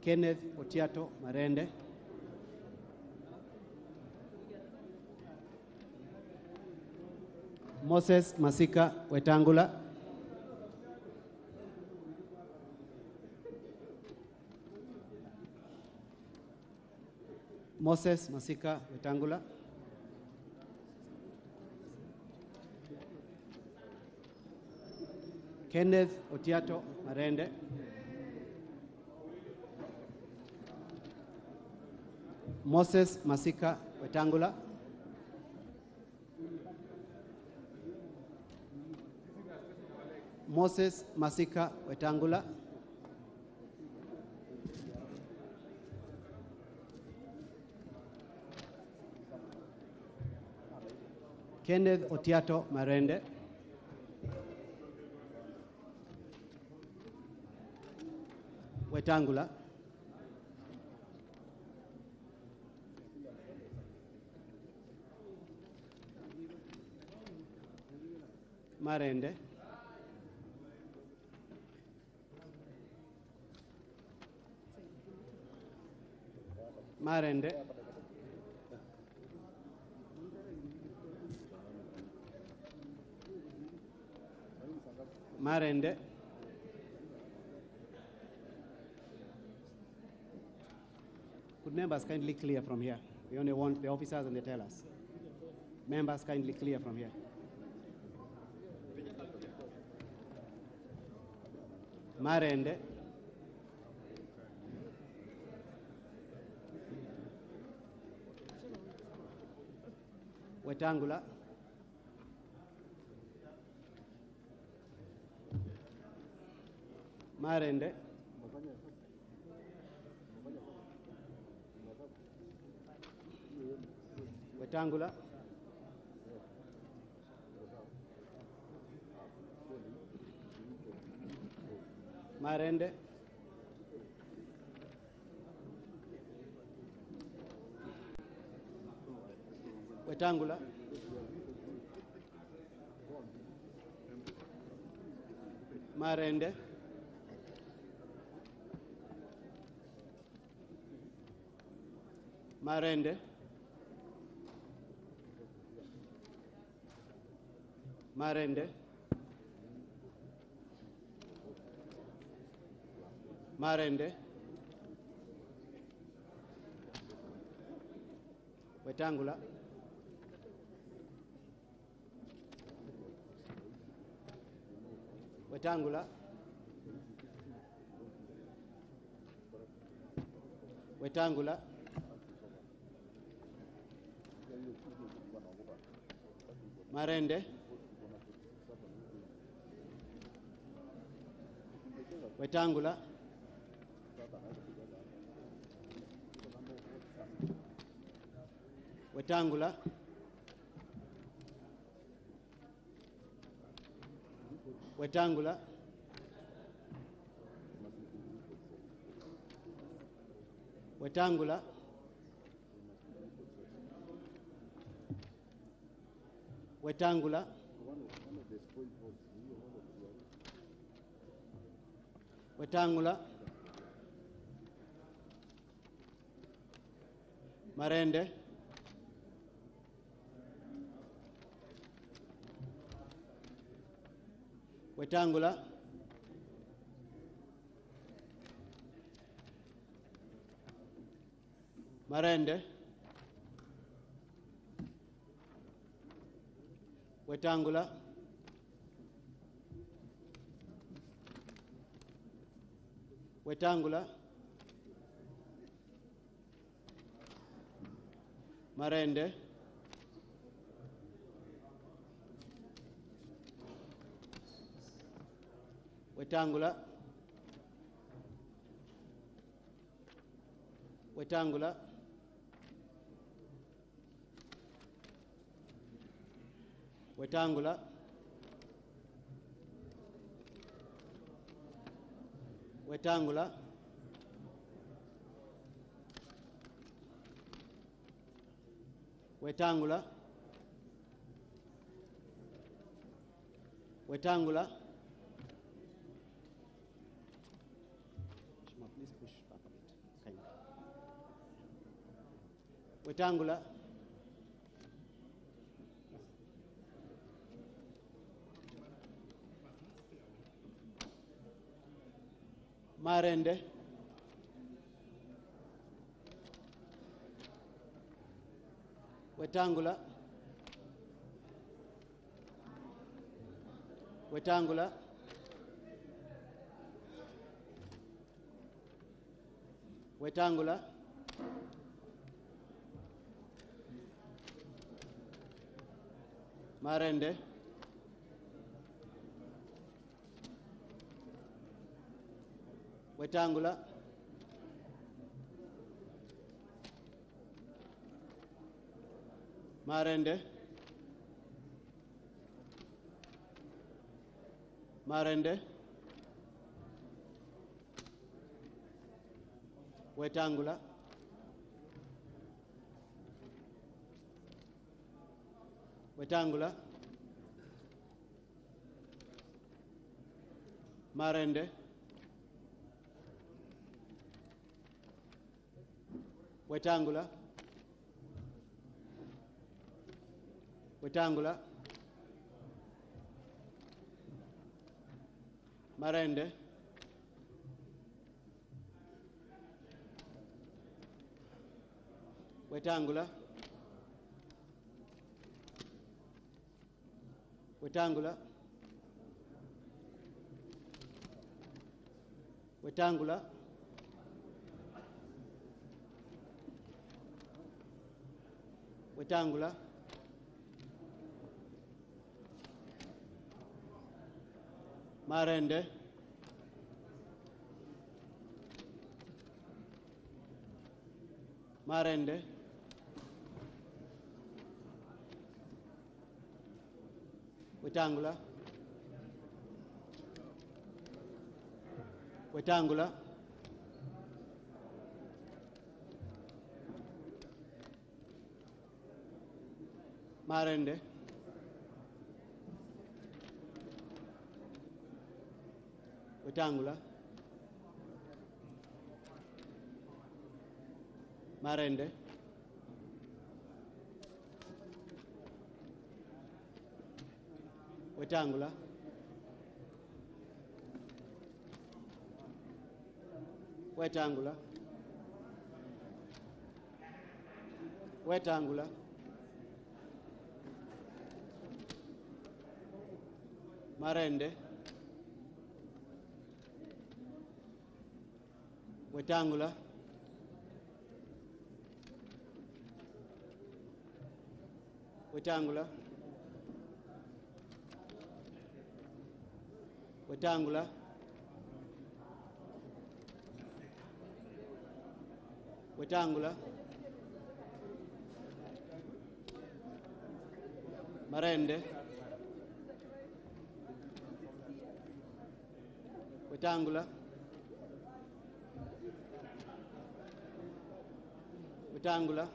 Kenneth Otiato Marende. Moses Masika Wetangula. Moses Masika Wetangula. Kenneth Otiato Marende. Moses Masika Wetangula. Moses Masika Wetangula. Kenneth Otiato Marende. Wetangula. Marende. Marende. Marende. Could members kindly clear from here? We only want the officers and the tellers. Members kindly clear from here. Marende. Wetangula. Marende. Wetangula. Marende. Wetangula. Marende. Marende. Marende. Marende. Wetangula. Wetangula. Wetangula. Marende. Wetangula. Wetangula. Wetangula. Wetangula. Wetangula. Wetangula. Marende. Wetangula. Marende. Wetangula. Wetangula. Marende. Wetangula. Wetangula. Wetangula. Wetangula. Wetangula. Wetangula. Please push back a bit. Kindly. Wetangula. Marende. Wetangula. Wetangula. Wetangula. Marende. Wetangula. Marende. Marende. Wetangula. Wetangula. Marende. Wetangula. Wetangula. Marende. Wetangula. Wetangula. Wetangula. Wetangula. Marende. Marende. Wetangula. Wetangula. Marende. Wetangula, Marende, Wetangula, Wetangula, Wetangula, Marende, Wetangula, Wetangula, Wetangula, Wetangula, Marende, Wetangula, Wetangula,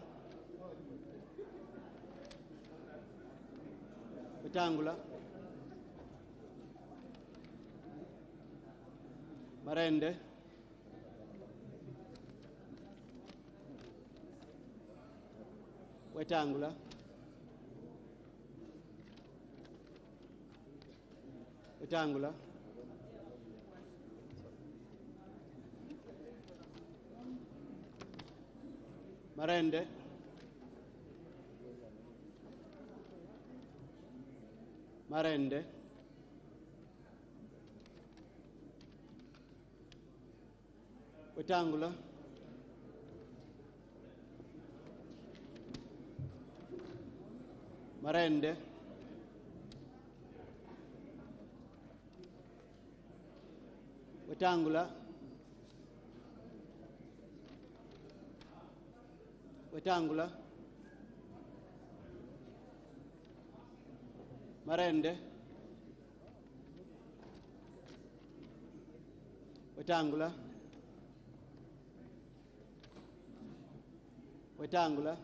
Wetangula, Marende, Wetangula, Wetangula, Marende, Marende, Wetangula, Marende, Wetangula, Wetangula, Marende, Wetangula, Wetangula,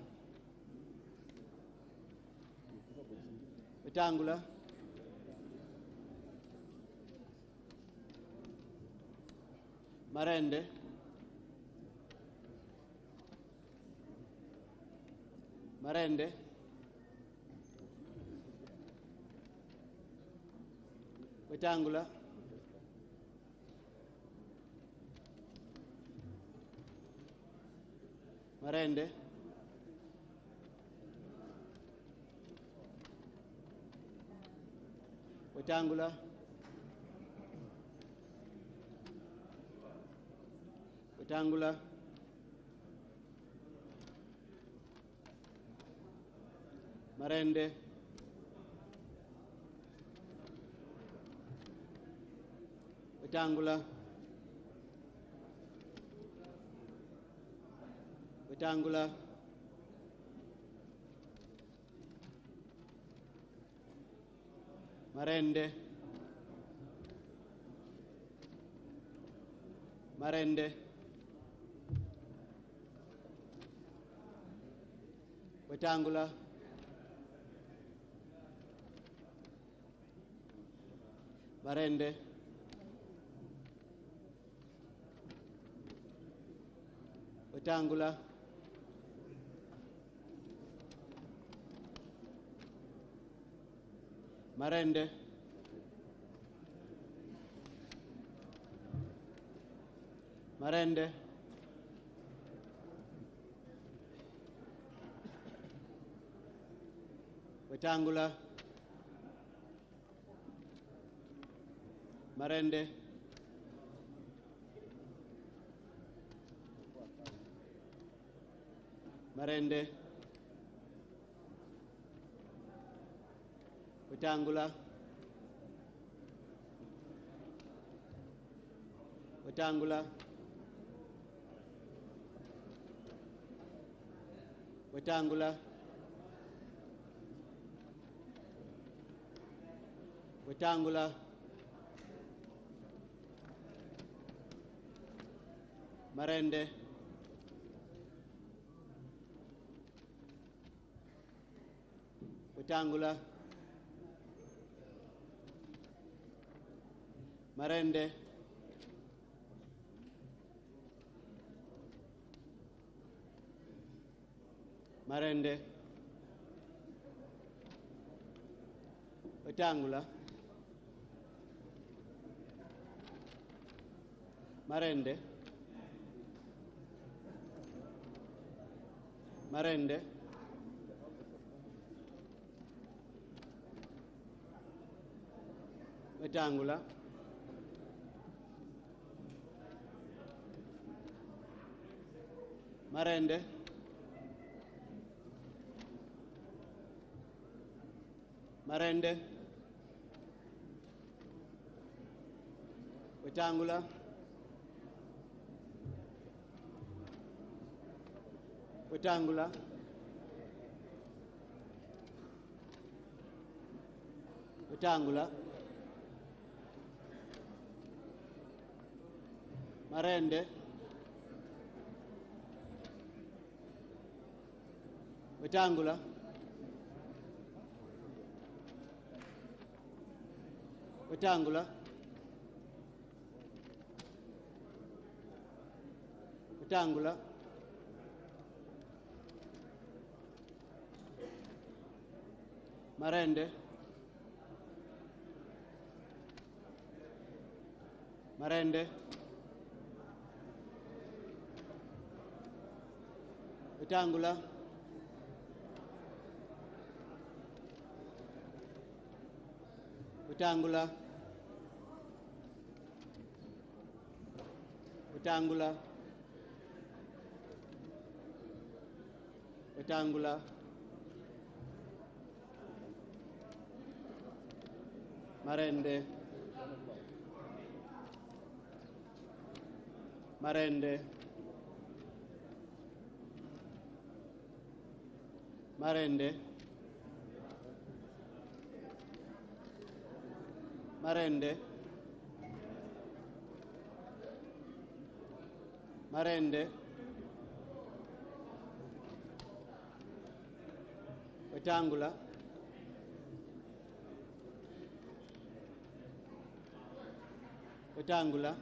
Wetangula, Marende, Marende, Wetangula, Marende, Wetangula, Wetangula, Marende, Wetangula, Wetangula, Marende, Marende, Wetangula, Marende, Wetangula, Marende, Marende, Wetangula, Marende, Marende, Wetangula, Wetangula, Wetangula, Wetangula, Marende, Wetangula, Marende, Marende. Wetangula. Marende. Marende. Wetangula. Marende. Marende. Wetangula. Wetangula. Wetangula. Marende. Wetangula. Wetangula. Wetangula. Marende. Marende. Wetangula. Wetangula. Wetangula. Wetangula. Marende. Marende. Marende. Marende. Marende. Wetangula. Wetangula.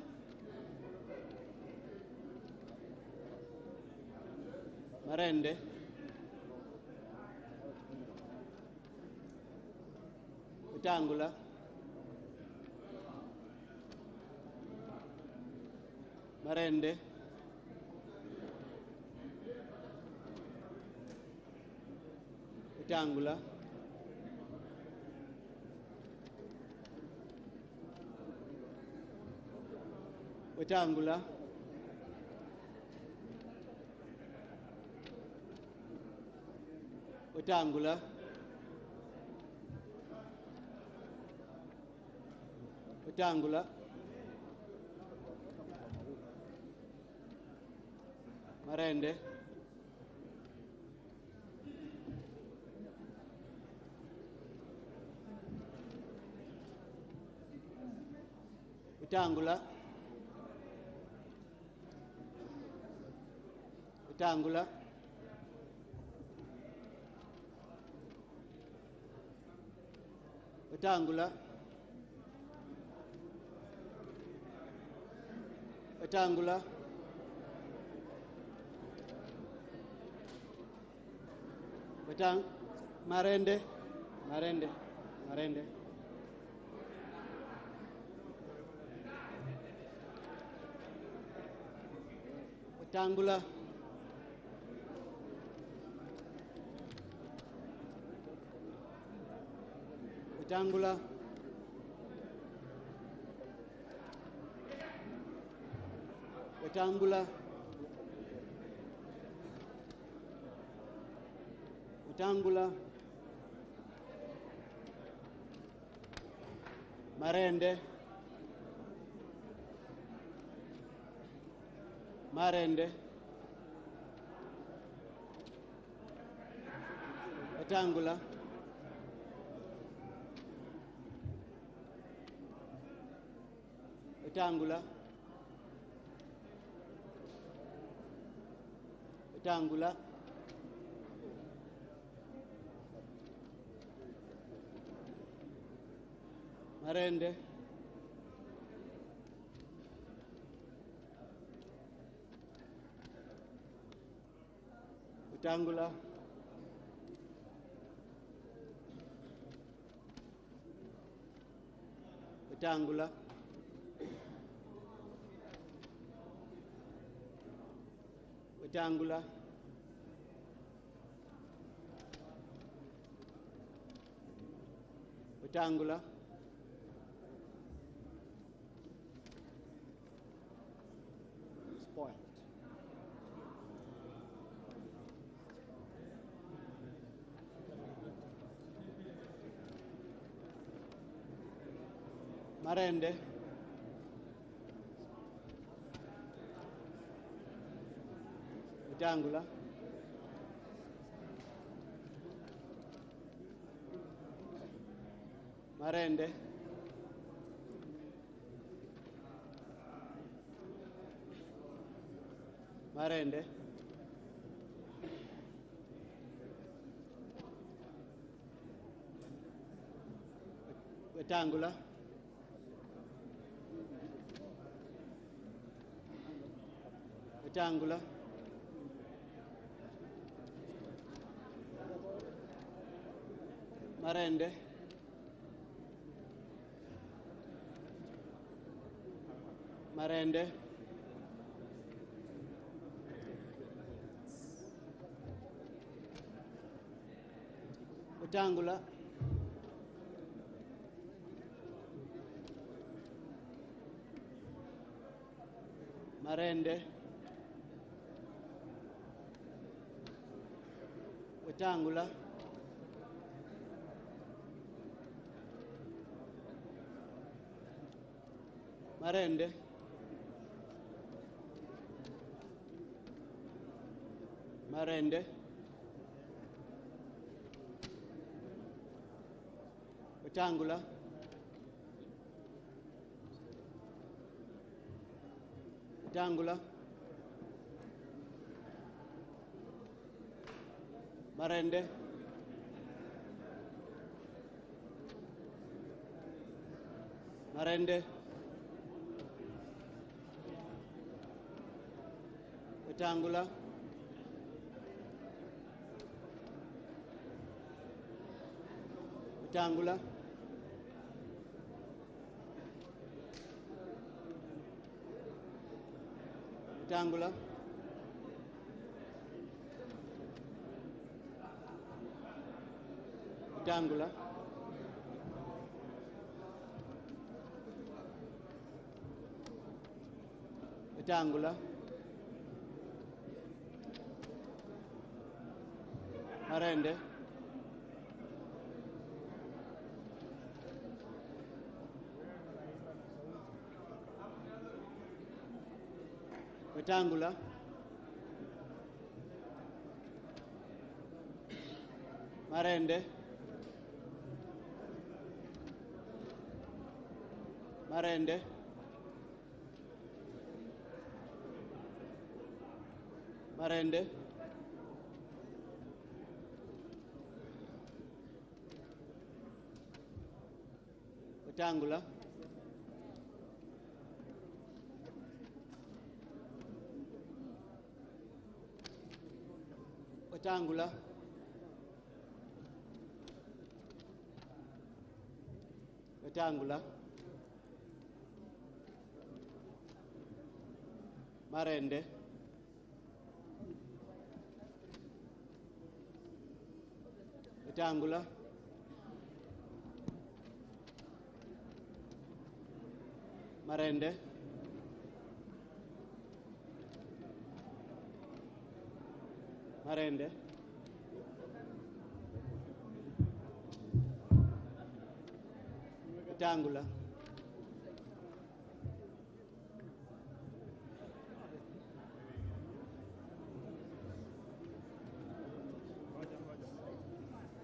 Marende. Wetangula. Marende. Wetangula. Wetangula. Wetangula. Wetangula. Marende. Wetangula. Wetangula. Wetangula. Wetangula. Marende. Marende. Marende. Wetangula. Wetangula. Wetangula. Wetangula. Marende. Marende. Wetangula. Wetangula. Wetangula. Marende. Wetangula. Wetangula, Wetangula, Wetangula, spoiled. Marende, Wetangula, Marende, Marende, Wetangula, Wetangula, Marende, Marende, Wetangula, Marende, Wetangula, Marende, Marende, Wetangula, Wetangula, Marende, Marende, Wetangula, Wetangula, Wetangula, Wetangula, Wetangula, Marende, Wetangula, Marende, Marende, Marende, Wetangula, Wetangula, Wetangula, Marende, Wetangula, Marende, Marende, Wetangula,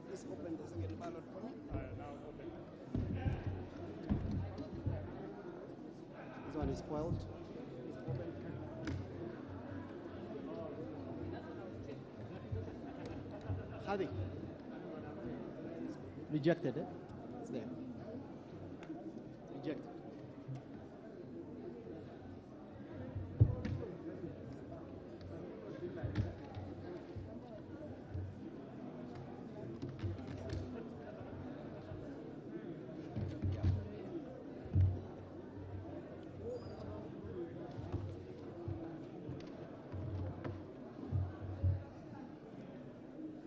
Please open the second ballot for me. Now open. this one is spoiled. Hadi. Rejected, eh? It's there. Rejected.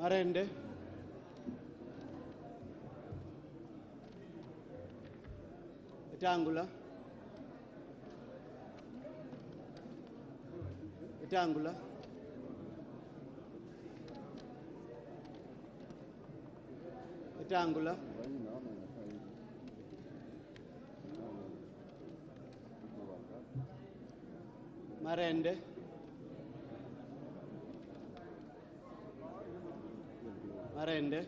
Marende. Wetangula. Wetangula. Wetangula. Marende. Marende.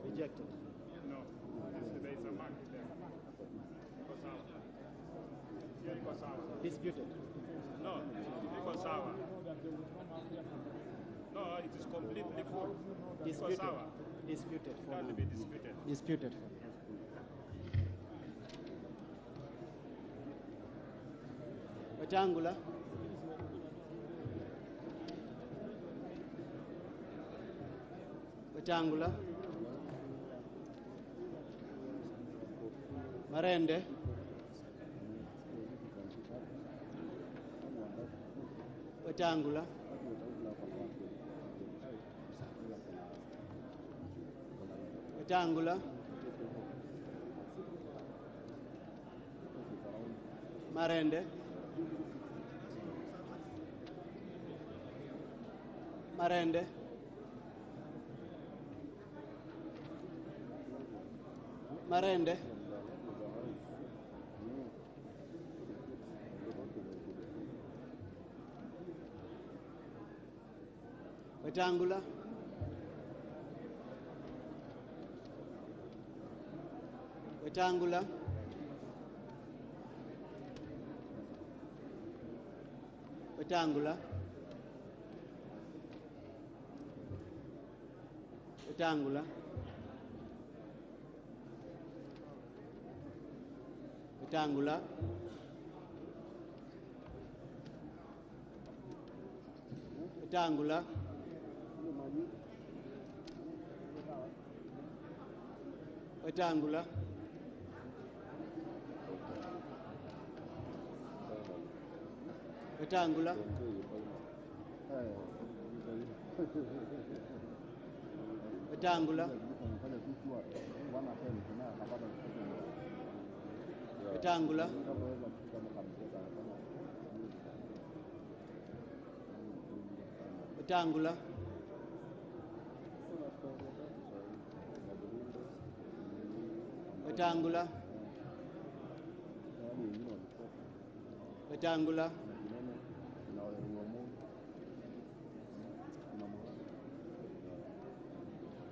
Rejected. No, there is a mark there. Disputed. No, iko sawa. No, it is completely full. Disputed. Iko sawa. Disputed. It has to be disputed. Disputed. Wetangula. Wetangula. Marende. Wetangula. Wetangula. Marende. Marende. Marende. Wetangula. Wetangula. Wetangula. Wetangula. Wetangula. Wetangula. Wetangula. Wetangula. Wetangula. Wetangula. Wetangula. Wetangula. Wetangula.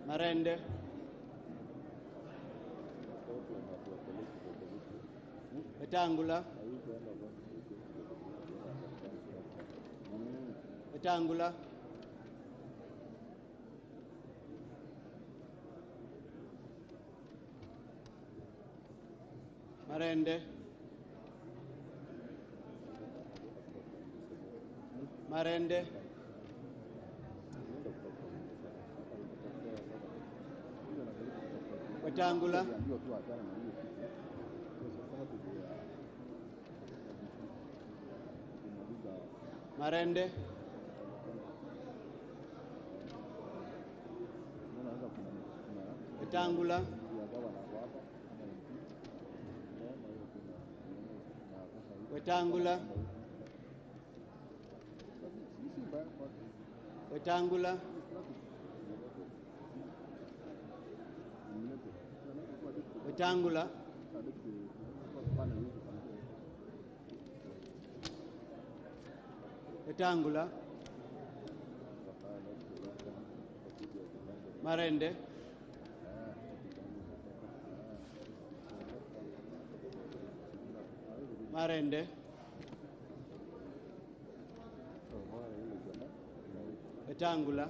Marende. Wetangula. Wetangula. Marende. Marende. Wetangula. Marende. Wetangula. Wetangula. Wetangula. Wetangula. Wetangula. Marende. Marende. Wetangula.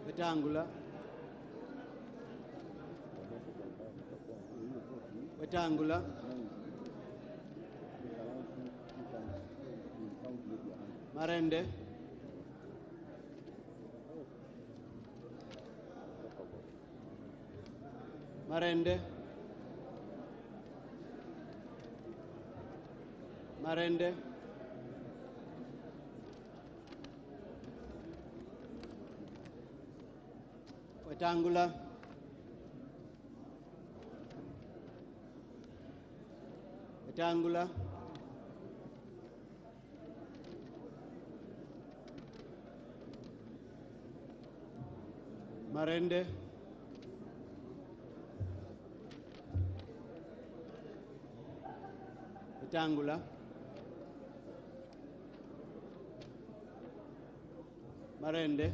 Wetangula. Wetangula. Marende. Marende. Marende, Wetangula, Wetangula, Marende, Wetangula, Marende,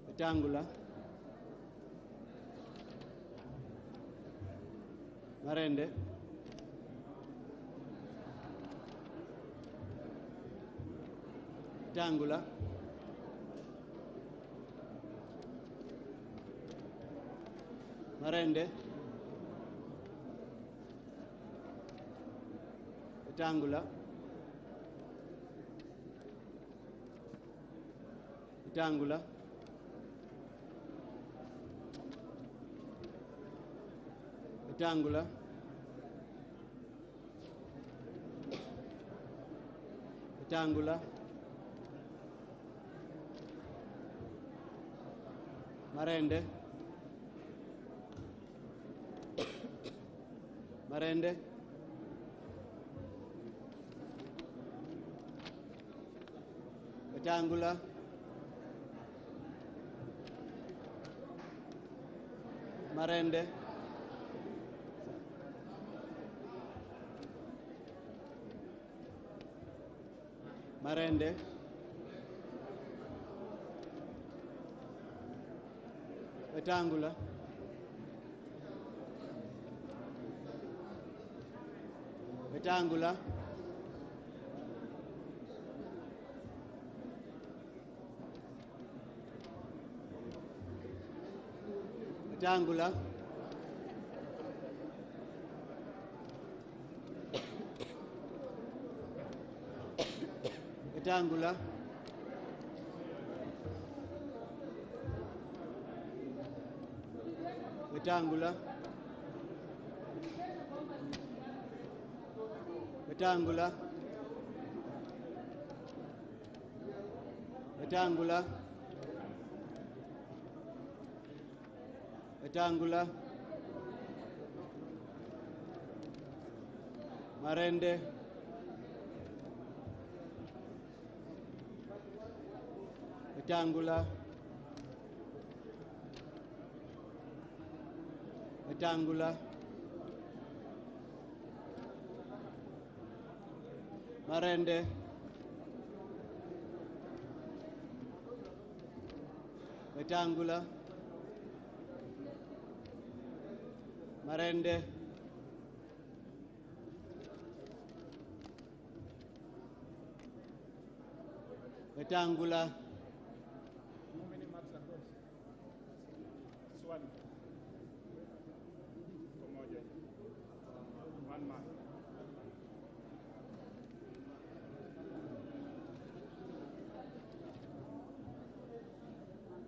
Wetangula, Marende, Wetangula, Marende, Wetangula, Wetangula, Wetangula, Wetangula, Marende, Marende, Wetangula, Marende, Marende, Wetangula, Wetangula, Wetangula, Wetangula, Wetangula, Wetangula, Wetangula, Wetangula, Marende, Wetangula, Wetangula, Marende, Wetangula, Marende, Wetangula, How many marks are those? Swali. Pamoja. 1 mark.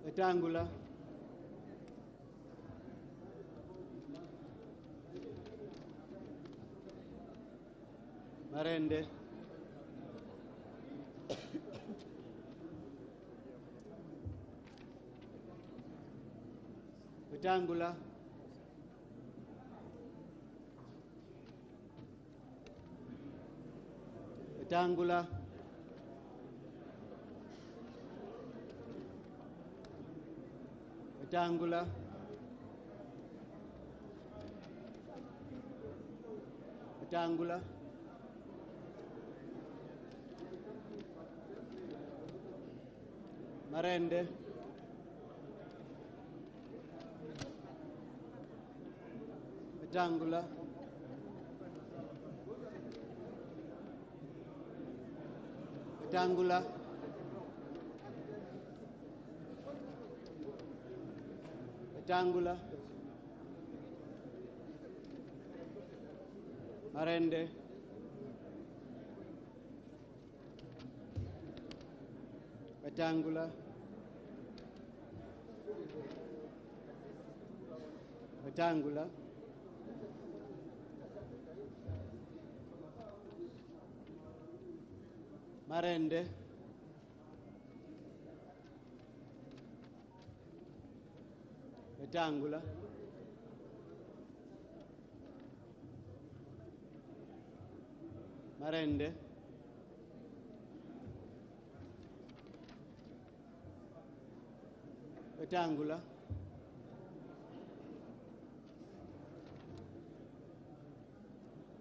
Wetangula, Marende, Wetangula, Wetangula, Wetangula, Wetangula, Marende, Wetangula, Wetangula, Wetangula, Marende, Wetangula, Wetangula, Marende, Wetangula, Marende, Wetangula,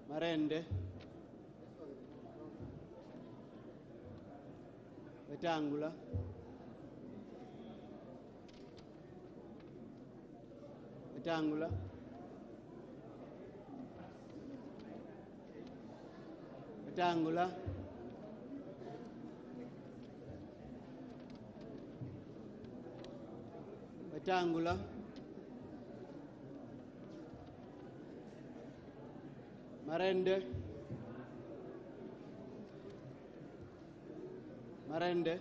Marende, Wetangula, Wetangula, Wetangula, Wetangula, Marende, Marende,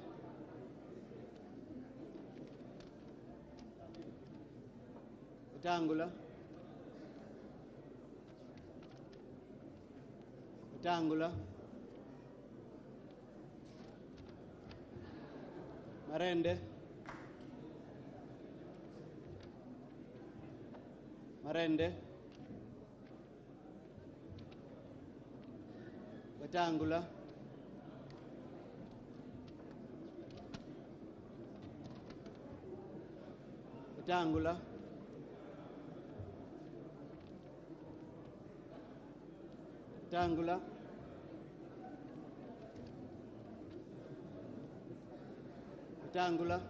Wetangula, Wetangula, Marende, Marende, Wetangula, Wetangula, Wetangula, Wetangula,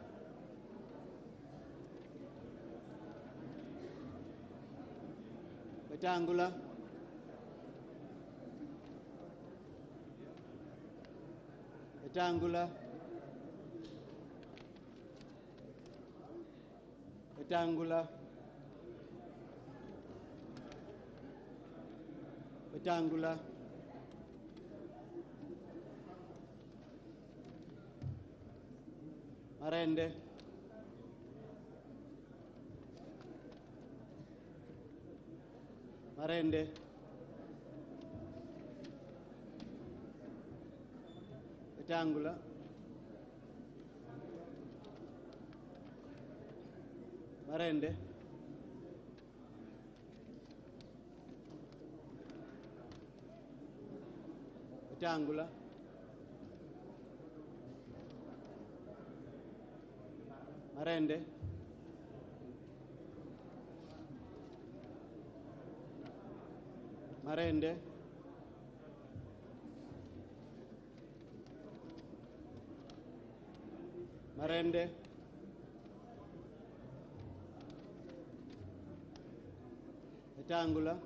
Wetangula, Wetangula, Wetangula, Wetangula, Marende, Marende, Wetangula, Marende, Wetangula, Marende, Marende, Marende, Wetangula,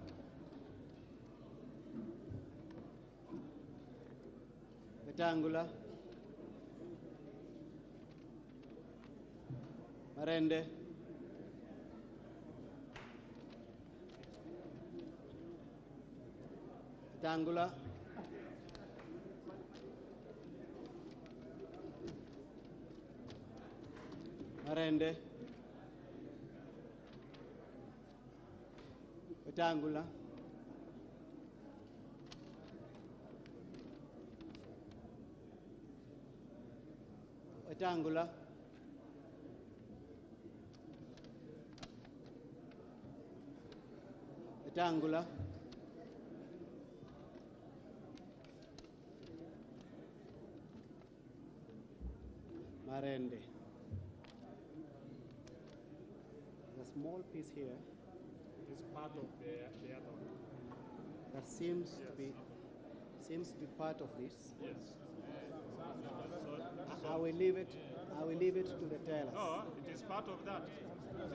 Wetangula, Marende, Wetangula, Marende, Wetangula, Wetangula, Wetangula, Marende. The small piece here It's part of the other one. that seems to be part of this. Yes. I will leave it. I will leave it to the tellers. No, it is part of that.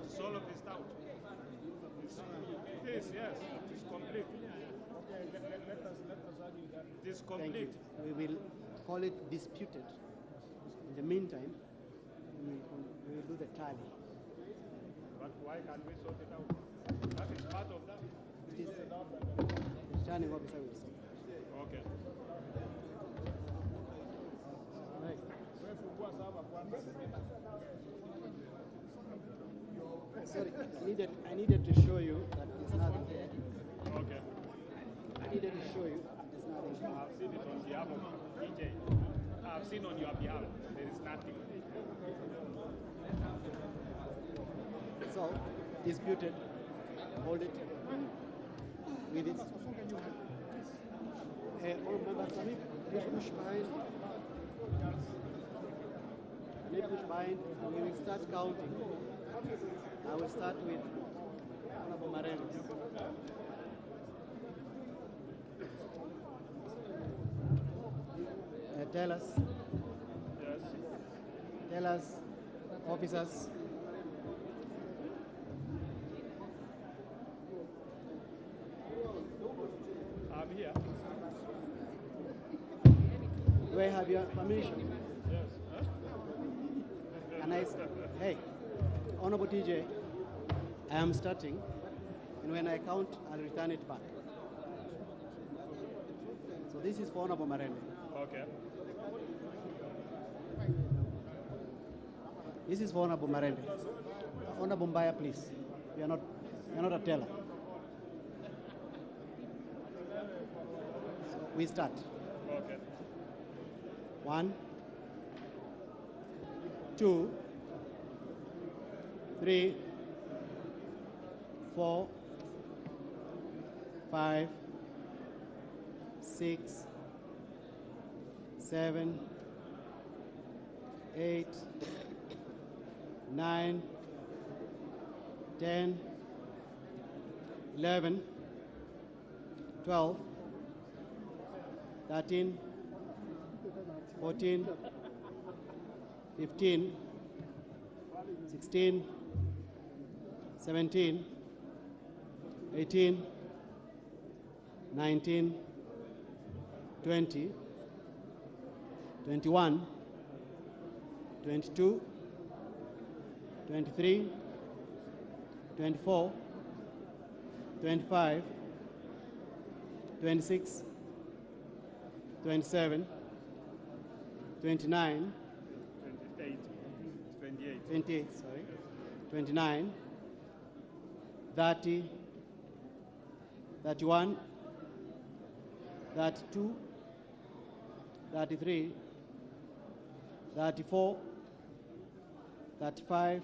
It's all of this out. It is, yes. It is complete. Okay, let us argue that. It is complete. Thank you. We will call it disputed. In the meantime, we will do the tally. But why can't we sort it out? That is part of that. It is the returning officer will say. Okay. Right. Sorry, I needed to show you that there's nothing there. Okay. I needed to show you there's nothing there. I've seen it on behalf of DJ. I've seen on your behalf. There is nothing. So, disputed, hold it, with it. All members, can you push behind? Can you push behind? And we will start counting. I will start with Honorable Marelis. Tell us. Yes. Tell us, officers. I'm here. Do I have your permission? Yes. Huh? And I said, hey, Honorable TJ, I am starting, and when I count, I'll return it back. So this is for Honorable Marende. Okay. This is for Honorable Marende. Honorable Mbaya, please. You're not a teller. So we start. Okay. 1, 2, 3, 4, 5, 6, 7, 8, 9, 10, 11, 12, 13, 14, 15, 16, 17, 18, 19, 20, 21, 22, 23, 24, 25, 26, 27, 29, 28, sorry, 29, 30, 31, 32, 33, 34, 35,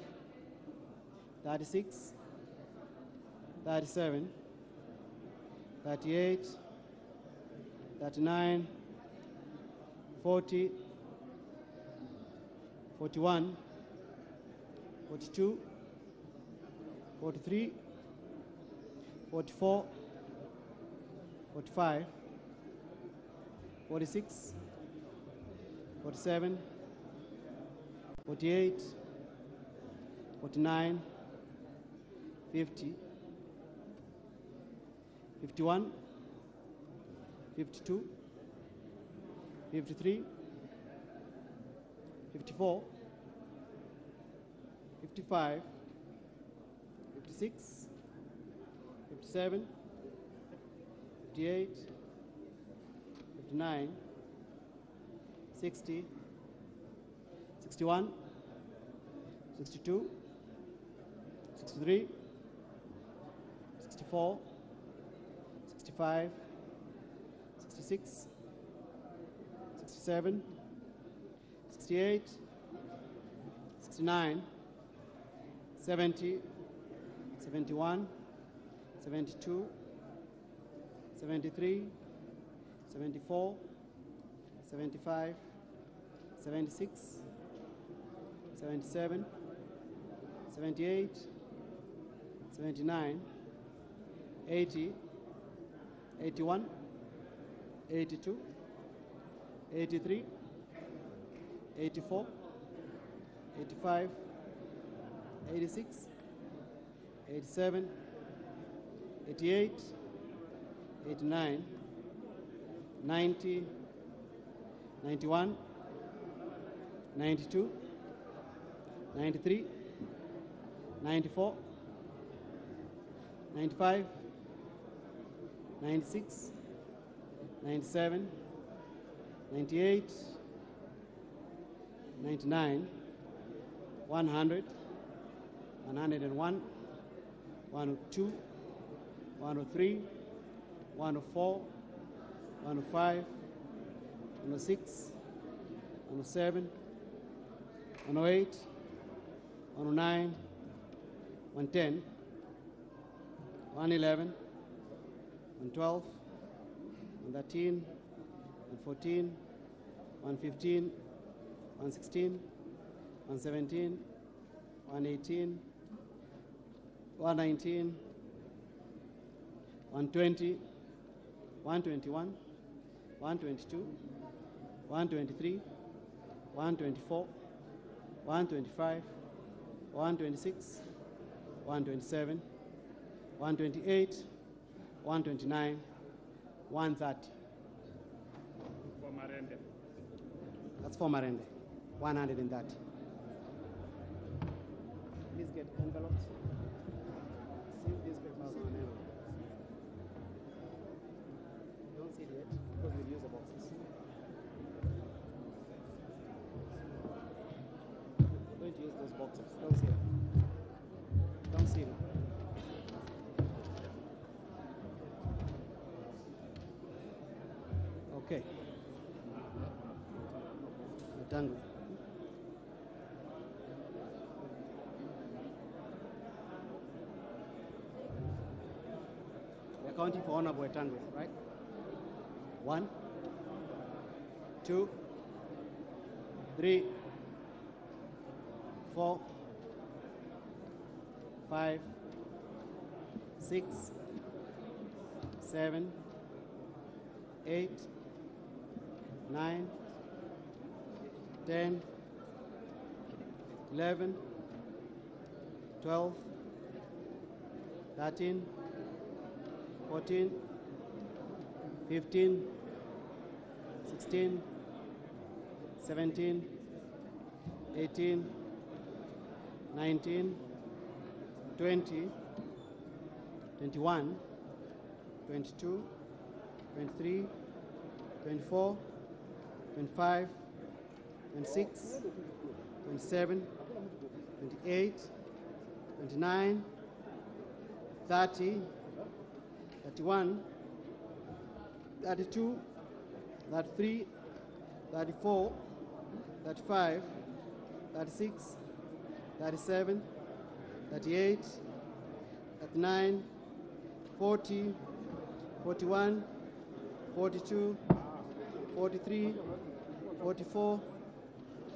36, 37, 38, 39, 40, 41, 42, 43, 44, 45, 46, 47, 48, 49, 50, 51, 52, 53, 54, 55, 56, 57, 58, 59, 60, 61, 62, 63, 64, 65, 66, 67, 68, 69, 70, 71, 72, 73, 74, 75, 76, 77, 78, 79, 80, 81, 82, 83, 84, 85, 86, 87, 88, 89, 90, 91, 92, 93, 94, 95, 96, 97, 98, 99, 100, 101, 102, 103, 104, 105, 106, 107, 108, 109, 110, 111, 112, 113, 114, 115, 116, 117, 118, 119, 120, 121, 122, 123, 124, 125, 126, 127, 128, 129, 130. For Marende. That's for Marende. 130. Please get envelopes. See these papers on an envelope. Don't see it yet because we'll use the boxes. We're going to use those boxes. Don't see it. Don't see them. Okay. Wetangula. We're counting for Honorable Wetangula, right? 1, 2, 3, 4, 5, 6, 7, 8, 9, 10, 11, 12, 13, 14, 15, 16, 17, 18, 19, 20, 21, 22, 23, 24, 25, 26, 27, 28, 29, 30, 31, 32, 33, 34, 35, 36, 37, 38, 39, 40, 41, 42, 43, 44,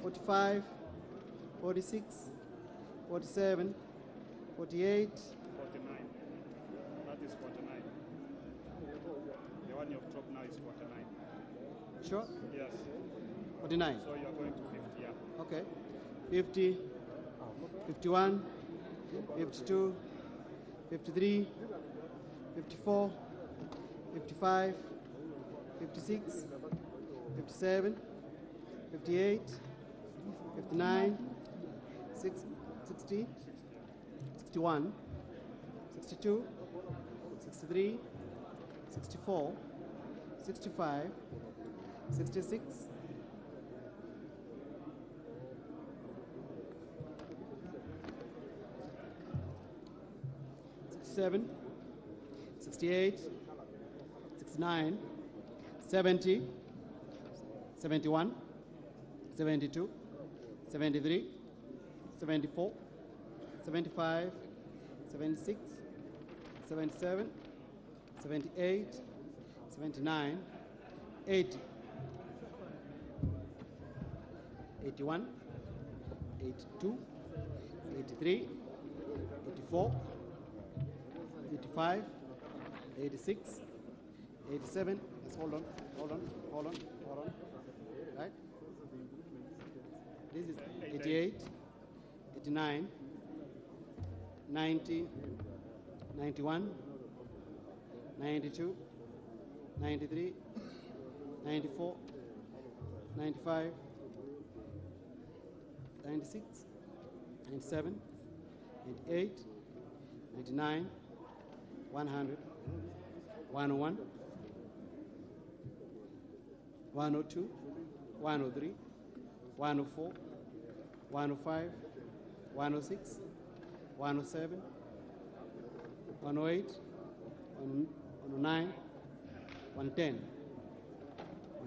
45, 46, 47, 48, 49. That is 49. The one you've dropped now is 49. Sure? Yes. 49. So you're going to 50, yeah. Okay. 50, 51, 52, 53, 54, 55, 56, 57, 58, 59, 60, 61, 62, 63, 64, 65, 66, 67, 68, 69, 70, 71, 72, 73, 74, 75, 76, 77, 78, 79, 80, 81, 82, 83, 84, 85, 86, 87. Let's hold on. Right? This is 88, 89, 90, 91, 92, 93, 94, 95, 96, 97, 98, 99, 100, 101, 102, 103, 104, 105, 106, 107, 108, 109, 110,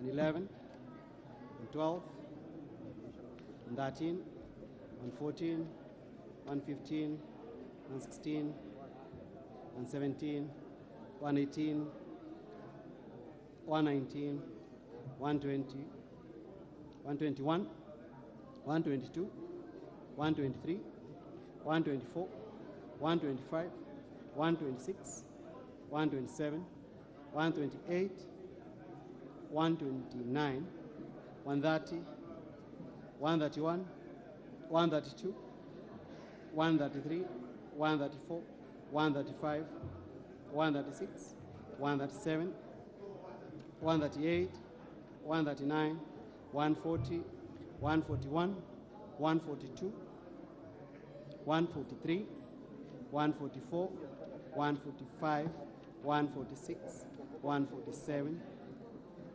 111, 112, 113, 114, 115, 116, 117, 118, 119, 120, 121, 122, 123, 124, 125, 126, 127, 128, 129, 130, 131, 132, 133, 134, 135, 136, 137, 138, 139, 140, 141, 142, 143, 144, 145, 146, 147,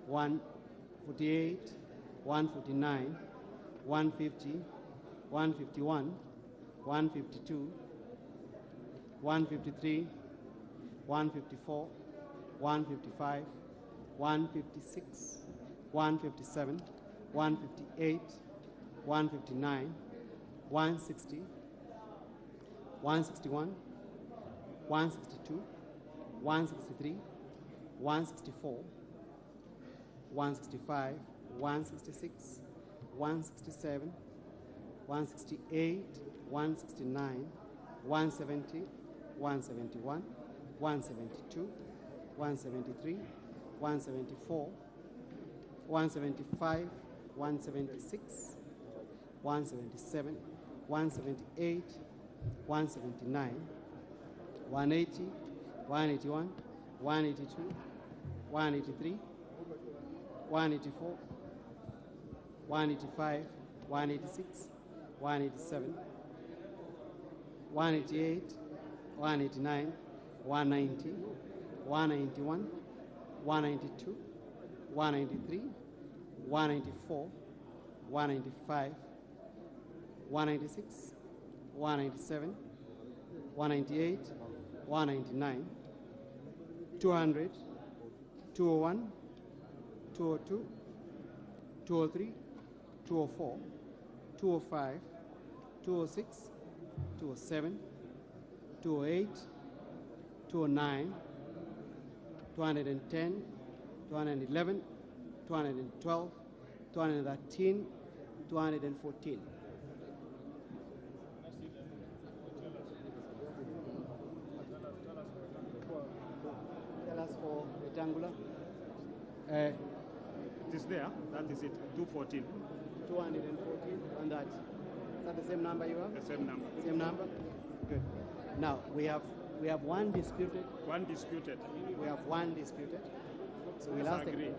148, 149, 150, 151, 152, 153, 154, 155, 156, 157, 158, 159, 160, 161, 162, 163, 164, 165, 166, 167, 168, 169, 170, 171, 172, 173, 174, 175, 176, 177, 178, 179, 180, 181, 182, 183, 184, 185, 186, 187, 188, 189, 190, 191, 192, 193, 194, 195, 196, 197, 198, 199, 200, 201, 202, 203, 204, 205, 206, 207, 208, 209, 210, 211, 212, 213, 214. Tell us for Wetangula. It is there. That is it. 214. 214 on that. Is that the same number you have? The same number. Same number? Good. Now we have one disputed. One disputed. We have one disputed. So we'll Let's ask agree.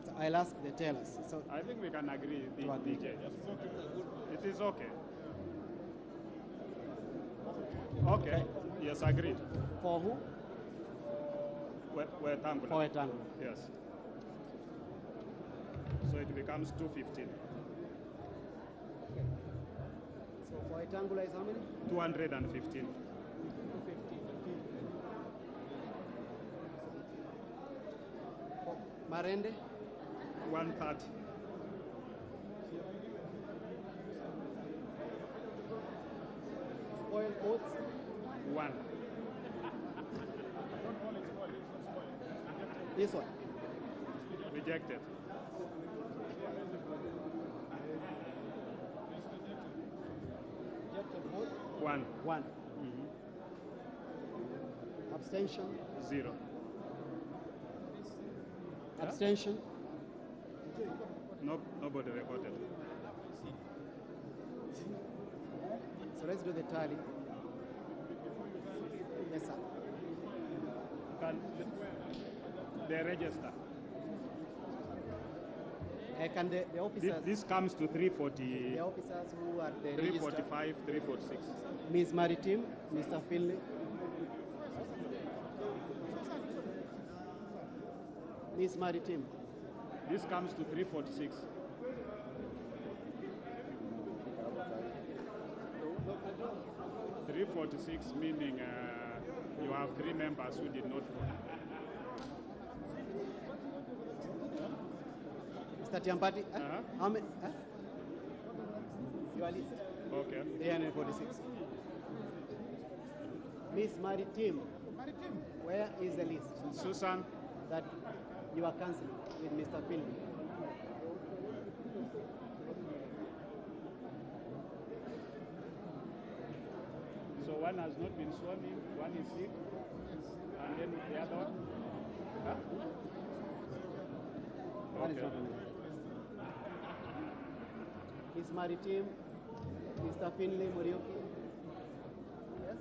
So I'll ask the tellers. So I think we can agree. DJ. It is okay. Okay. Yes, agreed. For who? Wetangula. For Wetangula. Yes. So it becomes 215. So for Wetangula is how many? 215. Marende? 130. Spoil oats? 1. This one? Rejected. Rejected vote? 1. 1. Abstention? 0. Abstention? Nobody recorded. So let's do the tally. Yes, sir. Can they register? Can the officers... This comes to 340. The officers who are the 345, 346. Ms. Maritim, Mr. Finley. Ms. Maritim. This comes to 346. 346 meaning you have 3 members who did not vote. Mr. Tiampati, how many? Your list. Okay. 346. Miss Maritim, where is the list? Susan. That you are cancelling with Mr. Finley. So one has not been sworn in, one is sick, and then the other one? Huh? One is not on it. Miss Maritim, Mr. Finley Muriuki. Yes?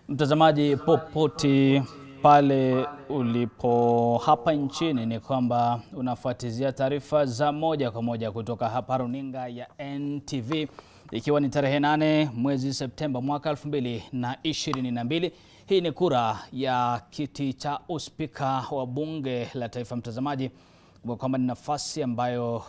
Mtazamaji popote pale ulipo hapa nchini, ni kwamba unafuatizia taarifa za moja kwa moja kutoka hapa runinga ya NTV, ikiwa ni tarehe 8 mwezi Septemba mwaka 2022. Hii ni kura ya kiti cha uspika wa bunge la taifa. Mtazamaji, kwamba ni nafasi ambayo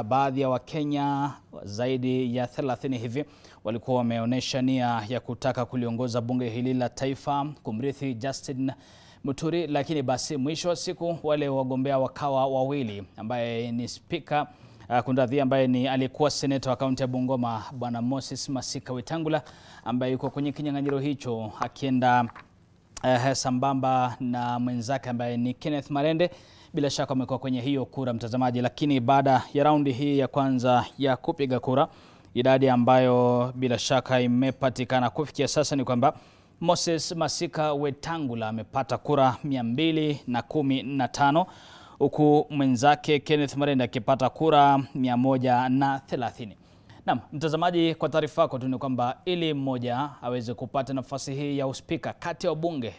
baadhi ya Wakenya zaidi ya 30 hivi walikuwa wameonyesha nia ya kutaka kuliongoza bunge hili la taifa, kumrithi Justin Muturi, lakini basi mwisho wa siku wale wagombea wakawa wawili, ambaye ni spika Kundadhi ambaye ni alikuwa seneta wa kaunti ya Bungoma bwana Moses Masika Wetangula, ambaye yuko kwenye kinyang'anyiro hicho akienda sambamba na mwenzake ambaye ni Kenneth Marende. Bila shaka wamekuwa kwenye hiyo kura, mtazamaji, lakini baada ya raundi hii ya kwanza ya kupiga kura, idadi ambayo bila shaka imepatikana kufikia sasa ni kwamba Moses Masika Wetangula amepata kura 215, huku mwenzake Kenneth Marende akipata kura 130. Naam, mtazamaji, kwa taarifa yako tu ni kwamba ili mmoja aweze kupata nafasi hii ya uspika kati ya wabunge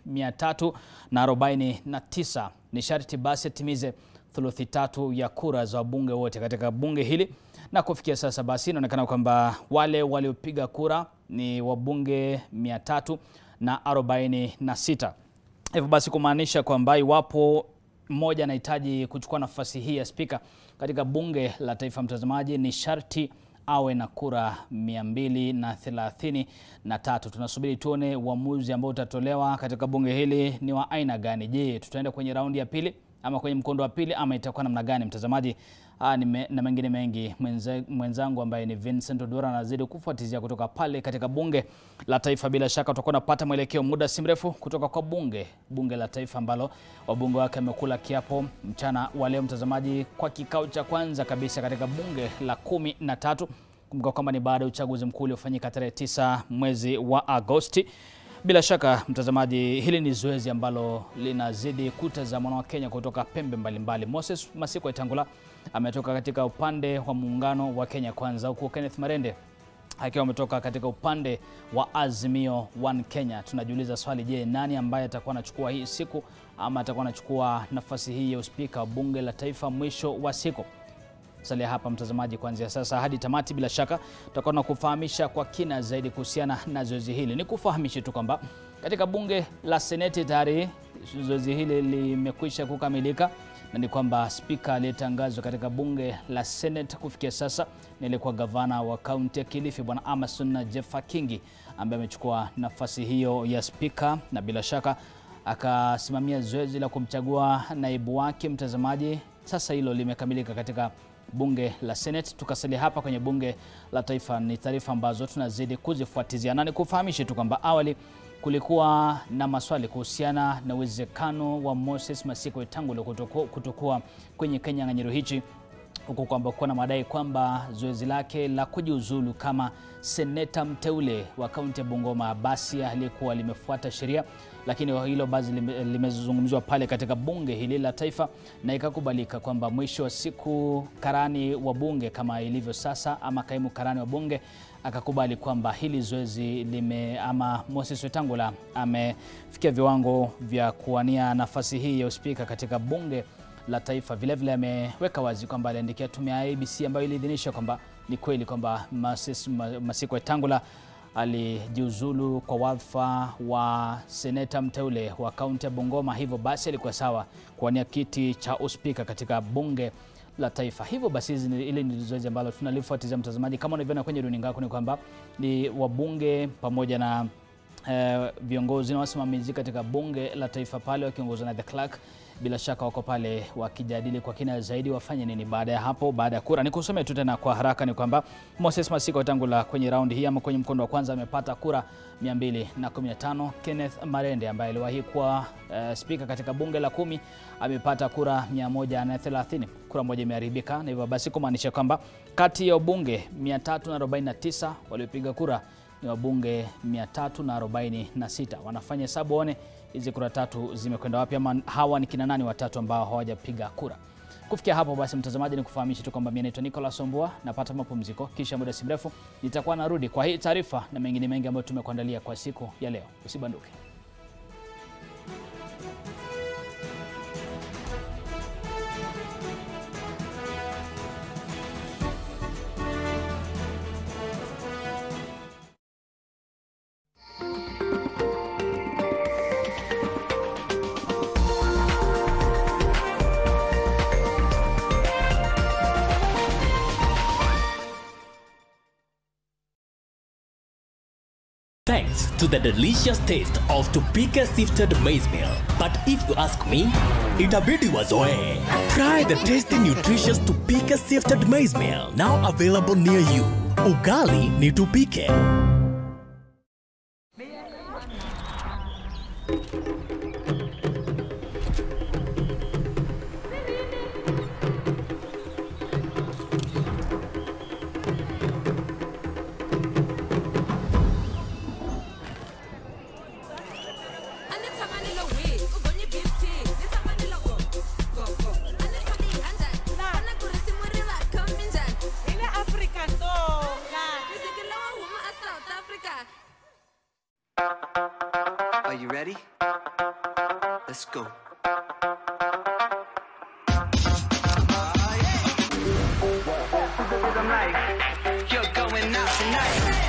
349, ni sharti basi atimize thuluthi tatu ya kura za wabunge wote katika bunge hili. Na kufikia sasa basi inaonekana kwamba wale waliopiga kura ni wabunge 346. Hivyo basi kumaanisha kwamba iwapo mmoja anahitaji kuchukua nafasi hii ya spika katika bunge la taifa, mtazamaji, ni sharti awe na kura 233. Tunasubiri tuone uamuzi ambao utatolewa katika bunge hili ni wa aina gani. Je, tutaenda kwenye raundi ya pili ama kwenye mkondo wa pili ama itakuwa namna gani, mtazamaji? Na mengine mengi mwenzangu ambaye ni Vincent Odora anazidi kufuatizia kutoka pale katika bunge la taifa. Bila shaka tutakuwa napata mwelekeo muda si mrefu kutoka kwa bunge la taifa ambalo wabunge wake wamekula kiapo mchana wa leo, mtazamaji, kwa kikao cha kwanza kabisa katika bunge la 13. Kumbuka kwamba ni baada ya uchaguzi mkuu uliofanyika tarehe 9 mwezi wa Agosti. Bila shaka mtazamaji, hili ni zoezi ambalo linazidi kutazamwa na Wakenya kutoka pembe mbalimbali. Moses Masika Wetangula ametoka katika upande wa muungano wa Kenya Kwanza, huku Kenneth Marende akiwa ametoka katika upande wa Azimio One Kenya. Tunajiuliza swali, je, nani ambaye atakuwa anachukua hii siku ama atakuwa anachukua nafasi hii ya uspika wa bunge la taifa mwisho wa siku? Salia hapa mtazamaji, kuanzia sasa hadi tamati. Bila shaka tutakuwa kufahamisha kwa kina zaidi kuhusiana na zoezi hili. Ni kufahamisha tu kwamba katika bunge la Seneti tayari zoezi hili limekwisha kukamilika, na ni kwamba spika aliyetangazwa katika bunge la Senate kufikia sasa ni aliyekuwa gavana wa kaunti ya Kilifi bwana Amason Jeffa Kingi, ambaye amechukua nafasi hiyo ya spika, na bila shaka akasimamia zoezi la kumchagua naibu wake, mtazamaji. Sasa hilo limekamilika katika bunge la Senate. Tukasalia hapa kwenye bunge la taifa, ni taarifa ambazo tunazidi kuzifuatizia, na nikufahamishe tu kwamba awali kulikuwa na maswali kuhusiana na uwezekano wa Moses Masika Wetangula kutokuwa kwenye kinyang'anyiro hichi, huku kwamba kuna madai kwamba zoezi lake la kujiuzulu kama seneta mteule wa kaunti ya Bungoma basi halikuwa limefuata sheria, lakini hilo basi limezungumzwa pale katika bunge hili la taifa, na ikakubalika kwamba mwisho wa siku karani wa bunge kama ilivyo sasa ama kaimu karani wa bunge akakubali kwamba hili zoezi ama Moses Wetangula amefikia viwango vya kuwania nafasi hii ya uspika katika bunge la taifa. Vile vile ameweka wazi kwamba aliandikia tume ya ABC ambayo iliidhinisha kwamba ni kweli kwamba Moses Masika Wetangula alijiuzulu kwa wadhifa wa seneta mteule wa kaunti ya Bungoma, hivyo basi alikuwa sawa kuwania kiti cha uspika katika bunge la taifa. Hivyo basi ile ni zoezi ambalo tunalifuatilia, mtazamaji. Kama unavyoona kwenye runinga yako ni kwamba ni wabunge pamoja na viongozi na wasimamizi katika bunge la taifa pale wakiongozwa na the clerk, bila shaka wako pale wakijadili kwa kina zaidi wafanye nini baada ya hapo, baada ya kura. Nikusomea tu tena kwa haraka ni kwamba Moses Masika Wetangula kwenye raundi hii ama kwenye mkondo wa kwanza amepata kura 215. Kenneth Marende ambaye aliwahi kuwa spika katika bunge la 10 amepata kura 130. Kura moja imeharibika, na hivyo basi kumaanisha kwamba kati ya wabunge 349 waliopiga kura ni wabunge 346. Wanafanya hesabu waone hizi kura tatu zimekwenda wapi, ama hawa ni kina nani watatu ambao hawajapiga kura. Kufikia hapo basi mtazamaji, ni kufahamisha tu kwamba mimi naitwa Nicholas Ombua, napata mapumziko, kisha muda si mrefu nitakuwa narudi kwa hii taarifa na mengine mengi ambayo tumekuandalia kwa siku ya leo. Usibanduke. ingredients to the delicious taste of Tupike sifted maize meal. But if you ask me, itabidi wazoe. Try the tasty, nutritious Tupike sifted maize meal, now available near you. Ugali ni Tupike. Are you ready? Let's go. You're going out tonight.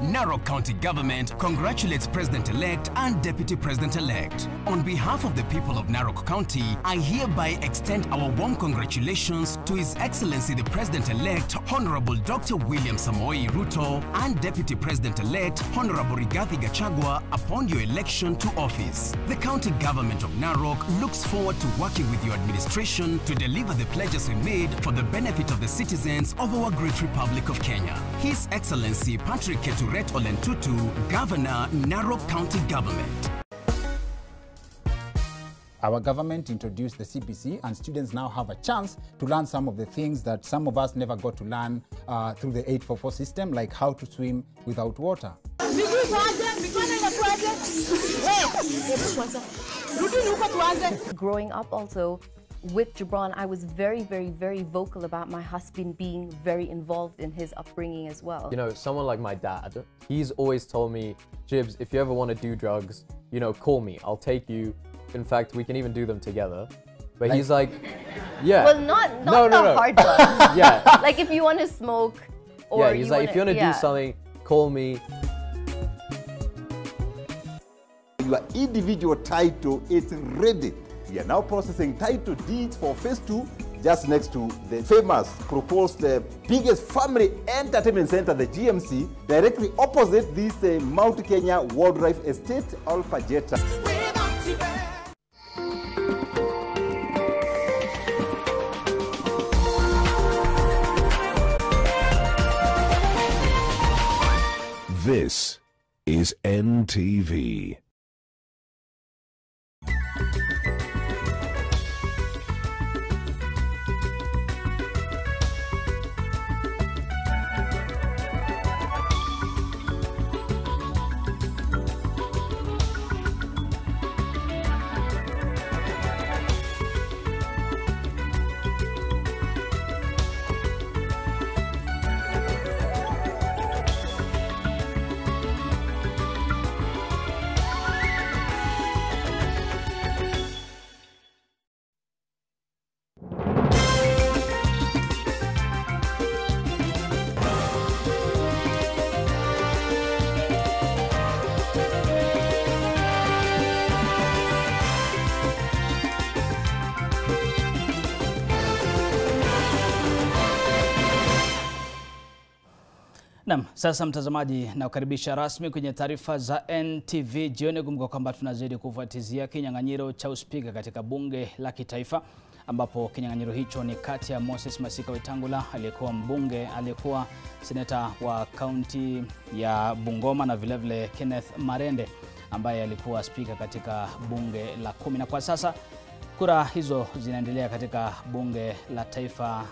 Narok County Government congratulates President-elect and Deputy President-elect. On behalf of the people of Narok County, I hereby extend our warm congratulations to His Excellency the President-elect, Honorable Dr. William Samoei Ruto, and Deputy President-elect, Honorable Rigathi Gachagua, upon your election to office. The County Government of Narok looks forward to working with your administration to deliver the pledges we made for the benefit of the citizens of our great Republic of Kenya. His Excellency Patrick Keturet Olentutu, Governor, Narok County Government. Our government introduced the CBC, and students now have a chance to learn some of the things that some of us never got to learn through the 844 system, like how to swim without water. Growing up also with Gibran, I was very, very, very vocal about my husband being very involved in his upbringing as well. You know, someone like my dad, he's always told me, Jibs, if you ever want to do drugs, you know, call me, I'll take you. In fact, we can even do them together. But he's like, yeah. Well, not the hard drugs. Yeah. Like if you want to smoke or yeah, he's like, if you want to do something, call me. Your individual title is ready. We are now processing title deeds for phase 2, just next to the famous proposed biggest family entertainment center, the GMC, directly opposite this Mount Kenya Wildlife Estate, Alpajeta. This is NTV. Naam, sasa mtazamaji, na kukaribisha rasmi kwenye taarifa za NTV jioni. Kumbuka kwamba tunazidi kufuatizia kinyang'anyiro cha uspika katika bunge la kitaifa, ambapo kinyang'anyiro hicho ni kati ya Moses Masika Wetangula aliyekuwa mbunge, aliyekuwa seneta wa kaunti ya Bungoma, na vilevile Kenneth Marende ambaye alikuwa spika katika bunge la 10. Na kwa sasa kura hizo zinaendelea katika bunge la taifa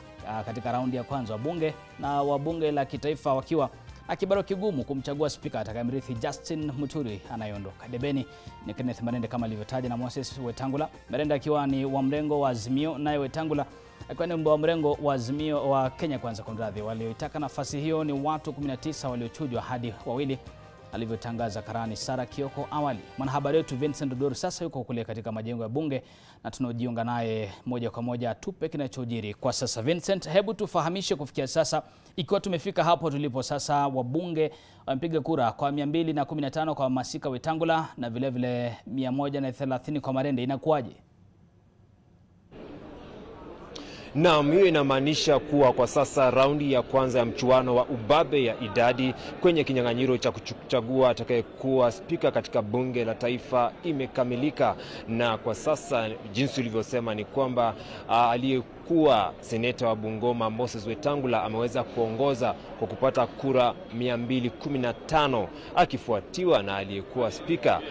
katika raundi ya kwanza. Wabunge na wabunge la kitaifa wakiwa na kibaro kigumu kumchagua spika atakayemrithi Justin Muturi anayeondoka. Debeni ni Kenneth Marende kama alivyotaja na Moses Wetangula. Marende akiwa ni wa mrengo wa Azimio, naye Wetangula akiwa ni wa mrengo wa Azimio wa Kenya Kwanza. Kumradhi, walioitaka nafasi hiyo ni watu 19 waliochujwa hadi wawili alivyotangaza karani Sara Kioko awali. Mwanahabari wetu Vincent Odor sasa yuko kule katika majengo ya bunge na tunajiunga naye moja kwa moja tupe kinachojiri kwa sasa. Vincent, hebu tufahamishe kufikia sasa, ikiwa tumefika hapo tulipo sasa, wabunge wamepiga kura kwa 215 kwa Masika Wetangula na vile vile 130 kwa Marende, inakuwaje? Naam, hiyo inamaanisha kuwa kwa sasa raundi ya kwanza ya mchuano wa ubabe ya idadi kwenye kinyang'anyiro cha kuchagua atakayekuwa spika katika bunge la taifa imekamilika, na kwa sasa jinsi ulivyosema ni kwamba aliyekuwa seneta wa Bungoma Moses Wetangula ameweza kuongoza kwa kupata kura 215 akifuatiwa na aliyekuwa spika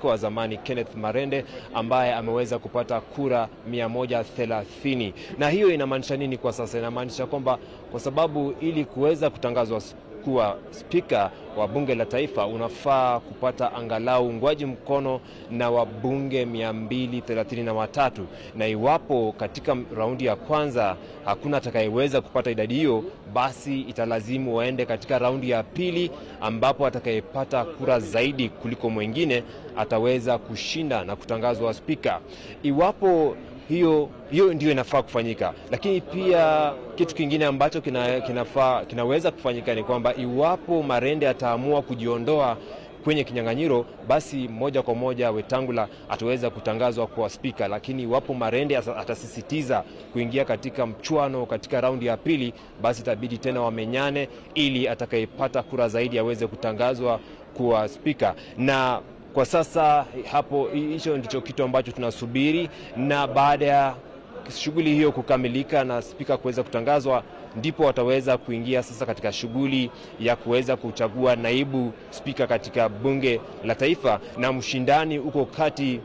wa zamani Kenneth Marende ambaye ameweza kupata kura 130. Na hiyo inamaanisha nini kwa sasa? Inamaanisha kwamba kwa sababu ili kuweza kutangazwa kuwa spika wa bunge la taifa unafaa kupata angalau uungwaji mkono na wabunge 233, na iwapo katika raundi ya kwanza hakuna atakayeweza kupata idadi hiyo, basi italazimu waende katika raundi ya pili ambapo atakayepata kura zaidi kuliko mwingine ataweza kushinda na kutangazwa spika. Iwapo hiyo ndio inafaa kufanyika, lakini pia kitu kingine ambacho kinaweza kufanyika ni kwamba iwapo Marende ataamua kujiondoa kwenye kinyang'anyiro, basi moja kwa moja Wetangula ataweza kutangazwa kwa spika. Lakini iwapo Marende atasisitiza kuingia katika mchuano katika raundi ya pili, basi itabidi tena wamenyane ili atakayepata kura zaidi aweze kutangazwa kuwa spika. Na kwa sasa hapo, hicho ndicho kitu ambacho tunasubiri, na baada ya shughuli hiyo kukamilika na spika kuweza kutangazwa, ndipo wataweza kuingia sasa katika shughuli ya kuweza kuchagua naibu spika katika bunge la taifa, na mshindani uko kati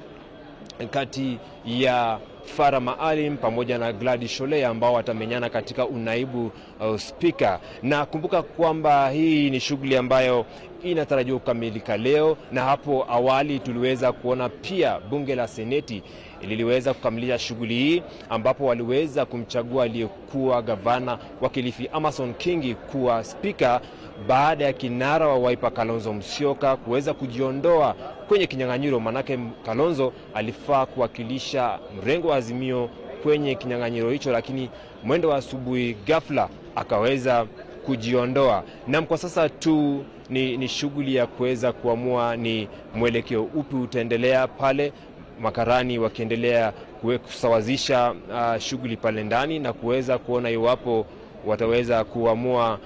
ya Farah Maalim pamoja na Gladys Sholei ambao watamenyana katika unaibu spika. Na kumbuka kwamba hii ni shughuli ambayo inatarajiwa kukamilika leo, na hapo awali tuliweza kuona pia bunge la seneti liliweza kukamilisha shughuli hii ambapo waliweza kumchagua aliyekuwa gavana wa Kilifi Amason Kingi kuwa spika baada ya kinara wa Wiper Kalonzo Musyoka kuweza kujiondoa kwenye kinyang'anyiro. Manake Kalonzo alifaa kuwakilisha mrengo wa Azimio kwenye kinyang'anyiro hicho, lakini mwendo wa asubuhi ghafla akaweza kujiondoa. Na kwa sasa tu ni shughuli ya kuweza kuamua ni mwelekeo upi utaendelea pale, makarani wakiendelea kusawazisha shughuli pale ndani na kuweza kuona iwapo wataweza kuamua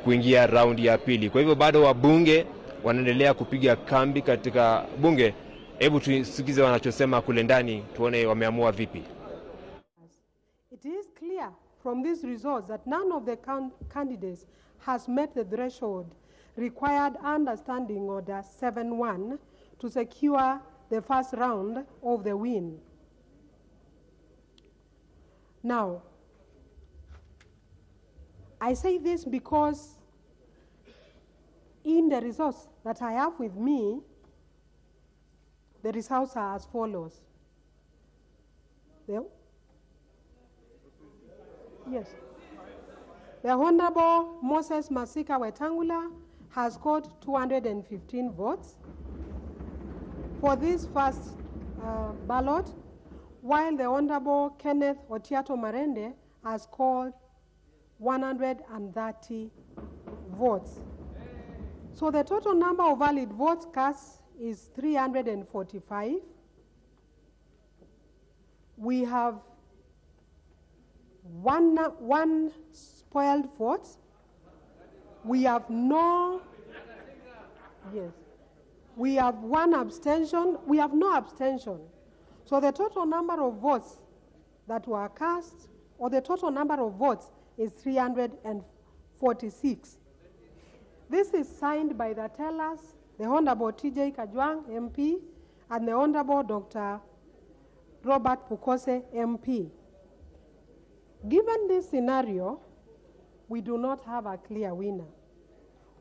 kuingia raundi ya pili. Kwa hivyo bado wabunge wanaendelea kupiga kambi katika bunge. Hebu tusikize wanachosema kule ndani, tuone wameamua vipi. It is clear from these results that none of the candidates has met the threshold required under Standing Order 7.1 to secure the first round of the win. Now, I say this because in the results that I have with me, the results are as follows. Yes. The Honorable Moses Masika Wetangula has scored 215 votes for this first ballot, while the Honorable Kenneth Otiato Marende has scored 130 votes. So the total number of valid votes cast is 345. We have one spoiled vote. We have no abstention. We have no abstention. So the total number of votes that were cast, or the total number of votes, is 346. This is signed by the tellers, the Honorable TJ Kajwang, MP, and the Honorable Dr. Robert Pukose, MP. Given this scenario, we do not have a clear winner.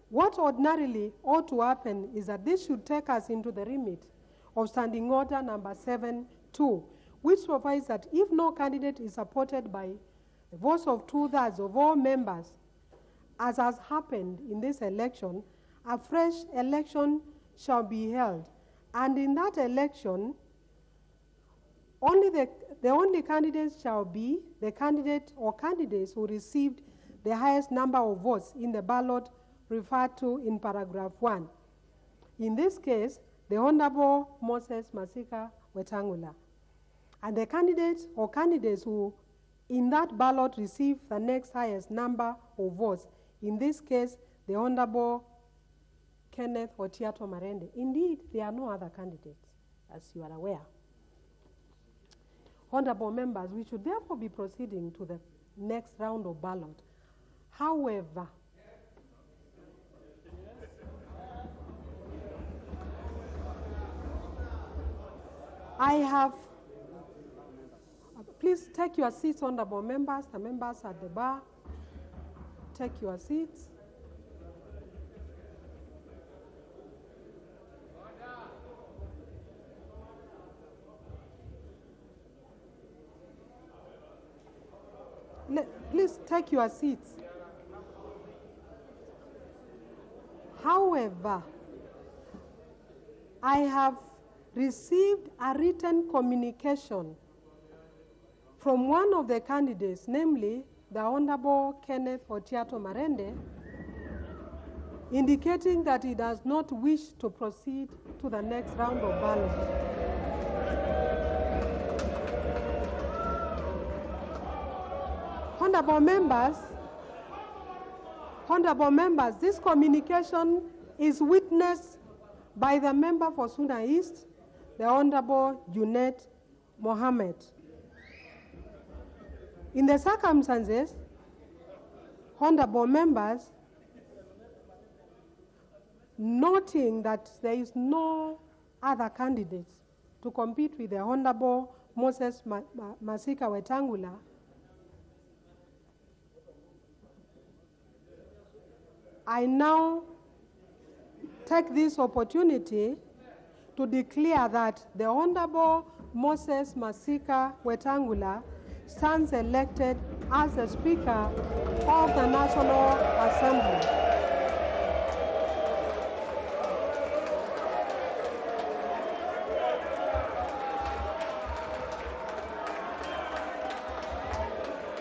What ordinarily ought to happen is that this should take us into the remit of Standing Order number 7.2, which provides that if no candidate is supported by the votes of 2/3 of all members, as has happened in this election, a fresh election shall be held, and in that election, the only candidates shall be the candidate or candidates who received the highest number of votes in the ballot referred to in paragraph 1. In this case, the Honorable Moses Masika Wetangula. And the candidates or candidates who in that ballot receive the next highest number of votes, in this case, the Honorable Kenneth Otiato Marende. Indeed, there are no other candidates, as you are aware. Honorable members, we should therefore be proceeding to the next round of ballot. However, please take your seats, honorable members. The members at the bar, take your seats. Please take your seats. However, I have received a written communication from one of the candidates, namely the Honorable Kenneth Otiato Marende, indicating that he does not wish to proceed to the next round of ballot. Honorable members, this communication is witnessed by the member for Suna East, the Honorable Junet Mohammed. In the circumstances, honorable members, noting that there is no other candidates to compete with the Honorable Moses Masika Wetangula, I now take this opportunity to declare that the Honorable Moses Masika Wetangula stands elected as the Speaker of the National Assembly.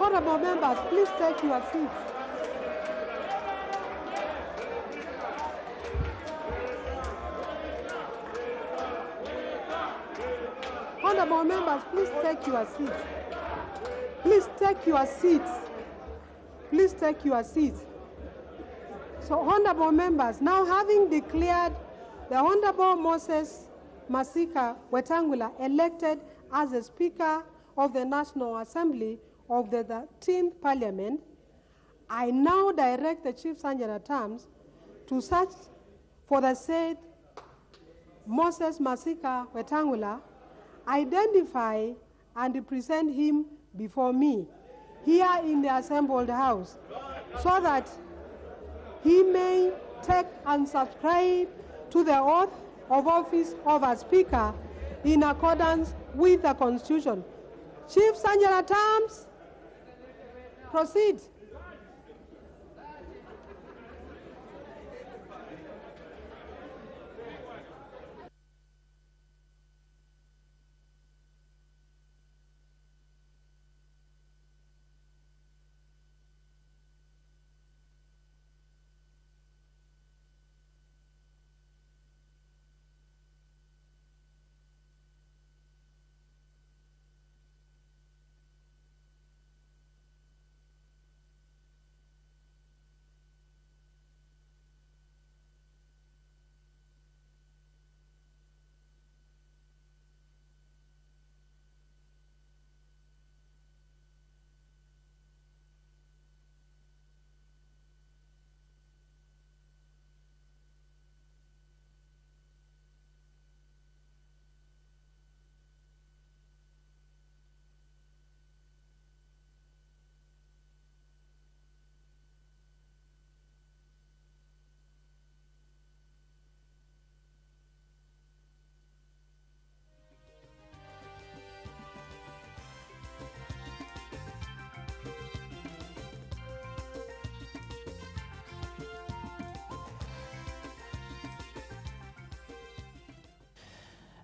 Honorable members, please take your seats. Honorable members, please take your seats. Please take your seats. Please take your seats. So, honorable members, now having declared the Honorable Moses Masika Wetangula elected as the Speaker of the National Assembly of the 13th Parliament, I now direct the Chief Sergeant at Arms to search for the said Moses Masika Wetangula, identify and present him before me here in the assembled house, so that he may take and subscribe to the oath of office of a Speaker in accordance with the Constitution. Chief Sergeant at Arms, proceed.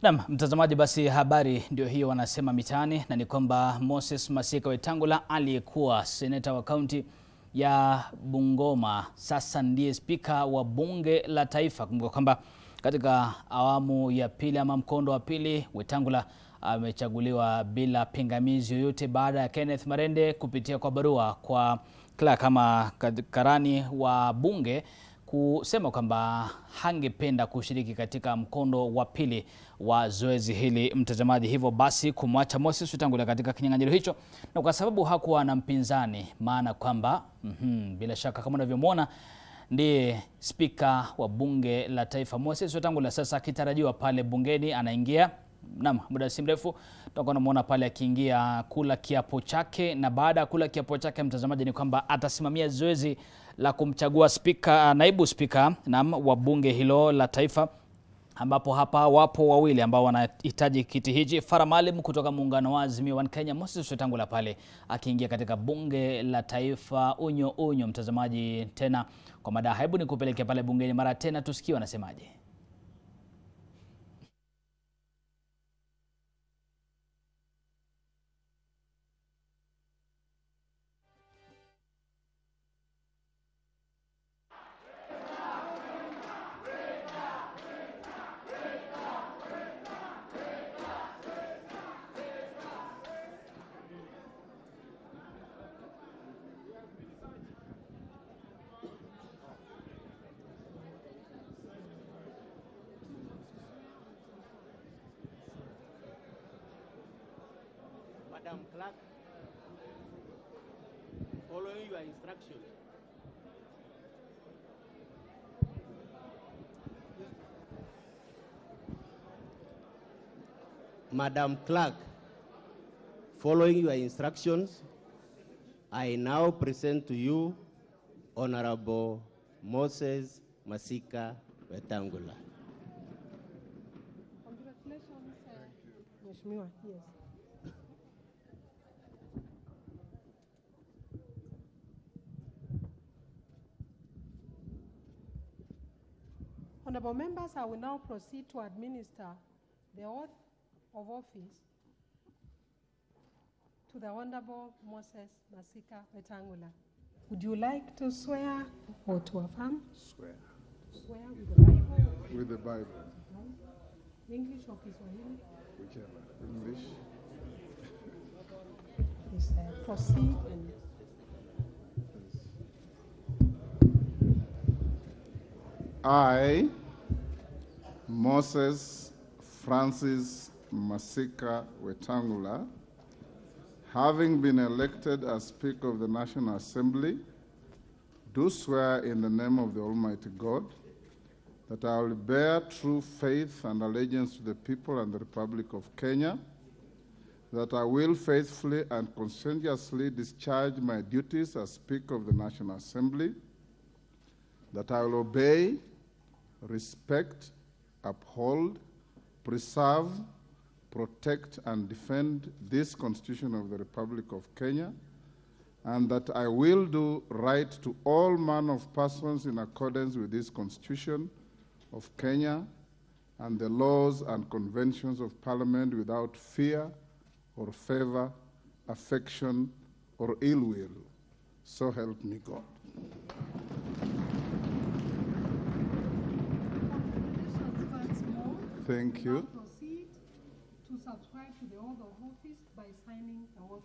Naam, mtazamaji, basi habari ndio hiyo wanasema mitaani, na ni kwamba Moses Masika Wetangula aliyekuwa seneta wa kaunti ya Bungoma sasa ndiye spika wa bunge la taifa. Kumbuka kwamba katika awamu ya pili ama mkondo wa pili, Wetangula amechaguliwa bila pingamizi yoyote baada ya Kenneth Marende kupitia kwa barua kwa Clark kama karani wa bunge kusema kwamba hangependa kushiriki katika mkondo wa pili wa zoezi hili, mtazamaji. Hivyo basi kumwacha Moses Wetangula katika kinyang'anyiro hicho, na kwa sababu hakuwa na mpinzani, maana kwamba bila shaka kama unavyomwona ndiye spika wa bunge la taifa Moses Wetangula sasa akitarajiwa pale bungeni, anaingia muda si mrefu tutakuwa tunamuona pale akiingia kula kiapo chake, na baada ya kula kiapo chake, mtazamaji, ni kwamba atasimamia zoezi la kumchagua spika, naibu spika wa bunge hilo la taifa, ambapo hapa wapo wawili ambao wanahitaji kiti hichi. Farah Maalim kutoka muungano wa Azimio One Kenya, Moses Wetangula pale akiingia katika bunge la taifa unyo, mtazamaji, tena kwa mada. Hebu nikupeleke pale bungeni mara tena tusikie wanasemaje. Madam Clerk, following your instructions. Madam Clerk, following your instructions, I now present to you Honorable Moses Masika Wetangula. Congratulations, Mheshimiwa. Yes. Honorable members, I will now proceed to administer the oath of office to the Honorable Moses Masika Wetangula. Would you like to swear or to affirm? Swear. Swear with the Bible? With the Bible. English or Kiswahili? Whichever. English. Please proceed. And I, Moses Francis Masika Wetangula, having been elected as Speaker of the National Assembly, do swear in the name of the Almighty God that I will bear true faith and allegiance to the people and the Republic of Kenya, that I will faithfully and conscientiously discharge my duties as Speaker of the National Assembly, that I will obey, respect, uphold, preserve, protect, and defend this Constitution of the Republic of Kenya, and that I will do right to all manner of persons in accordance with this Constitution of Kenya and the laws and conventions of Parliament without fear or favor, affection, or ill will. So help me God. Thank you. proceed to subscribe to the oath of office by signing the oath.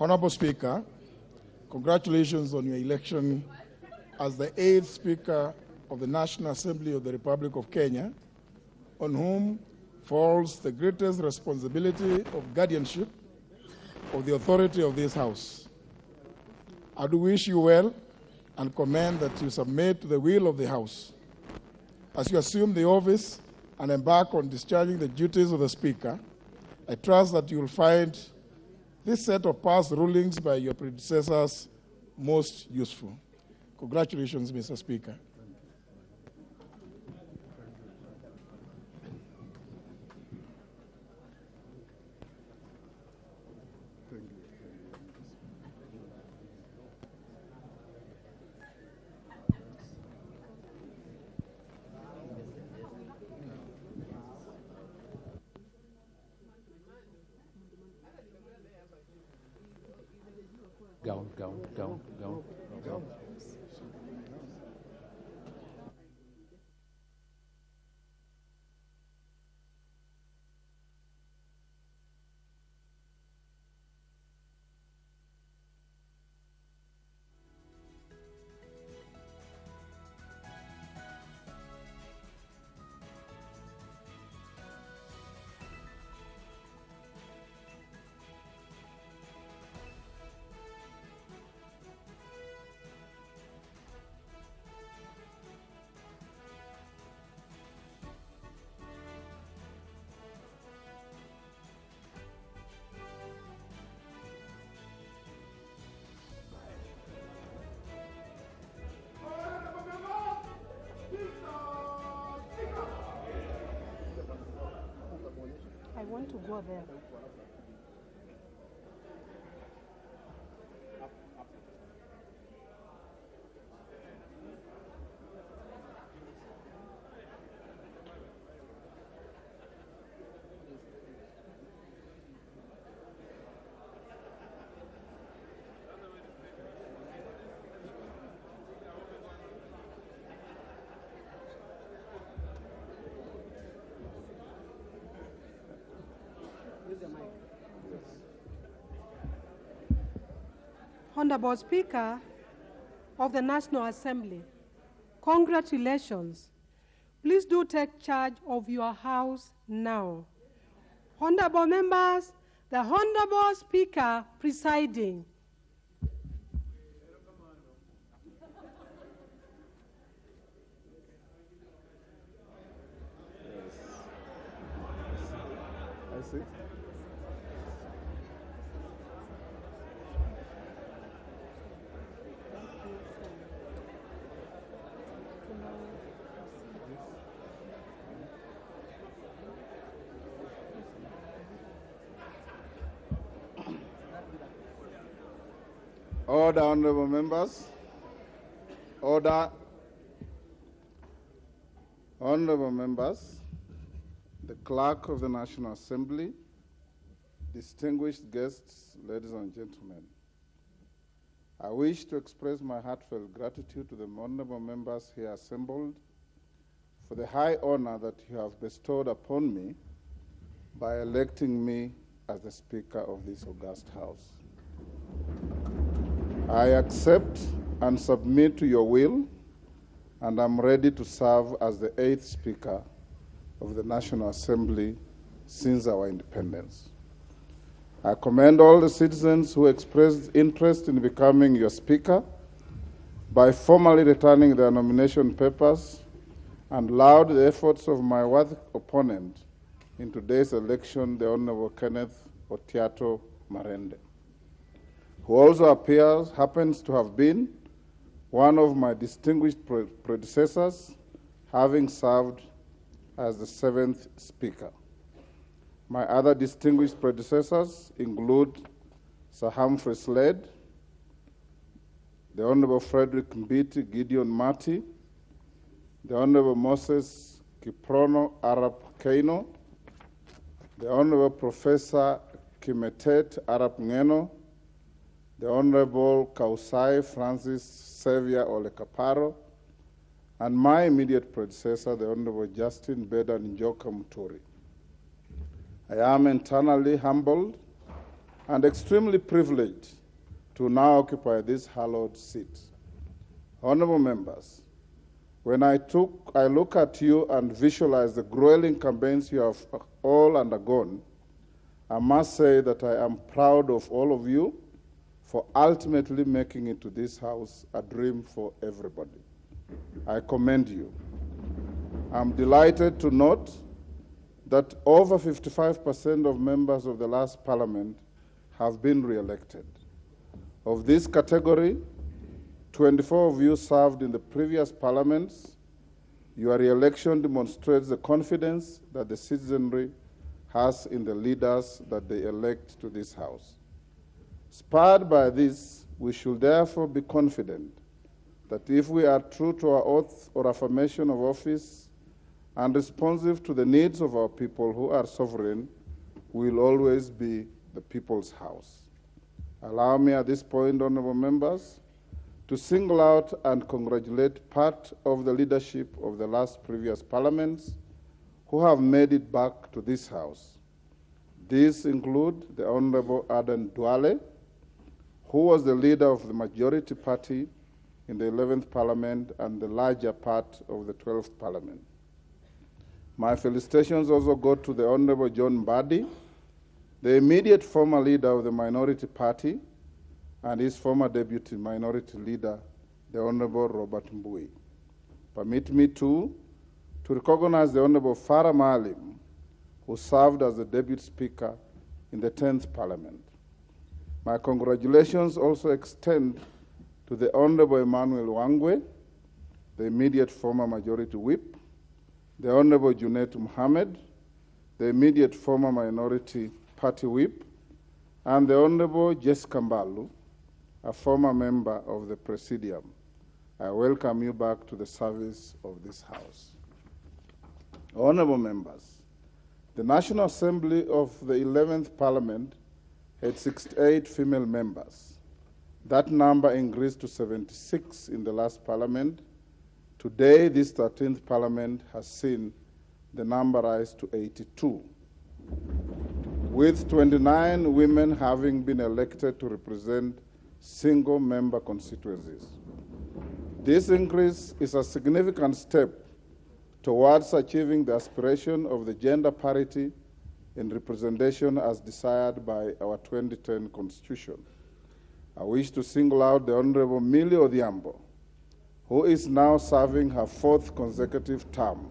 Honorable Speaker, congratulations on your election as the 8th Speaker of the National Assembly of the Republic of Kenya, on whom falls the greatest responsibility of guardianship of the authority of this House. I do wish you well and commend that you submit to the will of the House. As you assume the office and embark on discharging the duties of the Speaker, I trust that you will find this set of past rulings by your predecessors most useful. Congratulations, Mr. Speaker. Go. I want to go there. Honorable Speaker of the National Assembly, congratulations. Please do take charge of your House now. Honorable members, the Honorable Speaker presiding. I see. Order, honorable members. Order. Honorable members, the Clerk of the National Assembly, distinguished guests, ladies and gentlemen, I wish to express my heartfelt gratitude to the honorable members here assembled for the high honor that you have bestowed upon me by electing me as the Speaker of this august House. I accept and submit to your will, and I'm ready to serve as the 8th Speaker of the National Assembly since our independence. I commend all the citizens who expressed interest in becoming your Speaker by formally returning their nomination papers and laud the efforts of my worthy opponent in today's election, the Honorable Kenneth Otiato Marende, who also happens to have been one of my distinguished predecessors, having served as the 7th Speaker. My other distinguished predecessors include Sir Humphrey Slade, the Honorable Frederick Mbiti Gideon Mati, the Honorable Moses Kiprono Arap Keino, the Honorable Professor Kimetet Arap Ngeno, the Honorable Kausai Francis Xavier Olekaparo, and my immediate predecessor, the Honorable Justin Beda Njoka Muturi. I am internally humbled and extremely privileged to now occupy this hallowed seat. Honorable members, when I look at you and visualize the grueling campaigns you have all undergone, I must say that I am proud of all of you for ultimately making it to this house a dream for everybody. I commend you. I'm delighted to note that over 55% of members of the last parliament have been re-elected. Of this category, 24 of you served in the previous parliaments. Your re-election demonstrates the confidence that the citizenry has in the leaders that they elect to this house. Spurred by this, we should therefore be confident that if we are true to our oath or affirmation of office and responsive to the needs of our people who are sovereign, we will always be the people's house. Allow me at this point, honorable members, to single out and congratulate part of the leadership of the last previous parliaments who have made it back to this house. These include the Honorable Aden Duale, who was the leader of the majority party in the 11th Parliament and the larger part of the 12th Parliament. My felicitations also go to the Honorable John Mbadi, the immediate former leader of the minority party, and his former deputy minority leader, the Honorable Robert Mbui. Permit me too to recognize the Honorable Farah Maalim, who served as the deputy speaker in the 10th Parliament. My congratulations also extend to the Honorable Emmanuel Wangwe, the immediate former majority whip, the Honorable Junet Mohammed, the immediate former minority party whip, and the Honorable Jessica Mbalu, a former member of the Presidium. I welcome you back to the service of this House. Honorable members, the National Assembly of the 11th Parliament had 68 female members. That number increased to 76 in the last Parliament. Today, this 13th Parliament has seen the number rise to 82, with 29 women having been elected to represent single-member constituencies. This increase is a significant step towards achieving the aspiration of the gender parity in representation as desired by our 2010 Constitution. I wish to single out the Honorable Millie Odhiambo, who is now serving her 4th consecutive term.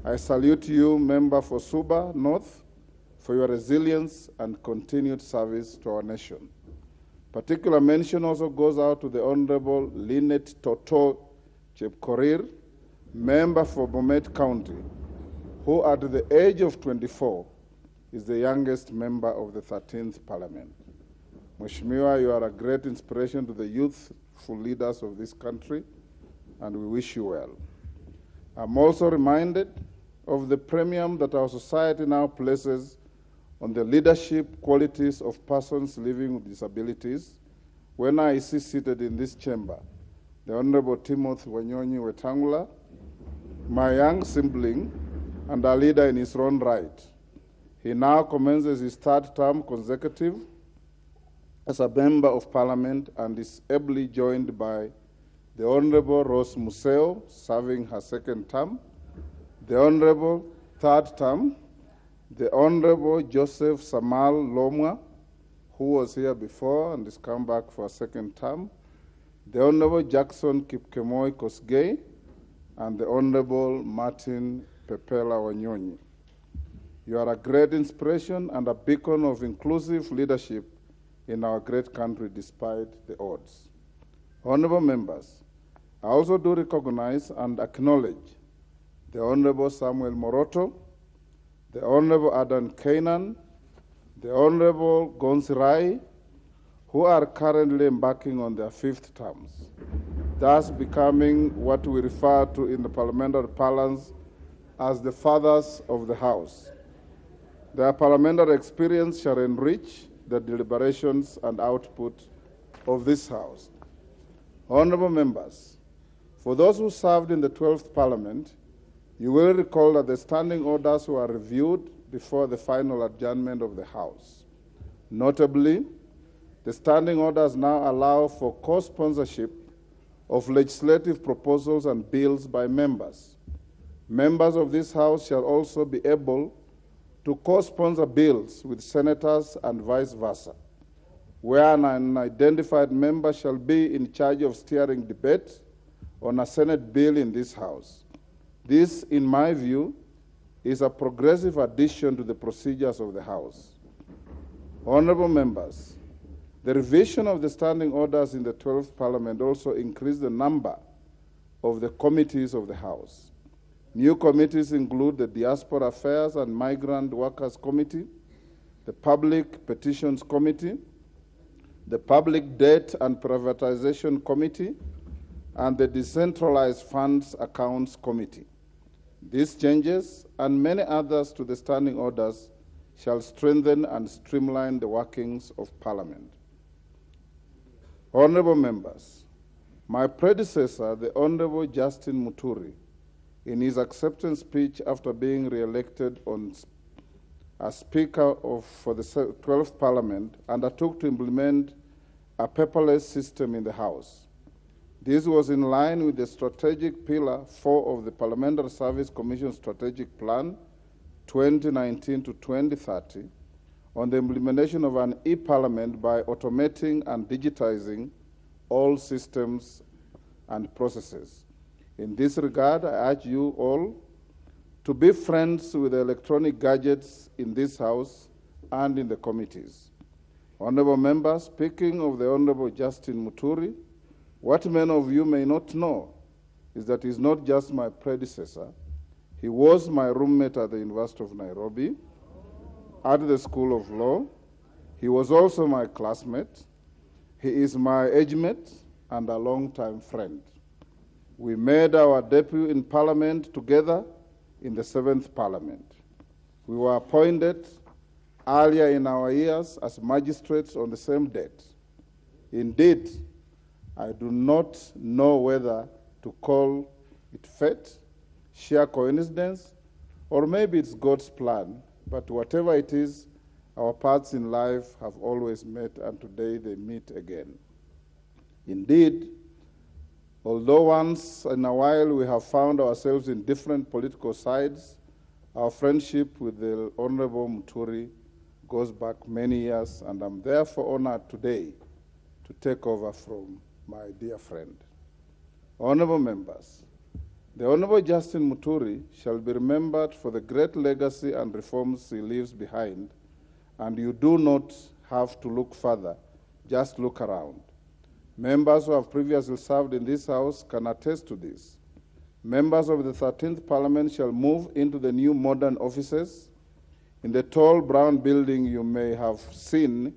I salute you, Member for Suba North, for your resilience and continued service to our nation. Particular mention also goes out to the Honorable Lynette Toto Chepkorir, member for Bomet County, who at the age of 24 is the youngest member of the 13th Parliament. Mheshimiwa, you are a great inspiration to the youthful leaders of this country, and we wish you well. I'm also reminded of the premium that our society now places on the leadership qualities of persons living with disabilities when I see seated in this chamber the Honorable Timothy Wanyonyi Wetangula, my young sibling and a leader in his own right. He now commences his 3rd term consecutive as a member of Parliament and is ably joined by the Honorable Rose Museo, serving her 2nd term, the Honorable 3rd term, the Honorable Joseph Samal Lomwa, who was here before and has come back for a 2nd term, the Honorable Jackson Kipkemoi Kosgei, and the Honorable Martin Pepela Wanyonyi. You are a great inspiration and a beacon of inclusive leadership in our great country despite the odds. Honorable members, I also do recognize and acknowledge the Honorable Samuel Moroto, the Honorable Adan Kainan, the Honorable Gonsirai, who are currently embarking on their 5th terms, thus becoming what we refer to in the parliamentary parlance as the fathers of the House. Their parliamentary experience shall enrich the deliberations and output of this House. Honorable members, for those who served in the 12th Parliament, you will recall that the standing orders were reviewed before the final adjournment of the House. Notably, the standing orders now allow for co-sponsorship of legislative proposals and bills by members. Members of this House shall also be able to co-sponsor bills with senators and vice versa, where an unidentified member shall be in charge of steering debate on a Senate bill in this House. This, in my view, is a progressive addition to the procedures of the House. Honorable members, the revision of the standing orders in the 12th Parliament also increased the number of the committees of the House. New committees include the Diaspora Affairs and Migrant Workers Committee, the Public Petitions Committee, the Public Debt and Privatization Committee, and the Decentralized Funds Accounts Committee. These changes and many others to the standing orders shall strengthen and streamline the workings of Parliament. Honorable members, my predecessor, the Honorable Justin Muturi, in his acceptance speech after being re-elected as Speaker for the 12th Parliament, undertook to implement a paperless system in the House. This was in line with the strategic pillar 4 of the Parliamentary Service Commission Strategic Plan 2019 to 2030 on the implementation of an e-Parliament by automating and digitizing all systems and processes. In this regard, I urge you all to be friends with the electronic gadgets in this House and in the committees. Honorable members, speaking of the Honorable Justin Muturi, what many of you may not know is that he's not just my predecessor. He was my roommate at the University of Nairobi, at the School of Law. He was also my classmate. He is my age mate and a longtime friend. We made our debut in Parliament together in the 7th Parliament. We were appointed earlier in our years as magistrates on the same date. Indeed, I do not know whether to call it fate, sheer coincidence, or maybe it's God's plan, but whatever it is, our paths in life have always met, and today they meet again. Indeed, although once in a while we have found ourselves in different political sides, our friendship with the Honorable Muturi goes back many years, and I'm therefore honored today to take over from my dear friend. Honorable members, the Honorable Justin Muturi shall be remembered for the great legacy and reforms he leaves behind, and you do not have to look further, just look around. Members who have previously served in this House can attest to this. Members of the 13th Parliament shall move into the new modern offices in the tall brown building you may have seen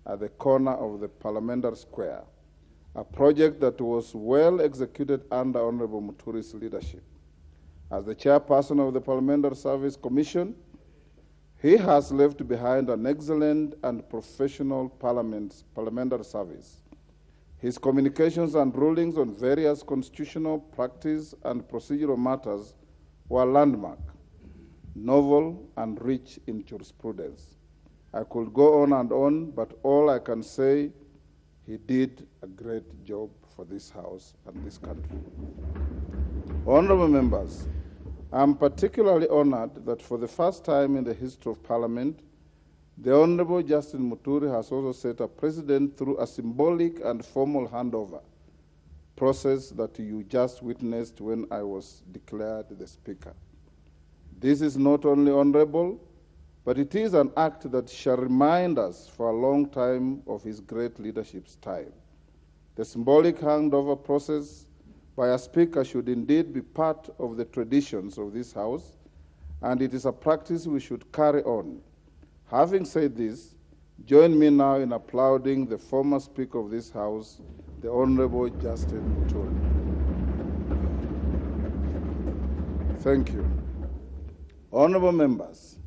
at the corner of the Parliamentary Square, a project that was well executed under Honorable Muturi's leadership. As the chairperson of the Parliamentary Service Commission, he has left behind an excellent and professional parliamentary service. His communications and rulings on various constitutional, practice, and procedural matters were landmark, novel, and rich in jurisprudence. I could go on, but all I can say, he did a great job for this House and this country. Honorable members, I'm particularly honored that for the first time in the history of Parliament, the Honorable Justin Muturi has also set a precedent through a symbolic and formal handover process that you just witnessed when I was declared the Speaker. This is not only honorable, but it is an act that shall remind us for a long time of his great leadership style. The symbolic handover process by a Speaker should indeed be part of the traditions of this House, and it is a practice we should carry on. Having said this, join me now in applauding the former Speaker of this House, the Honorable Justin Muturi. Thank you. Honorable members,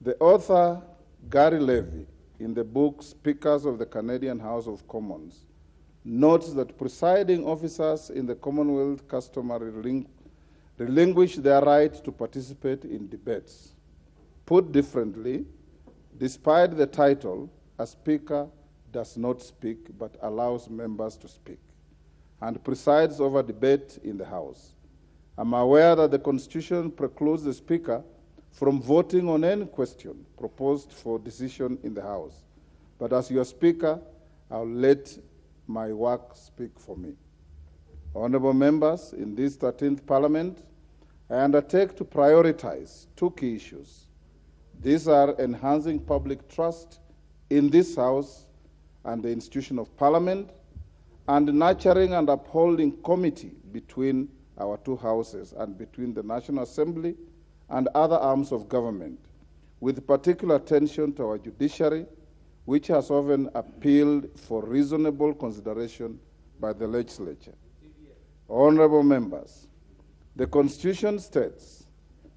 the author Gary Levy, in the book Speakers of the Canadian House of Commons, notes that presiding officers in the Commonwealth customary relinquish their right to participate in debates. Put differently, despite the title, a speaker does not speak but allows members to speak and presides over debate in the House. I'm aware that the Constitution precludes the Speaker from voting on any question proposed for decision in the House. But as your Speaker, I'll let my work speak for me. Honorable members, in this 13th Parliament, I undertake to prioritize two key issues. These are enhancing public trust in this House and the institution of Parliament, and nurturing and upholding comity between our two houses and between the National Assembly and other arms of government, with particular attention to our judiciary, which has often appealed for reasonable consideration by the legislature. Honorable members, the Constitution states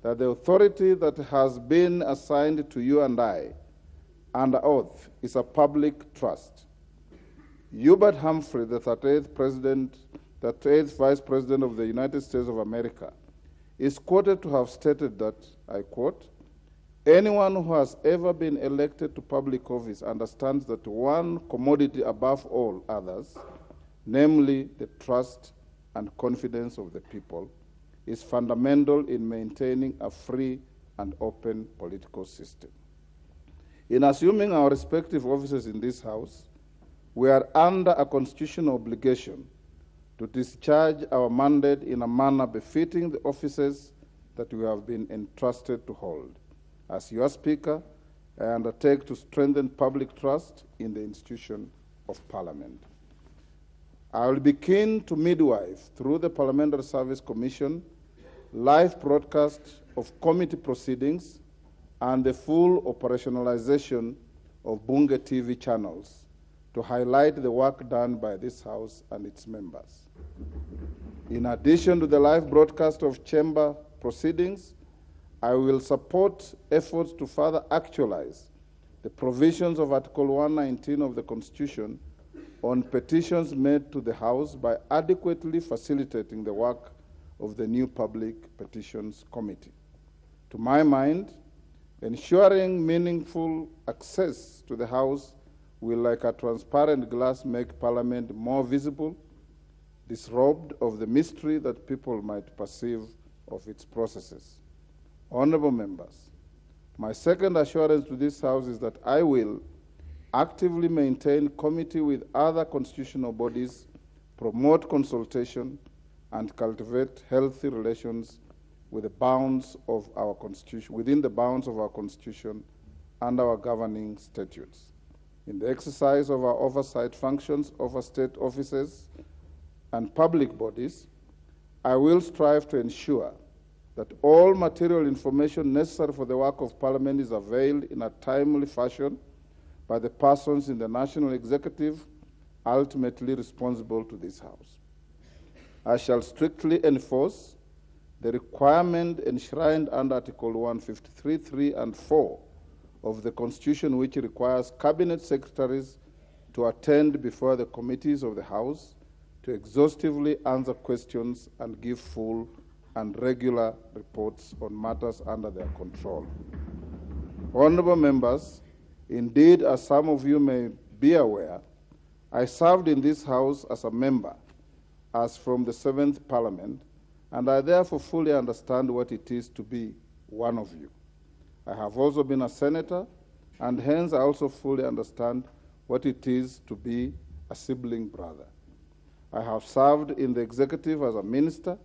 that the authority that has been assigned to you and I under oath is a public trust. Hubert Humphrey, the 38th Vice President of the United States of America, is quoted to have stated that, I quote, "Anyone who has ever been elected to public office understands that one commodity above all others, namely the trust and confidence of the people, is fundamental in maintaining a free and open political system." In assuming our respective offices in this House, we are under a constitutional obligation to discharge our mandate in a manner befitting the offices that we have been entrusted to hold. As your Speaker, I undertake to strengthen public trust in the institution of Parliament. I will be keen to midwife, through the Parliamentary Service Commission, live broadcast of committee proceedings and the full operationalization of Bunge TV channels to highlight the work done by this House and its members. In addition to the live broadcast of chamber proceedings, I will support efforts to further actualize the provisions of Article 119 of the Constitution on petitions made to the House by adequately facilitating the work of the new Public Petitions Committee. To my mind, ensuring meaningful access to the House will, like a transparent glass, make Parliament more visible, disrobed of the mystery that people might perceive of its processes. Honorable members, my second assurance to this House is that I will actively maintain committee with other constitutional bodies, promote consultation, and cultivate healthy relations with the bounds of our Constitution, within the bounds of our Constitution and our governing statutes. In the exercise of our oversight functions over state offices and public bodies, I will strive to ensure that all material information necessary for the work of Parliament is availed in a timely fashion by the persons in the National Executive ultimately responsible to this House. I shall strictly enforce the requirement enshrined under Article 153, 3, and 4 of the Constitution, which requires Cabinet Secretaries to attend before the committees of the House to exhaustively answer questions and give full and regular reports on matters under their control. Honorable members, indeed, as some of you may be aware, I served in this House as a member, as from the 7th Parliament, and I therefore fully understand what it is to be one of you. I have also been a senator, and hence I also fully understand what it is to be a sibling brother. I have served in the executive as a minister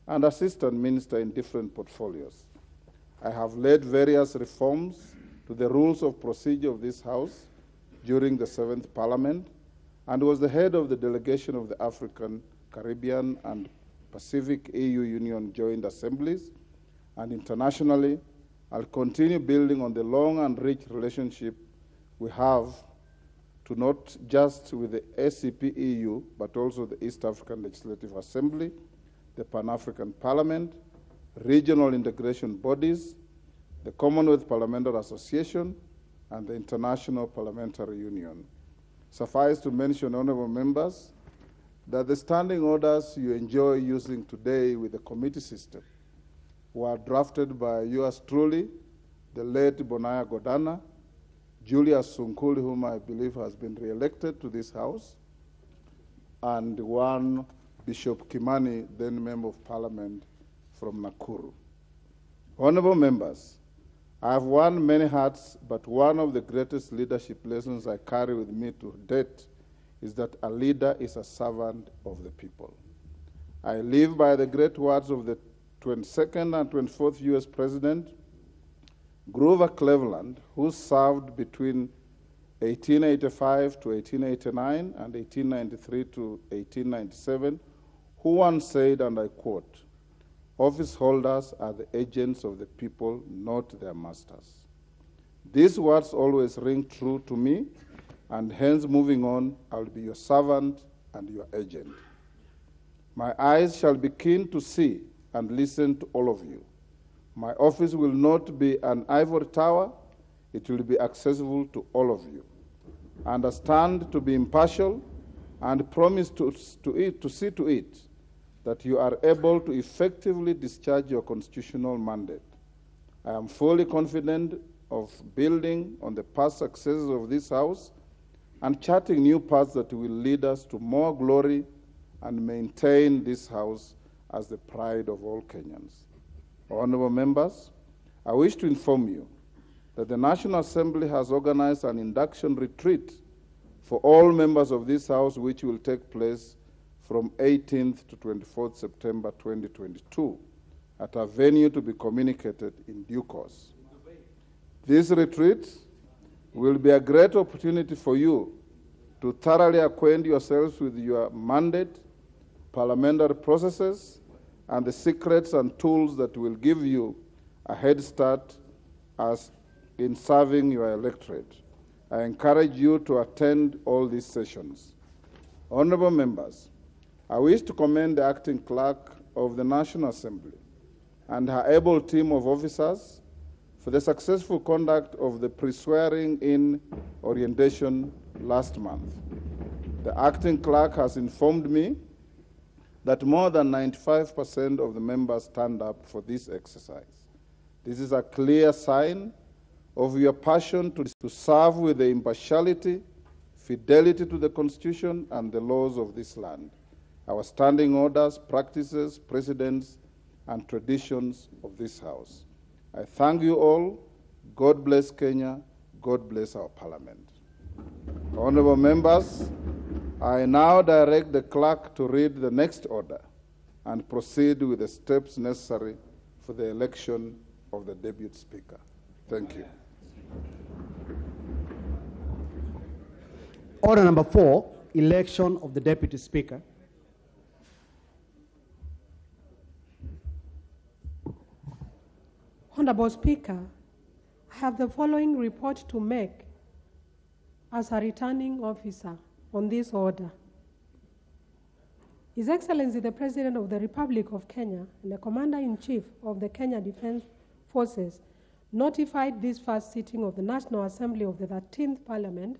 and assistant minister in different portfolios. I have led various reforms to the rules of procedure of this House during the 7th Parliament, and was the head of the delegation of the African, Caribbean, and Pacific EU Union Joint Assemblies, and internationally, I'll continue building on the long and rich relationship we have to not just with the ACP-EU, but also the East African Legislative Assembly, the Pan-African Parliament, regional integration bodies, the Commonwealth Parliamentary Association, and the International Parliamentary Union. Suffice to mention, honorable members, that the standing orders you enjoy using today with the committee system were drafted by yours truly, the late Bonaya Godana, Julius Sunkuli, whom I believe has been re-elected to this House, and one Bishop Kimani, then Member of Parliament from Nakuru. Honorable members, I have worn many hats, but one of the greatest leadership lessons I carry with me to date is that a leader is a servant of the people. I live by the great words of the 22nd and 24th U.S. President, Grover Cleveland, who served between 1885 to 1889 and 1893 to 1897, who once said, and I quote, "Office holders are the agents of the people, not their masters." These words always ring true to me, and hence moving on, I will be your servant and your agent. My eyes shall be keen to see and listen to all of you. My office will not be an ivory tower, it will be accessible to all of you. I understand to be impartial and promise to see to it that you are able to effectively discharge your constitutional mandate. I am fully confident of building on the past successes of this House and charting new paths that will lead us to more glory and maintain this House as the pride of all Kenyans. Honorable members, I wish to inform you that the National Assembly has organized an induction retreat for all members of this House, which will take place from 18th to 24th September 2022 at a venue to be communicated in due course. This retreat will be a great opportunity for you to thoroughly acquaint yourselves with your mandate, parliamentary processes, and the secrets and tools that will give you a head start as in serving your electorate. I encourage you to attend all these sessions. Honorable members, I wish to commend the acting clerk of the National Assembly and her able team of officers for the successful conduct of the pre-swearing in orientation last month. The acting clerk has informed me that more than 95% of the members turned up for this exercise. This is a clear sign of your passion to serve with the impartiality, fidelity to the Constitution and the laws of this land, our standing orders, practices, precedents, and traditions of this House. I thank you all. God bless Kenya. God bless our Parliament. Honorable members, I now direct the clerk to read the next order and proceed with the steps necessary for the election of the Deputy Speaker. Thank you. Order number 4, election of the Deputy Speaker. Honorable Speaker, I have the following report to make as a returning officer on this order. His Excellency the President of the Republic of Kenya and the Commander-in-Chief of the Kenya Defense Forces notified this first sitting of the National Assembly of the 13th Parliament,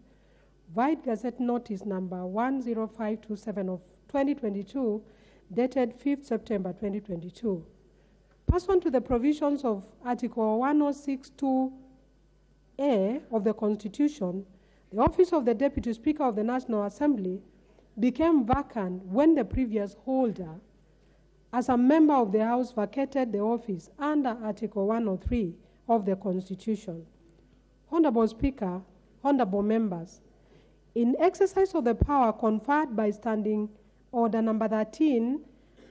via Gazette Notice number 10527 of 2022, dated 5th September 2022. Pursuant to the provisions of Article 1062A of the Constitution, the office of the Deputy Speaker of the National Assembly became vacant when the previous holder, as a member of the House, vacated the office under Article 103 of the Constitution. Honorable Speaker, honorable members, in exercise of the power conferred by Standing Order number 13,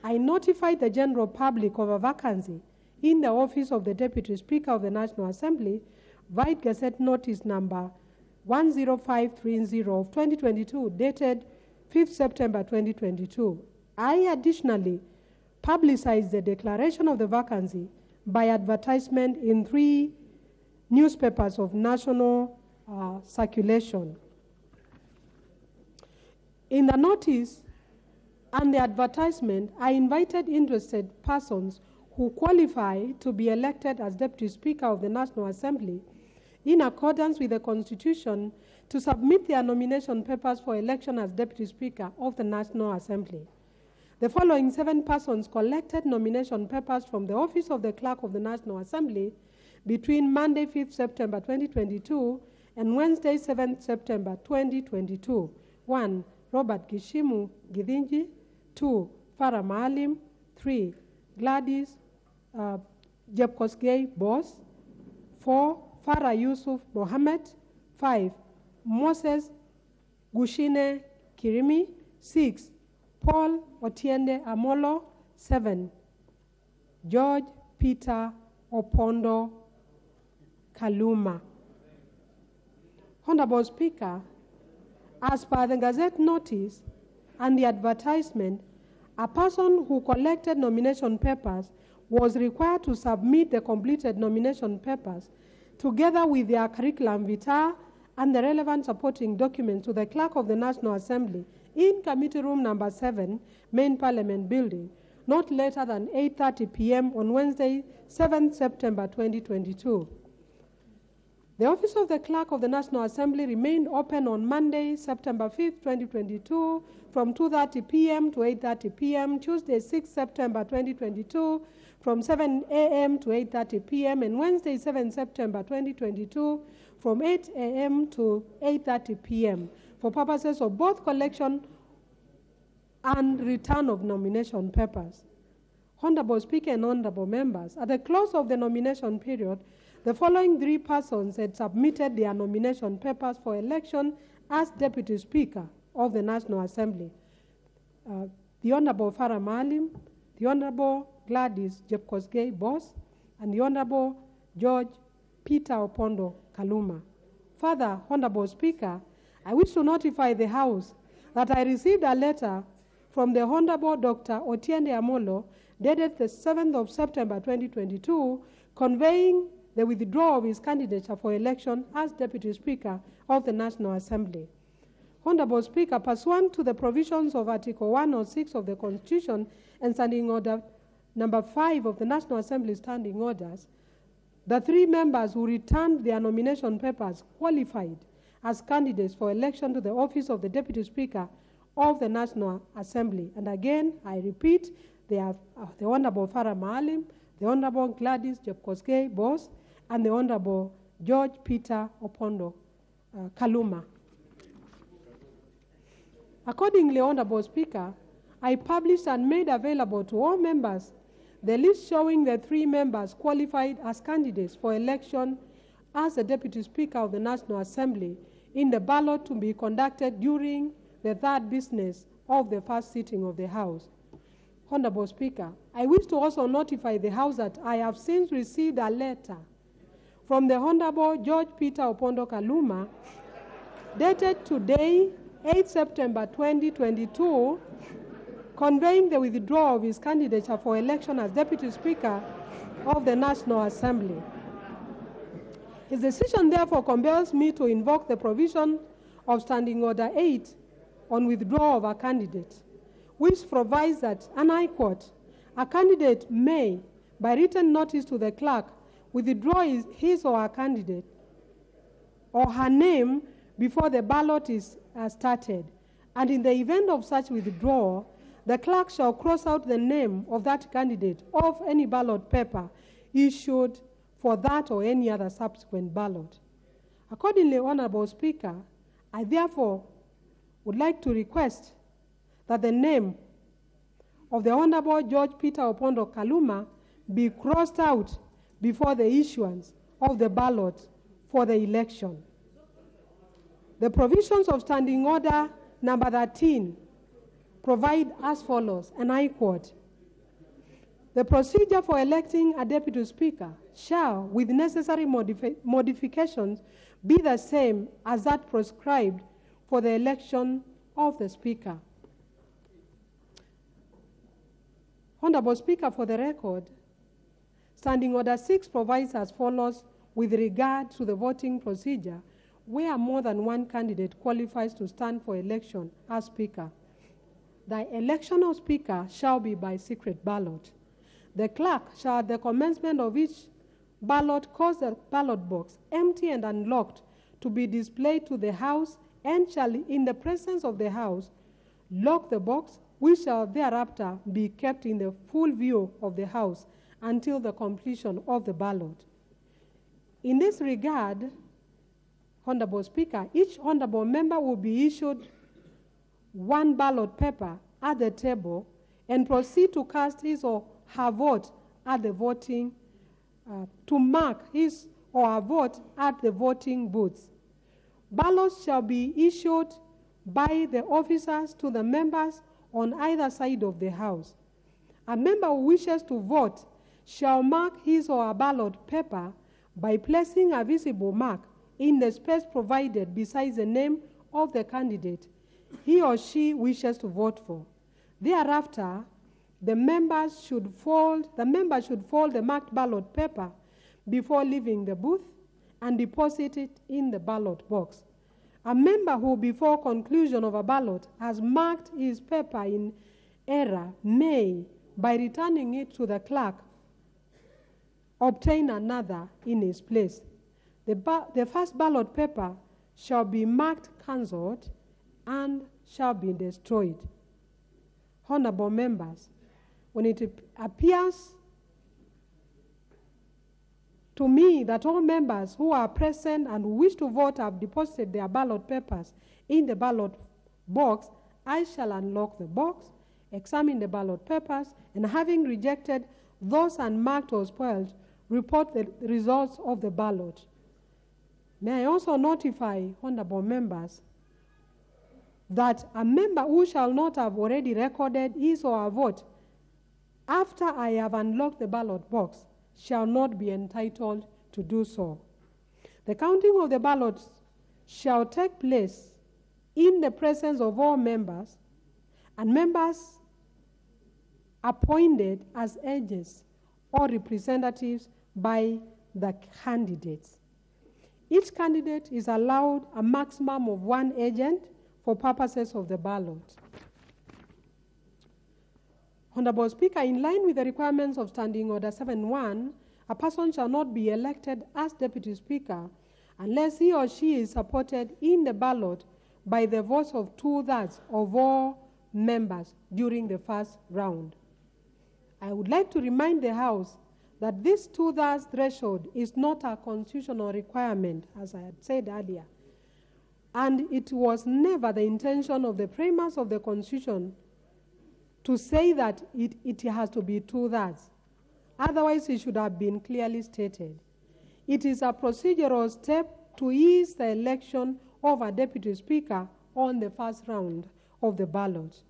I notified the general public of a vacancy in the office of the Deputy Speaker of the National Assembly via Gazette Notice number 10530 of 2022, dated 5th September 2022. I additionally publicized the declaration of the vacancy by advertisement in 3 newspapers of national circulation. In the notice and the advertisement, I invited interested persons who qualify to be elected as Deputy Speaker of the National Assembly in accordance with the Constitution to submit their nomination papers for election as Deputy Speaker of the National Assembly. The following 7 persons collected nomination papers from the office of the Clerk of the National Assembly between Monday, 5th September 2022 and Wednesday, 7th September 2022. 1. Robert Gishimu Githinji. 2. Farah Maalim. 3. Gladys Jepkosgei Boss. 4. Farah Yusuf Mohammed. 5. Moses Gushine Kirimi. 6. Paul Otiende Amolo. 7. George Peter Opondo Kaluma. Honorable Speaker, as per the Gazette notice and the advertisement, a person who collected nomination papers was required to submit the completed nomination papers together with their curriculum vitae and the relevant supporting documents to the Clerk of the National Assembly in Committee Room Number 7, Main Parliament Building, not later than 8:30 p.m. on Wednesday, 7th September 2022. The office of the Clerk of the National Assembly remained open on Monday, September 5th, 2022, from 2:30 p.m. to 8:30 p.m., Tuesday, 6th September 2022, from 7 a.m. to 8:30 p.m., and Wednesday, 7th September 2022, from 8 a.m. to 8:30 p.m., for purposes of both collection and return of nomination papers. Honorable Speaker and honorable members, at the close of the nomination period, the following 3 persons had submitted their nomination papers for election as Deputy Speaker of the National Assembly. The Honorable Farah Maalim, the Honorable Gladys Jepkosgei Boss, and the Honorable George Peter Opondo Kaluma. Further, Honorable Speaker, I wish to notify the House that I received a letter from the Honorable Dr. Otiende Amolo, dated the 7th of September 2022, conveying the withdrawal of his candidature for election as Deputy Speaker of the National Assembly. Honorable Speaker, pursuant to the provisions of Article 106 of the Constitution and Standing Order Number 5 of the National Assembly Standing Orders, the 3 members who returned their nomination papers qualified as candidates for election to the office of the Deputy Speaker of the National Assembly. And again, I repeat, they are the Honorable Farah Maalim, the Honorable Gladys Jepkosgei Boss, and the Honorable George Peter Opondo Kaluma. Accordingly, Honorable Speaker, I published and made available to all members the list showing the 3 members qualified as candidates for election as the Deputy Speaker of the National Assembly in the ballot to be conducted during the 3rd business of the 1st sitting of the House. Honorable Speaker, I wish to also notify the House that I have since received a letter from the Honorable George Peter Opondo Kaluma, dated today, 8 September 2022, conveying the withdrawal of his candidature for election as Deputy Speaker of the National Assembly. His decision therefore compels me to invoke the provision of Standing Order 8 on withdrawal of a candidate, which provides that, and I quote, a candidate may, by written notice to the clerk, withdraw his or her candidate or her name before the ballot is started, and in the event of such withdrawal, the clerk shall cross out the name of that candidate off any ballot paper issued for that or any other subsequent ballot. Accordingly, Honorable Speaker, I therefore would like to request that the name of the Honorable George Peter Opondo Kaluma be crossed out before the issuance of the ballot for the election. The provisions of Standing Order Number 13 provide as follows, and I quote, the procedure for electing a Deputy Speaker shall, with necessary modifications, be the same as that prescribed for the election of the Speaker. Honorable Speaker, for the record, Standing Order 6 provides as follows with regard to the voting procedure where more than one candidate qualifies to stand for election as Speaker. The election of Speaker shall be by secret ballot. The clerk shall, at the commencement of each ballot, cause the ballot box, empty and unlocked, to be displayed to the House, and shall, in the presence of the House, lock the box, which shall thereafter be kept in the full view of the House until the completion of the ballot. In this regard, Honorable Speaker, each honorable member will be issued one ballot paper at the table and proceed to cast his or her vote at the voting, to mark his or her vote at the voting booths. Ballots shall be issued by the officers to the members on either side of the House. A member who wishes to vote shall mark his or her ballot paper by placing a visible mark in the space provided beside the name of the candidate he or she wishes to vote for. Thereafter, the member should fold the marked ballot paper before leaving the booth and deposit it in the ballot box. A member who, before conclusion of a ballot, has marked his paper in error may, by returning it to the clerk, obtain another in his place. The first ballot paper shall be marked cancelled and shall be destroyed. Honorable members, when it appears to me that all members who are present and who wish to vote have deposited their ballot papers in the ballot box, I shall unlock the box, examine the ballot papers, and having rejected those unmarked or spoiled, report the results of the ballot. May I also notify honorable members that a member who shall not have already recorded his or her vote after I have unlocked the ballot box shall not be entitled to do so. The counting of the ballots shall take place in the presence of all members and members appointed as agents or representatives by the candidates. Each candidate is allowed a maximum of one agent for purposes of the ballot. Honorable Speaker, in line with the requirements of Standing Order 7.1, a person shall not be elected as Deputy Speaker unless he or she is supported in the ballot by the votes of 2/3 of all members during the first round. I would like to remind the House that this 2/3 threshold is not a constitutional requirement, as I had said earlier, and it was never the intention of the framers of the Constitution to say that it has to be 2/3. Otherwise, it should have been clearly stated. It is a procedural step to ease the election of a Deputy Speaker on the first round of the ballot.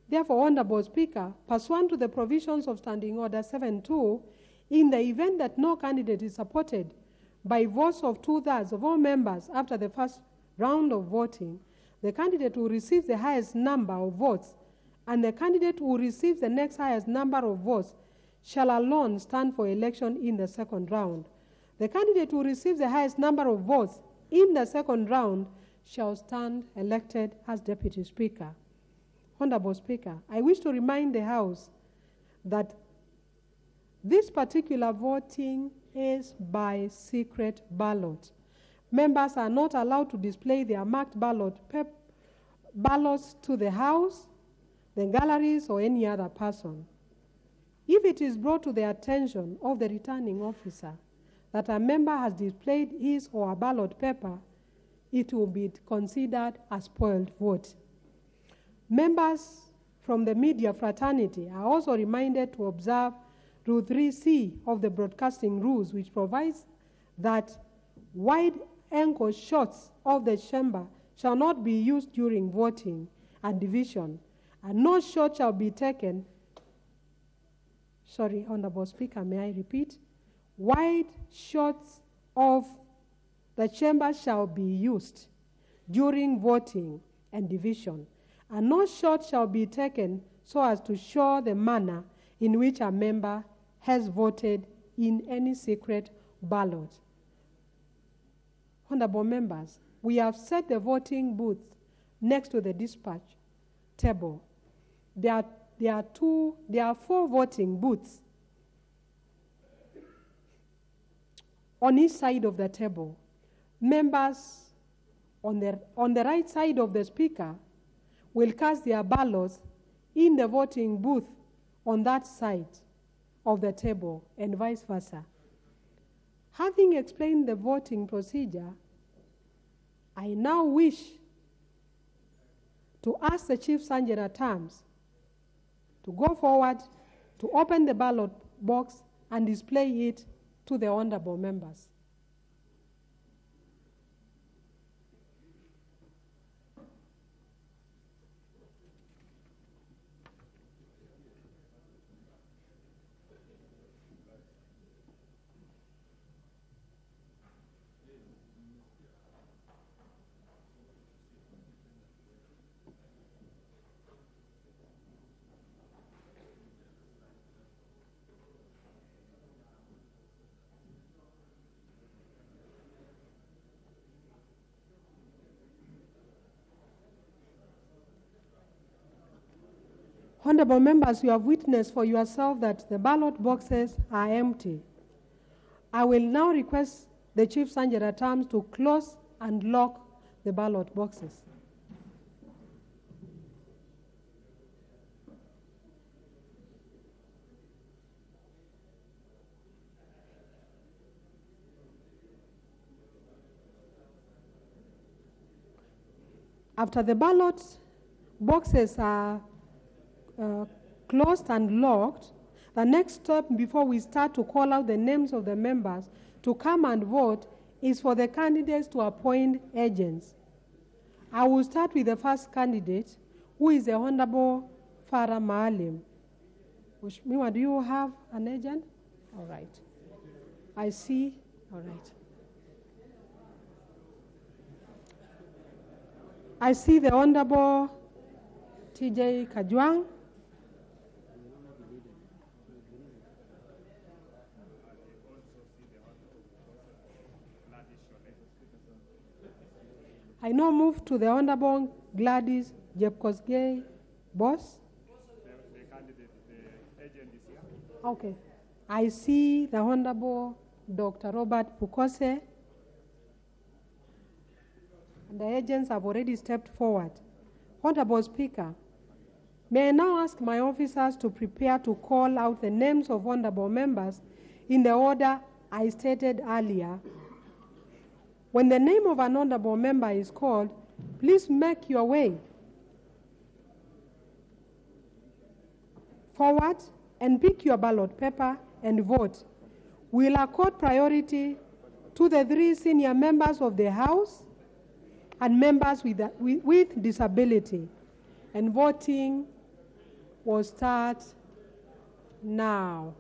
Therefore, Honorable Speaker, pursuant to the provisions of Standing Order 7.2, in the event that no candidate is supported by votes of 2/3 of all members after the first round of voting, the candidate who receives the highest number of votes and the candidate who receives the next highest number of votes shall alone stand for election in the second round. The candidate who receives the highest number of votes in the second round shall stand elected as Deputy Speaker. Honorable Speaker, I wish to remind the House that this particular voting is by secret ballot. Members are not allowed to display their marked ballots to the House, the galleries, or any other person. If it is brought to the attention of the returning officer that a member has displayed his or her ballot paper, it will be considered a spoiled vote. Members from the media fraternity are also reminded to observe Rule 3C of the broadcasting rules, which provides that wide-angle shots of the chamber shall not be used during voting and division, and no shot shall be taken. Sorry, Honorable Speaker, may I repeat? Wide shots of the chamber shall be used during voting and division, and no shot shall be taken so as to show the manner in which a member has voted in any secret ballot. Honorable members, we have set the voting booth next to the dispatch table. There are 4 voting booths on each side of the table. Members on the right side of the speaker will cast their ballots in the voting booth on that side of the table, and vice versa. Having explained the voting procedure, I now wish to ask the Chief Sergeant at Arms to go forward to open the ballot box and display it to the honorable members. Honorable members, you have witnessed for yourself that the ballot boxes are empty. I will now request the Chief Sergeant at Arms to close and lock the ballot boxes. After the ballot boxes are closed and locked, the next step before we start to call out the names of the members to come and vote is for the candidates to appoint agents. I will start with the first candidate, who is the Honorable Farah Maalim. Mima, do you have an agent? All right. I see. All right. I see the Honorable TJ Kajwang. I now move to the Honorable Gladys Jepkosgei Boss. The candidate, the agent is here. Okay. I see the Honorable Dr. Robert Pukose. And the agents have already stepped forward. Honorable Speaker, may I now ask my officers to prepare to call out the names of honorable members in the order I stated earlier. When the name of an honorable member is called, please make your way forward and pick your ballot paper and vote. We'll accord priority to the 3 senior members of the House and members with disability. And voting will start now.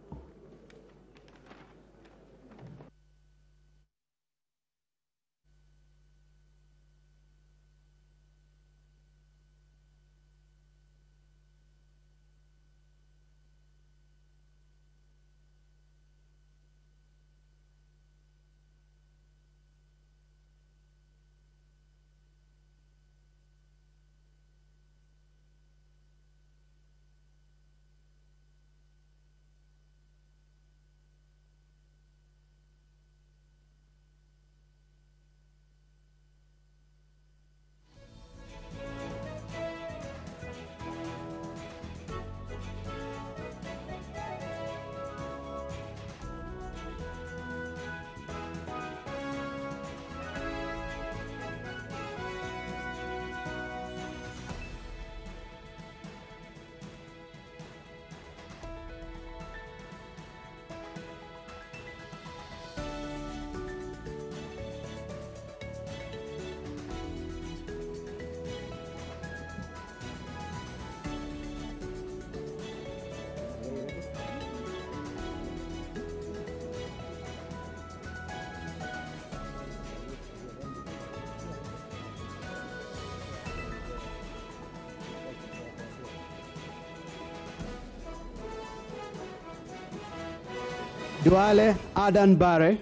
Duale Adan Bare,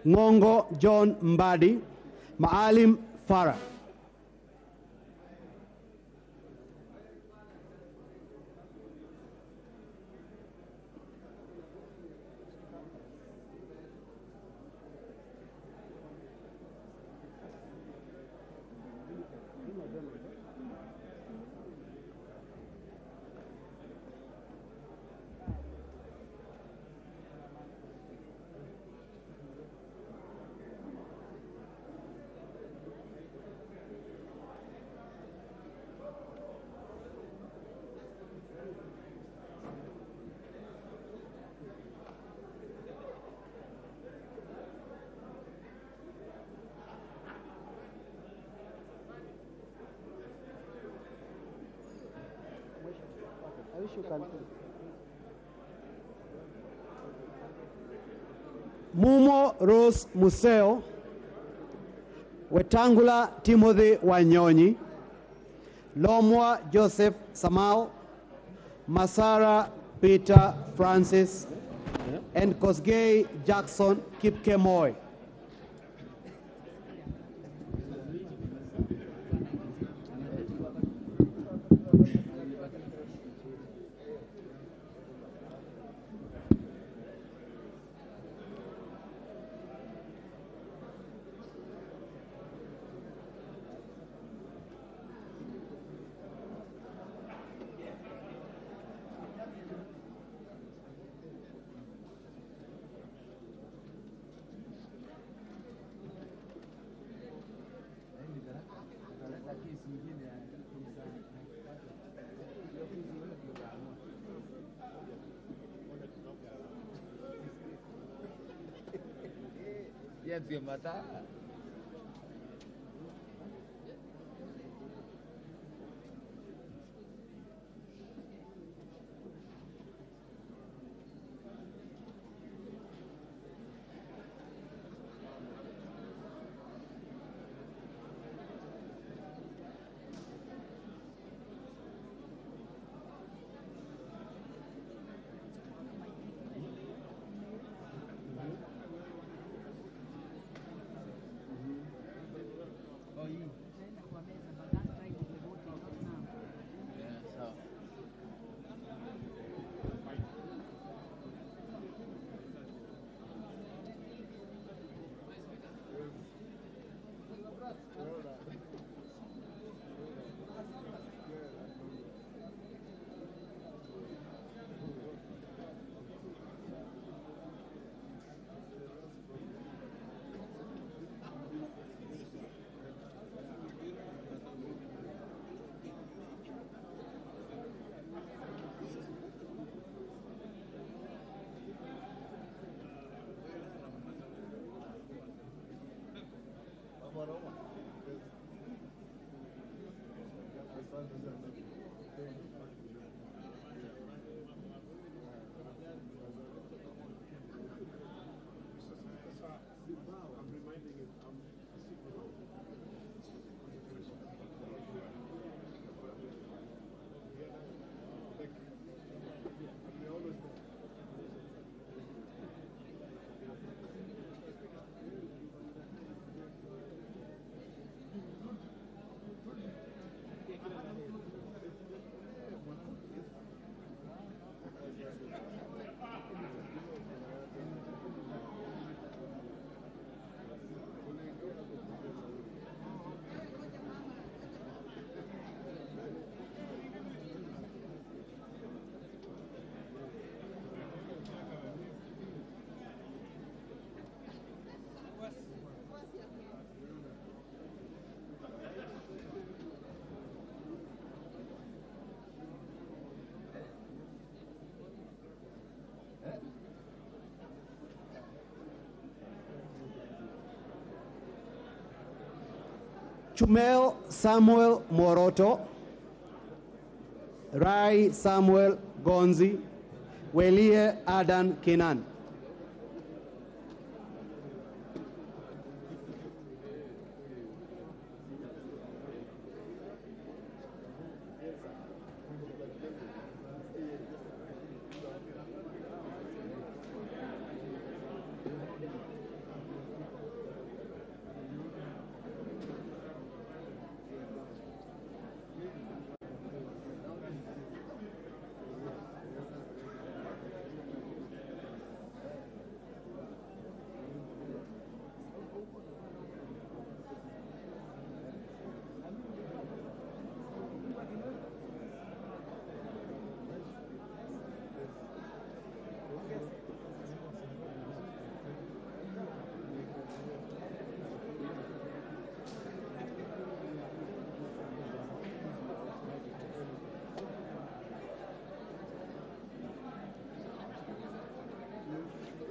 Ngongo John Mbadi, Maalim Farah. I wish you can. Mumo Rose Museo, Wetangula Timothy Wanyonyi, Lomwa Joseph Samal, Masara Peter Francis, and Kosgei Jackson Kipkemoy. Ya dia mata. Chumel Samuel Moroto, Rai Samuel Gonzi, Welie Adan Kenan.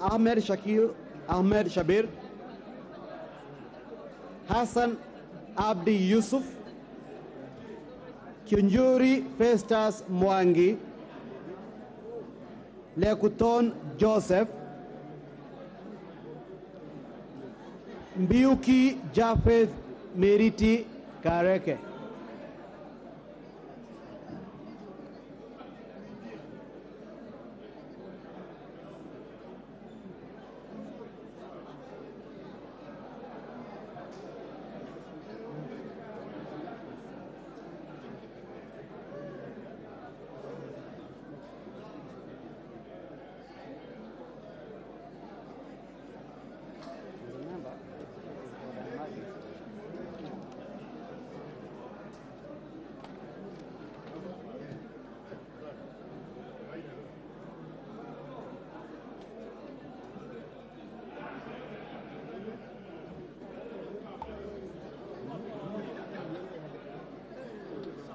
Ahmed Shakil Ahmed Shabir, Hassan Abdi Yusuf, Kunjuri Festus Mwangi, Lekuton Joseph, Mbiuki Japheth Meriti Kareke.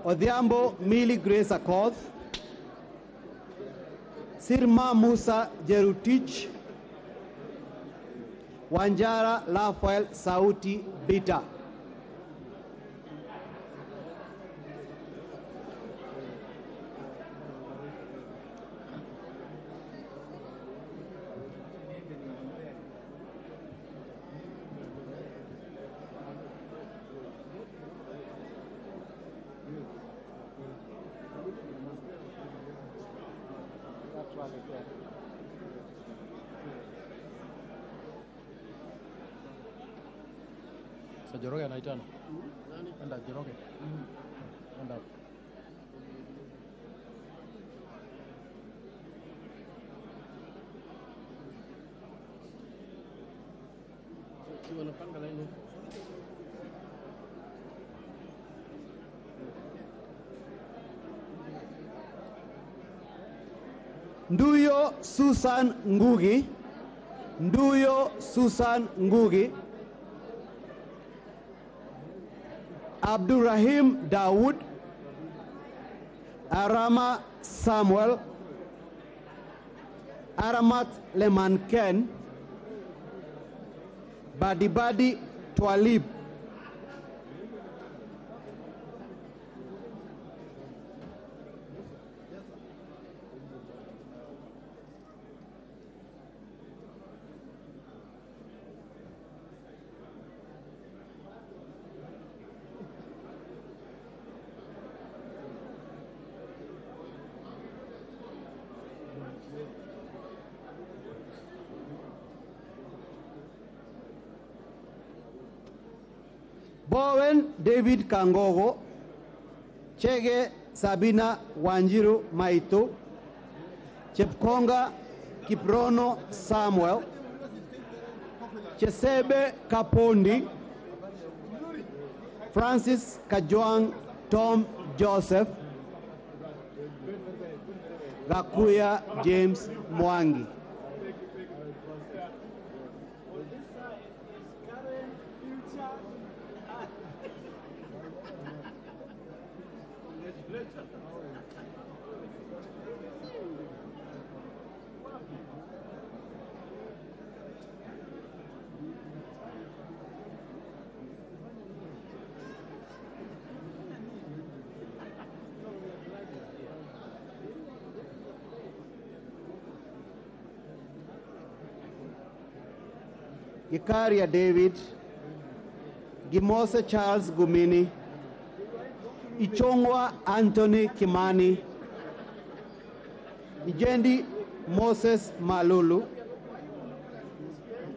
Odhiambo Millie Grace Akoth, Sirma Musa Jerutich, Wanjara Rafael Sauti Bita. Sa Joroge anaitana. Enda Joroge. Enda. Wanapanga laini. Nduyo Susan Ngugi, Nduyo Susan Ngugi, Abdurrahim Dawood, Arama Samuel, Aramat Lemanken, Badibadi Twalib. Bowen David Kangogo, Chege Sabina Wanjiru Maito, Chepkonga Kiprono Samuel, Chesebe Kapondi, Francis Kajwang Tom Joseph, Gakuya James Mwangi. Gikaria David, Gimose Charles Gumini, Ichongwa Anthony Kimani, Ijendi Moses Malulu,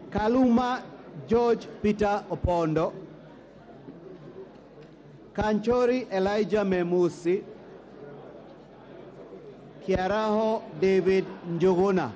Kaluma George Peter Opondo, Kanchori Elijah Memusi, Kiaraho David Njuguna.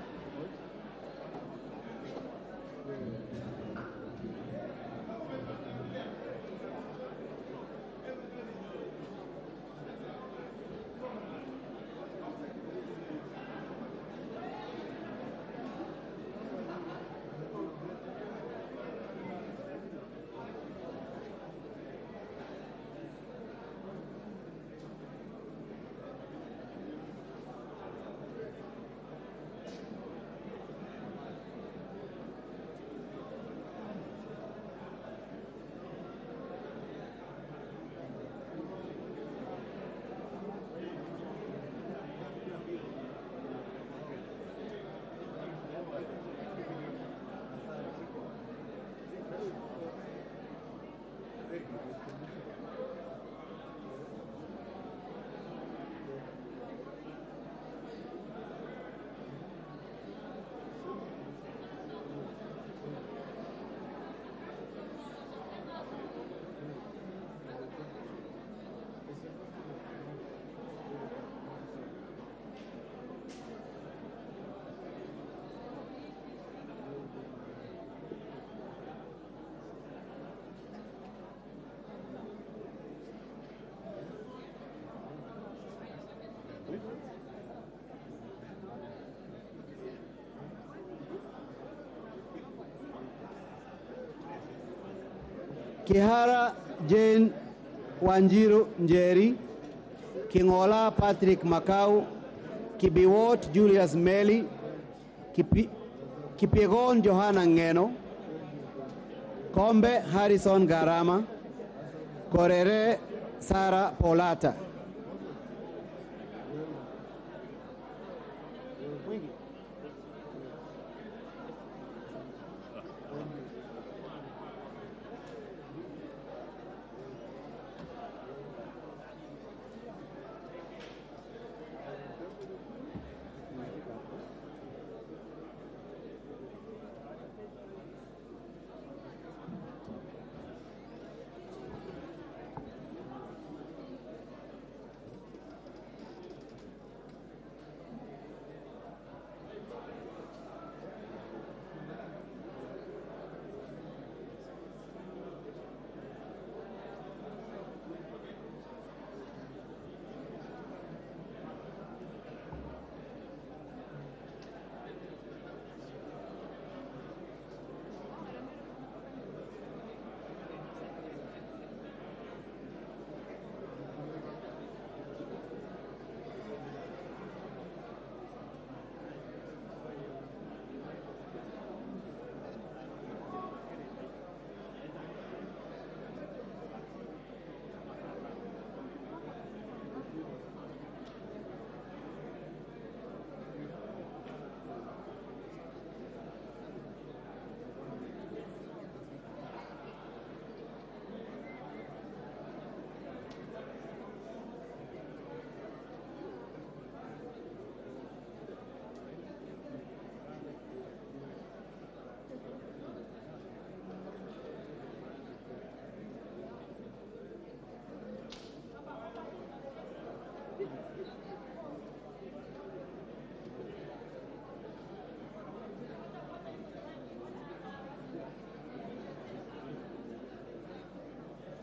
Kihara Jane Wanjiru Njeri, Kingola Patrick Makau, Kibiwot Julius Meli, Kipiegon Johanna Ngeno, Kombe Harrison Garama, Korere Sara Polata.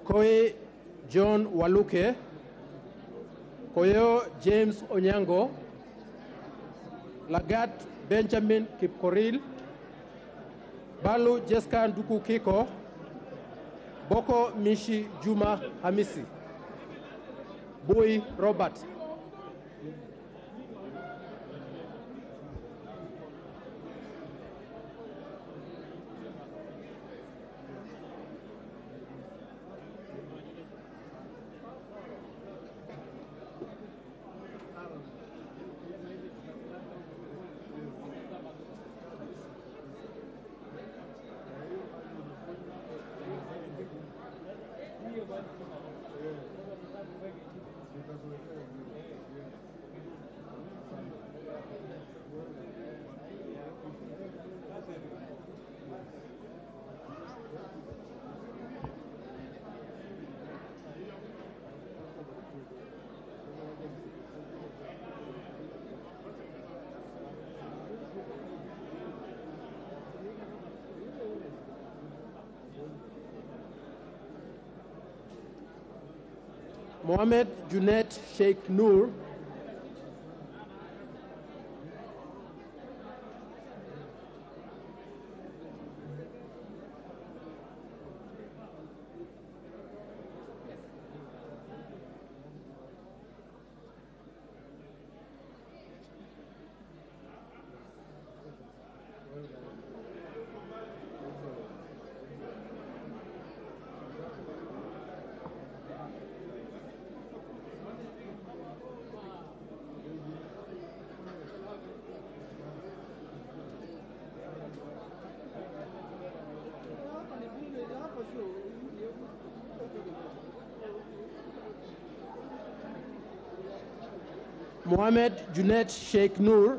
Koye John Waluke, Koyo James Onyango, Lagat Benjamin Kipkoril, Balu Jessica Nduku Kiko, Boko Mishi Juma Hamisi, Bui Robert. Mohamed Junet Sheikh Noor, Mohamed Junet Sheikh Noor,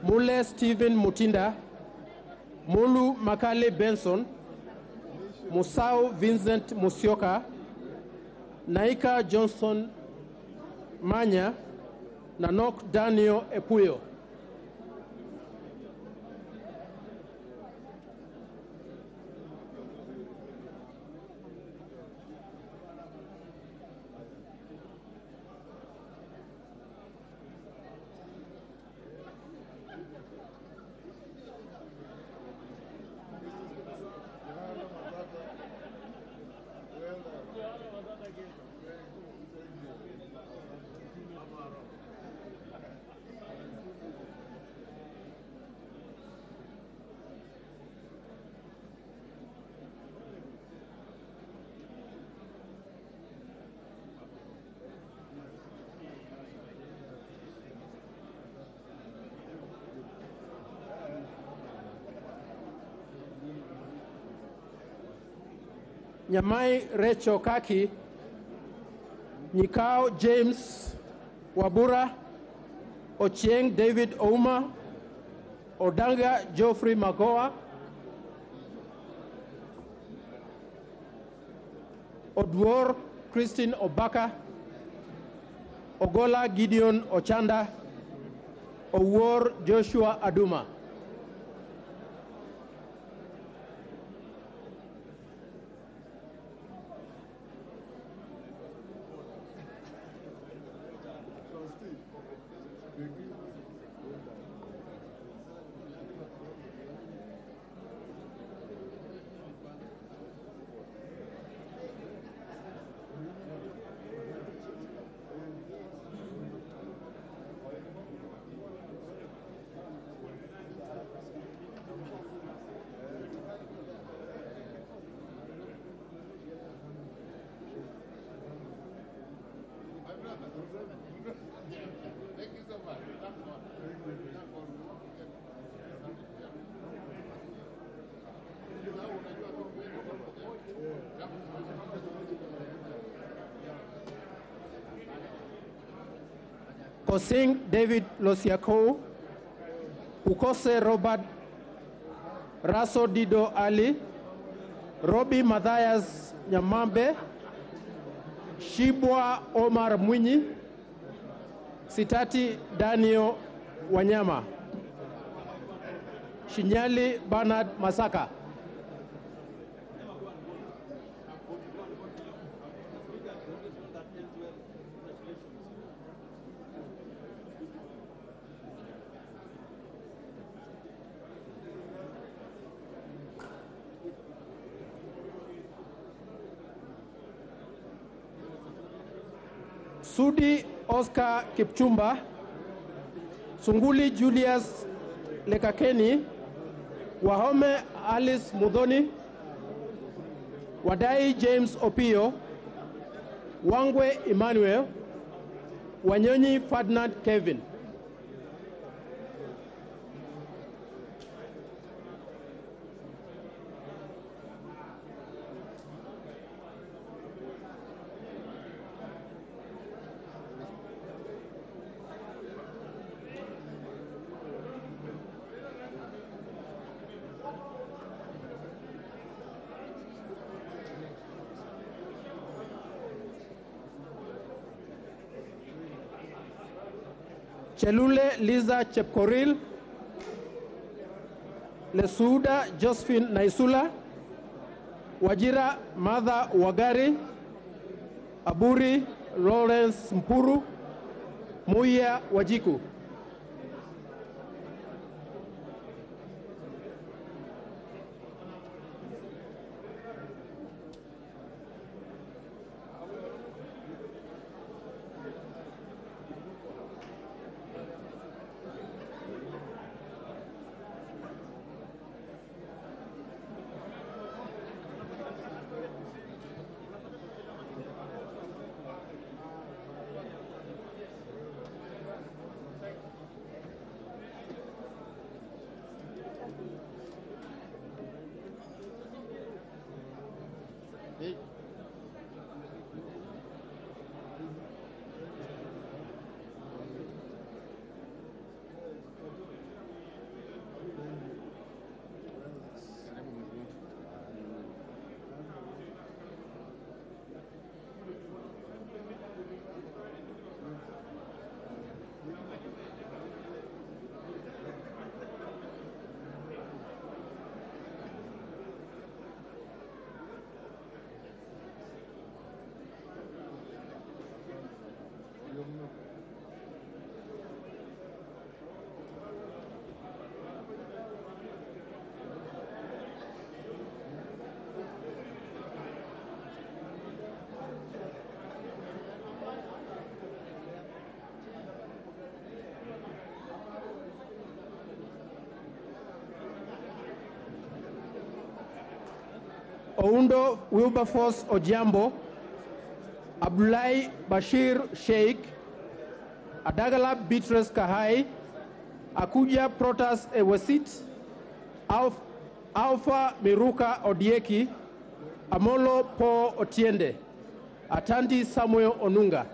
Mule Stephen Mutinda, Mulu Makale Benson, Musau Vincent Musioka, Naika Johnson Manya, Nanok Daniel Epuyo. Nyamai Recho Kaki, Nyikao James Wabura, Ochieng David Ouma, Odanga Geoffrey Magoa, Odwor Christine Obaka, Ogola Gideon Ochanda, Owor Joshua Aduma. Kosing David Losiako, Ukose Robert, Raso Dido Ali, Robbie Mathias Nyamambe, Shibwa Omar Mwinyi, Sitati Daniel Wanyama, Shinyali Bernard Masaka. Sudi Oscar Kipchumba, Sunguli Julius Lekakeni, Wahome Alice Mudhoni, Wadai James Opio, Wangwe Emmanuel, Wanyonyi Ferdinand Kevin. Chelule Liza Chepkoril, Lesuda Josephine Naisula, Wajira Martha Wagari, Aburi Lawrence Mpuru, Muya Wajiku. Oundo Wilberforce Ojiambo, Abdullahi Bashir Sheikh, Adagala Beatrice Kahai, Akuja Protas Ewesit, Alpha Miruka Odieki, Amolo Paul Otiende, Atandi Samuel Onunga.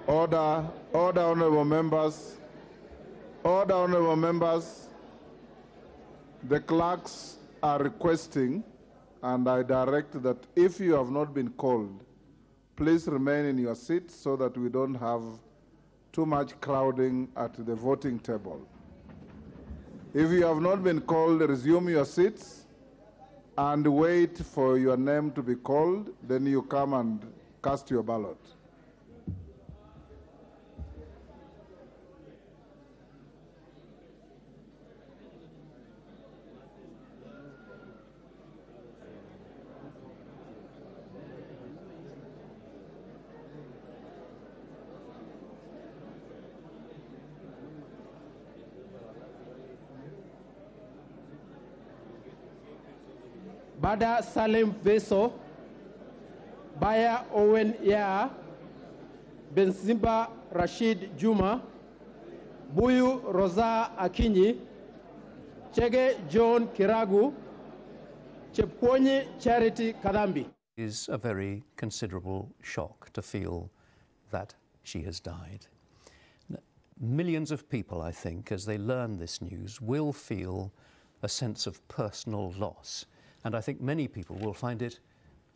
Order, order, honorable members. Order, honorable members. The clerks are requesting, and I direct that if you have not been called, please remain in your seats so that we don't have too much crowding at the voting table. If you have not been called, resume your seats and wait for your name to be called, then you come and cast your ballot. Bada Salim Veso, Baya Owen Ya, Benzimba Rashid Juma, Buyu Rosa Akinyi, Chege John Kiragu, Chepkwonyi Charity Kadambi. It is a very considerable shock to feel that she has died. Millions of people, I think, as they learn this news, will feel a sense of personal loss. And I think many people will find it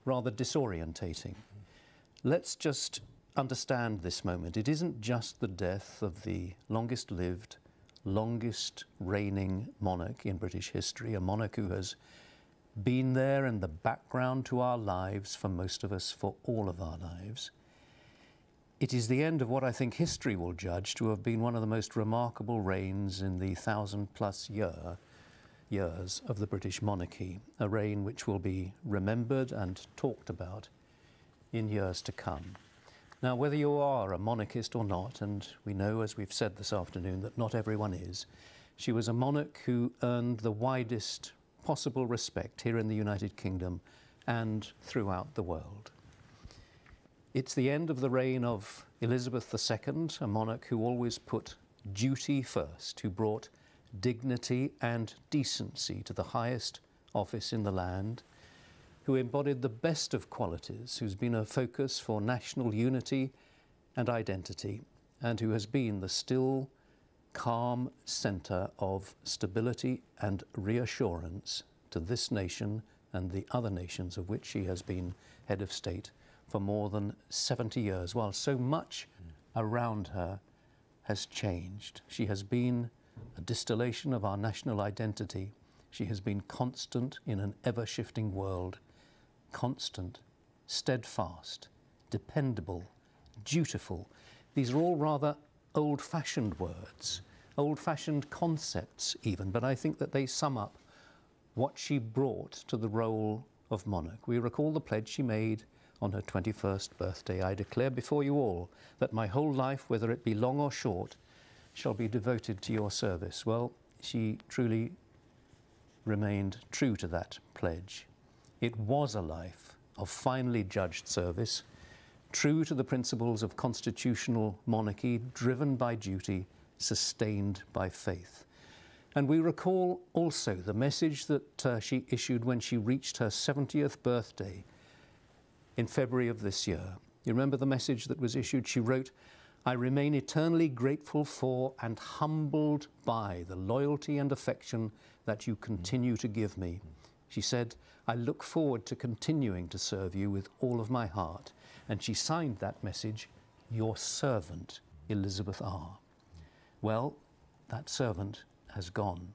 rather disorientating. Let's just understand this moment. It isn't just the death of the longest lived, longest reigning monarch in British history, a monarch who has been there in the background to our lives for most of us, for all of our lives. It is the end of what I think history will judge to have been one of the most remarkable reigns in the 1,000+ years of the British monarchy, a reign which will be remembered and talked about in years to come. Now, whether you are a monarchist or not, and we know, as we've said this afternoon, that not everyone is, she was a monarch who earned the widest possible respect here in the United Kingdom and throughout the world. It's the end of the reign of Elizabeth II, a monarch who always put duty first, who brought dignity and decency to the highest office in the land, who embodied the best of qualities, who's been a focus for national unity and identity, and who has been the still, calm centre of stability and reassurance to this nation and the other nations of which she has been head of state for more than 70 years, while so much around her has changed. She has been a distillation of our national identity. She has been constant in an ever-shifting world, constant, steadfast, dependable, dutiful. These are all rather old-fashioned words, old-fashioned concepts even, but I think that they sum up what she brought to the role of monarch. We recall the pledge she made on her 21st birthday. I declare before you all that my whole life, whether it be long or short, shall be devoted to your service. Well, she truly remained true to that pledge. It was a life of finely judged service, true to the principles of constitutional monarchy, driven by duty, sustained by faith. And we recall also the message that she issued when she reached her 70th birthday in February of this year. You remember the message that was issued? She wrote, "I remain eternally grateful for and humbled by the loyalty and affection that you continue to give me." She said, "I look forward to continuing to serve you with all of my heart." And she signed that message, "Your servant, Elizabeth R." Well, that servant has gone.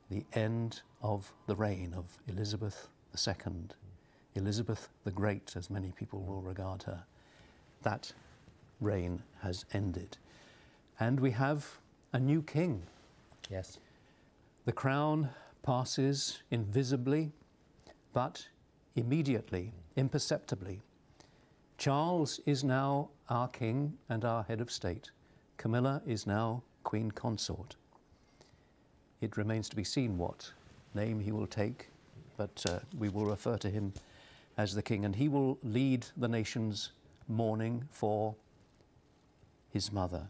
The end of the reign of Elizabeth II, Elizabeth the Great, as many people will regard her. That reign has ended. And we have a new king. Yes. The crown passes invisibly, but immediately, imperceptibly. Charles is now our king and our head of state. Camilla is now Queen Consort. It remains to be seen what name he will take, but we will refer to him as the king, and he will lead the nation's mourning for his mother.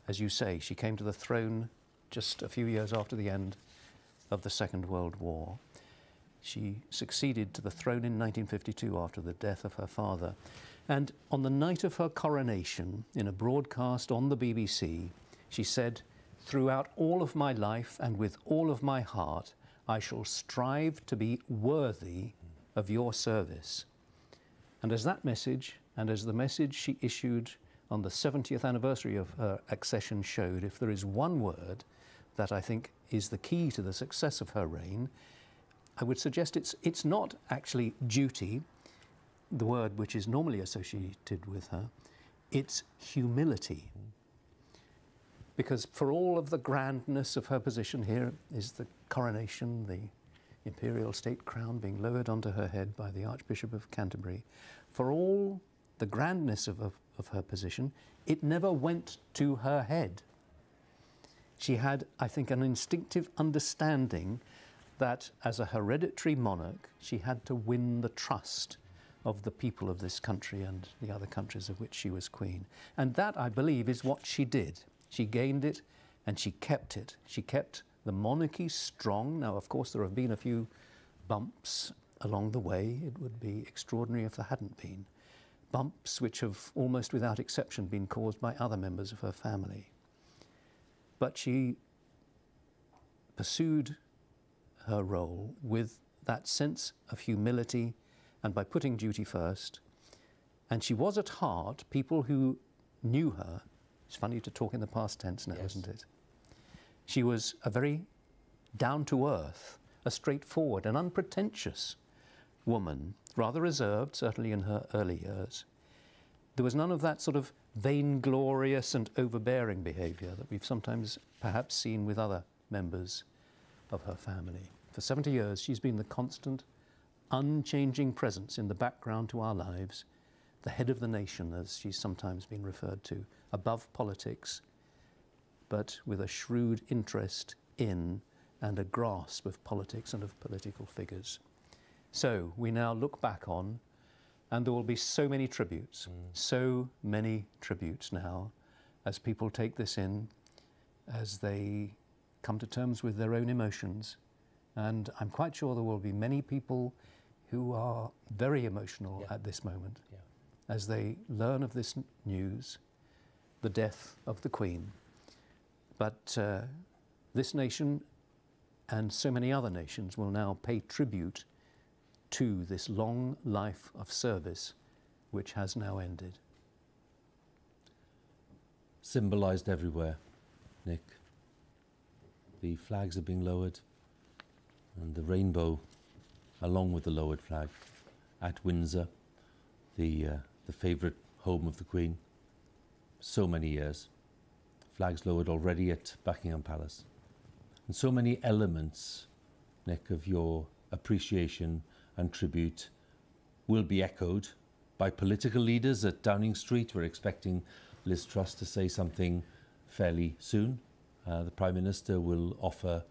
As you say, she came to the throne just a few years after the end of the Second World War. She succeeded to the throne in 1952 after the death of her father. And on the night of her coronation, in a broadcast on the BBC, she said, Throughout all of my life and with all of my heart, I shall strive to be worthy of your service. And as that message, and as the message she issued on the 70th anniversary of her accession showed, if there is one word that I think is the key to the success of her reign, I would suggest it's not actually duty, the word which is normally associated with her, it's humility. Because for all of the grandness of her position, here is the coronation, the imperial state crown being lowered onto her head by the Archbishop of Canterbury. For all the grandness of her position, it never went to her head. She had, I think, an instinctive understanding that as a hereditary monarch, she had to win the trust of the people of this country and the other countries of which she was queen. And that, I believe, is what she did. She gained it and she kept it. She kept the monarchy strong. Now, of course, there have been a few bumps along the way. It would be extraordinary if there hadn't been. Bumps which have almost without exception been caused by other members of her family. But she pursued her role with that sense of humility and by putting duty first. And she was at heart, people who knew her, it's funny to talk in the past tense now, isn't it? She was a very down-to-earth, a straightforward and unpretentious woman, rather reserved, certainly in her early years. There was none of that sort of vainglorious and overbearing behaviour that we've sometimes perhaps seen with other members of her family. For 70 years, she's been the constant, unchanging presence in the background to our lives, the head of the nation, as she's sometimes been referred to, above politics, but with a shrewd interest in and a grasp of politics and of political figures. So we now look back on, and there will be so many tributes now, as people take this in, as they come to terms with their own emotions. And I'm quite sure there will be many people who are very emotional at this moment, as they learn of this news, the death of the Queen. But this nation and so many other nations will now pay tribute to this long life of service which has now ended. Symbolised everywhere, Nick. The flags are being lowered, and the rainbow along with the lowered flag at Windsor, the favourite home of the Queen. So many years. Flags lowered already at Buckingham Palace. And so many elements, Nick, of your appreciation and tribute will be echoed by political leaders at Downing Street. We're expecting Liz Truss to say something fairly soon. The Prime Minister will offer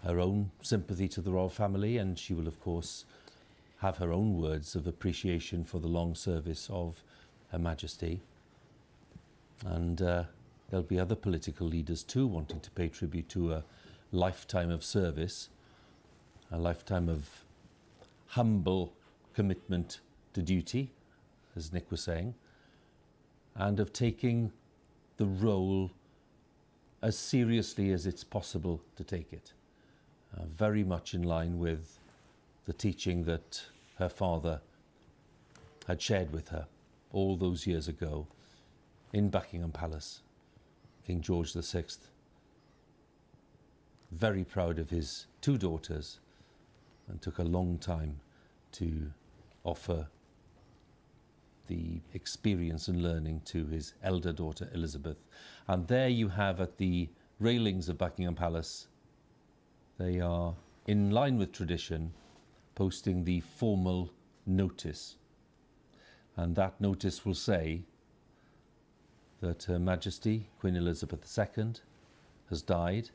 her own sympathy to the royal family, and she will, of course, have her own words of appreciation for the long service of Her Majesty. And there'll be other political leaders too wanting to pay tribute to a lifetime of service, a lifetime of humble commitment to duty, as Nick was saying, and of taking the role as seriously as it's possible to take it. Very much in line with the teaching that her father had shared with her all those years ago in Buckingham Palace. King George VI, very proud of his two daughters, and took a long time to offer the experience and learning to his elder daughter Elizabeth. And there you have at the railings of Buckingham Palace, they are, in line with tradition, posting the formal notice. And that notice will say that Her Majesty Queen Elizabeth II has died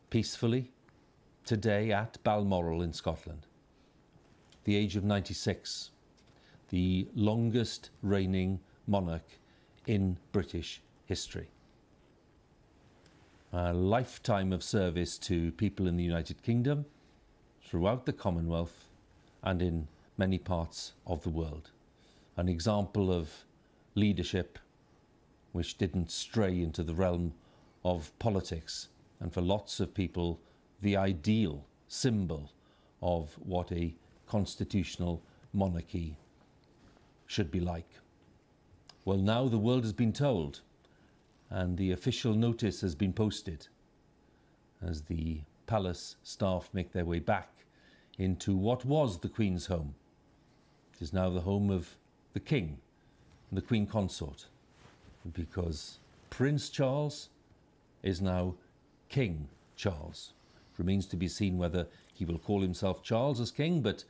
peacefully today at Balmoral in Scotland. The age of 96, the longest reigning monarch in British history. A lifetime of service to people in the United Kingdom, throughout the Commonwealth, and in many parts of the world. An example of leadership which didn't stray into the realm of politics, and for lots of people, the ideal symbol of what a constitutional monarchy should be like. Well, now the world has been told, and the official notice has been posted as the palace staff make their way back into what was the Queen's home. It is now the home of the King and the Queen Consort, because Prince Charles is now King Charles. It remains to be seen whether he will call himself Charles as king, but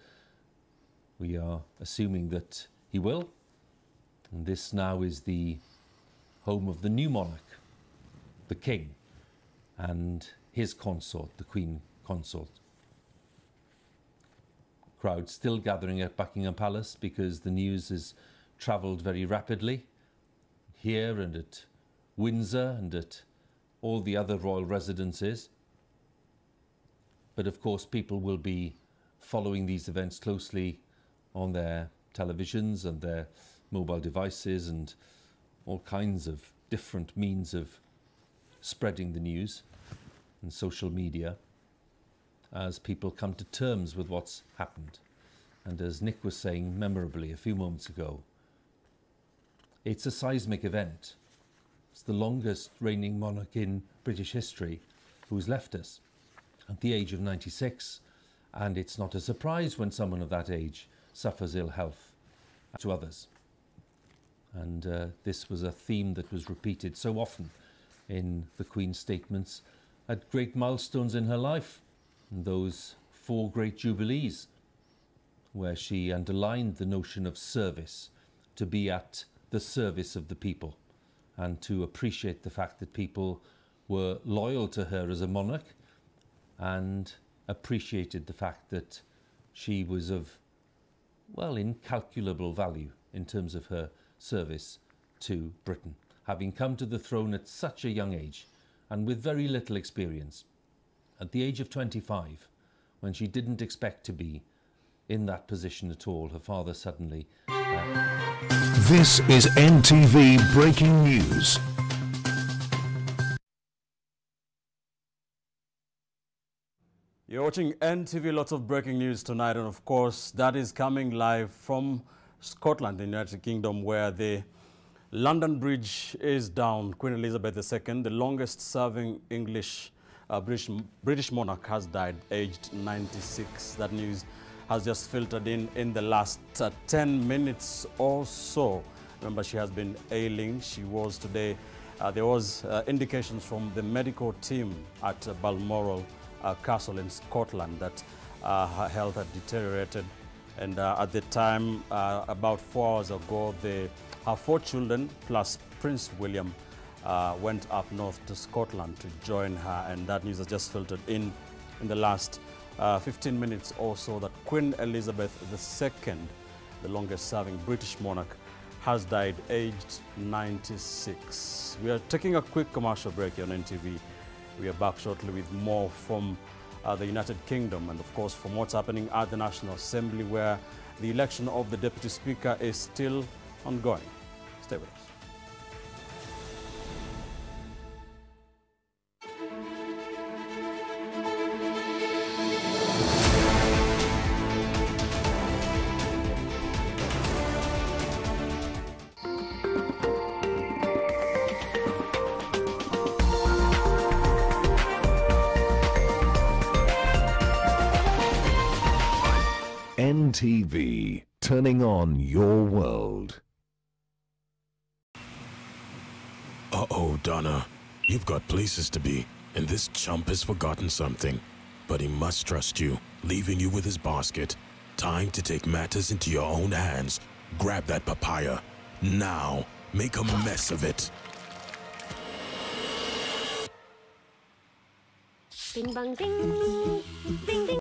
we are assuming that he will. And this now is the home of the new monarch, the King, and his consort, the Queen Consort. Crowds still gathering at Buckingham Palace because the news has travelled very rapidly here and at Windsor and at all the other royal residences. But of course people will be following these events closely on their televisions and their mobile devices and all kinds of different means of spreading the news and social media as people come to terms with what's happened. And as Nick was saying memorably a few moments ago, it's a seismic event. It's the longest reigning monarch in British history who's left us at the age of 96, and it's not a surprise when someone of that age suffers ill health to others. And this was a theme that was repeated so often in the Queen's statements at great milestones in her life, and those 4 great jubilees, where she underlined the notion of service, to be at the service of the people, and to appreciate the fact that people were loyal to her as a monarch and appreciated the fact that she was of, well, incalculable value in terms of her service to Britain, having come to the throne at such a young age and with very little experience. At the age of 25, when she didn't expect to be in that position at all, her father suddenly... This is NTV Breaking News. You're watching NTV, lots of breaking news tonight, and of course that is coming live from Scotland, the United Kingdom, where the London Bridge is down. Queen Elizabeth II, the longest serving British monarch, has died aged 96. That news has just filtered in the last 10 minutes or so. Remember, she has been ailing. She was today, there was indications from the medical team at Balmoral Castle in Scotland that her health had deteriorated. And at the time, about 4 hours ago, her 4 children plus Prince William went up north to Scotland to join her, and that news has just filtered in the last 15 minutes or so, that Queen Elizabeth II, the longest serving British monarch, has died aged 96. We are taking a quick commercial break here on NTV. We are back shortly with more from the United Kingdom, and of course from what's happening at the National Assembly, where the election of the Deputy Speaker is still ongoing. Stay with us. NTV, turning on your world. Uh-oh, Donna. You've got places to be, and this chump has forgotten something. But he must trust you, leaving you with his basket. Time to take matters into your own hands. Grab that papaya. Now, make a mess of it. Bing bang ding, ding ding.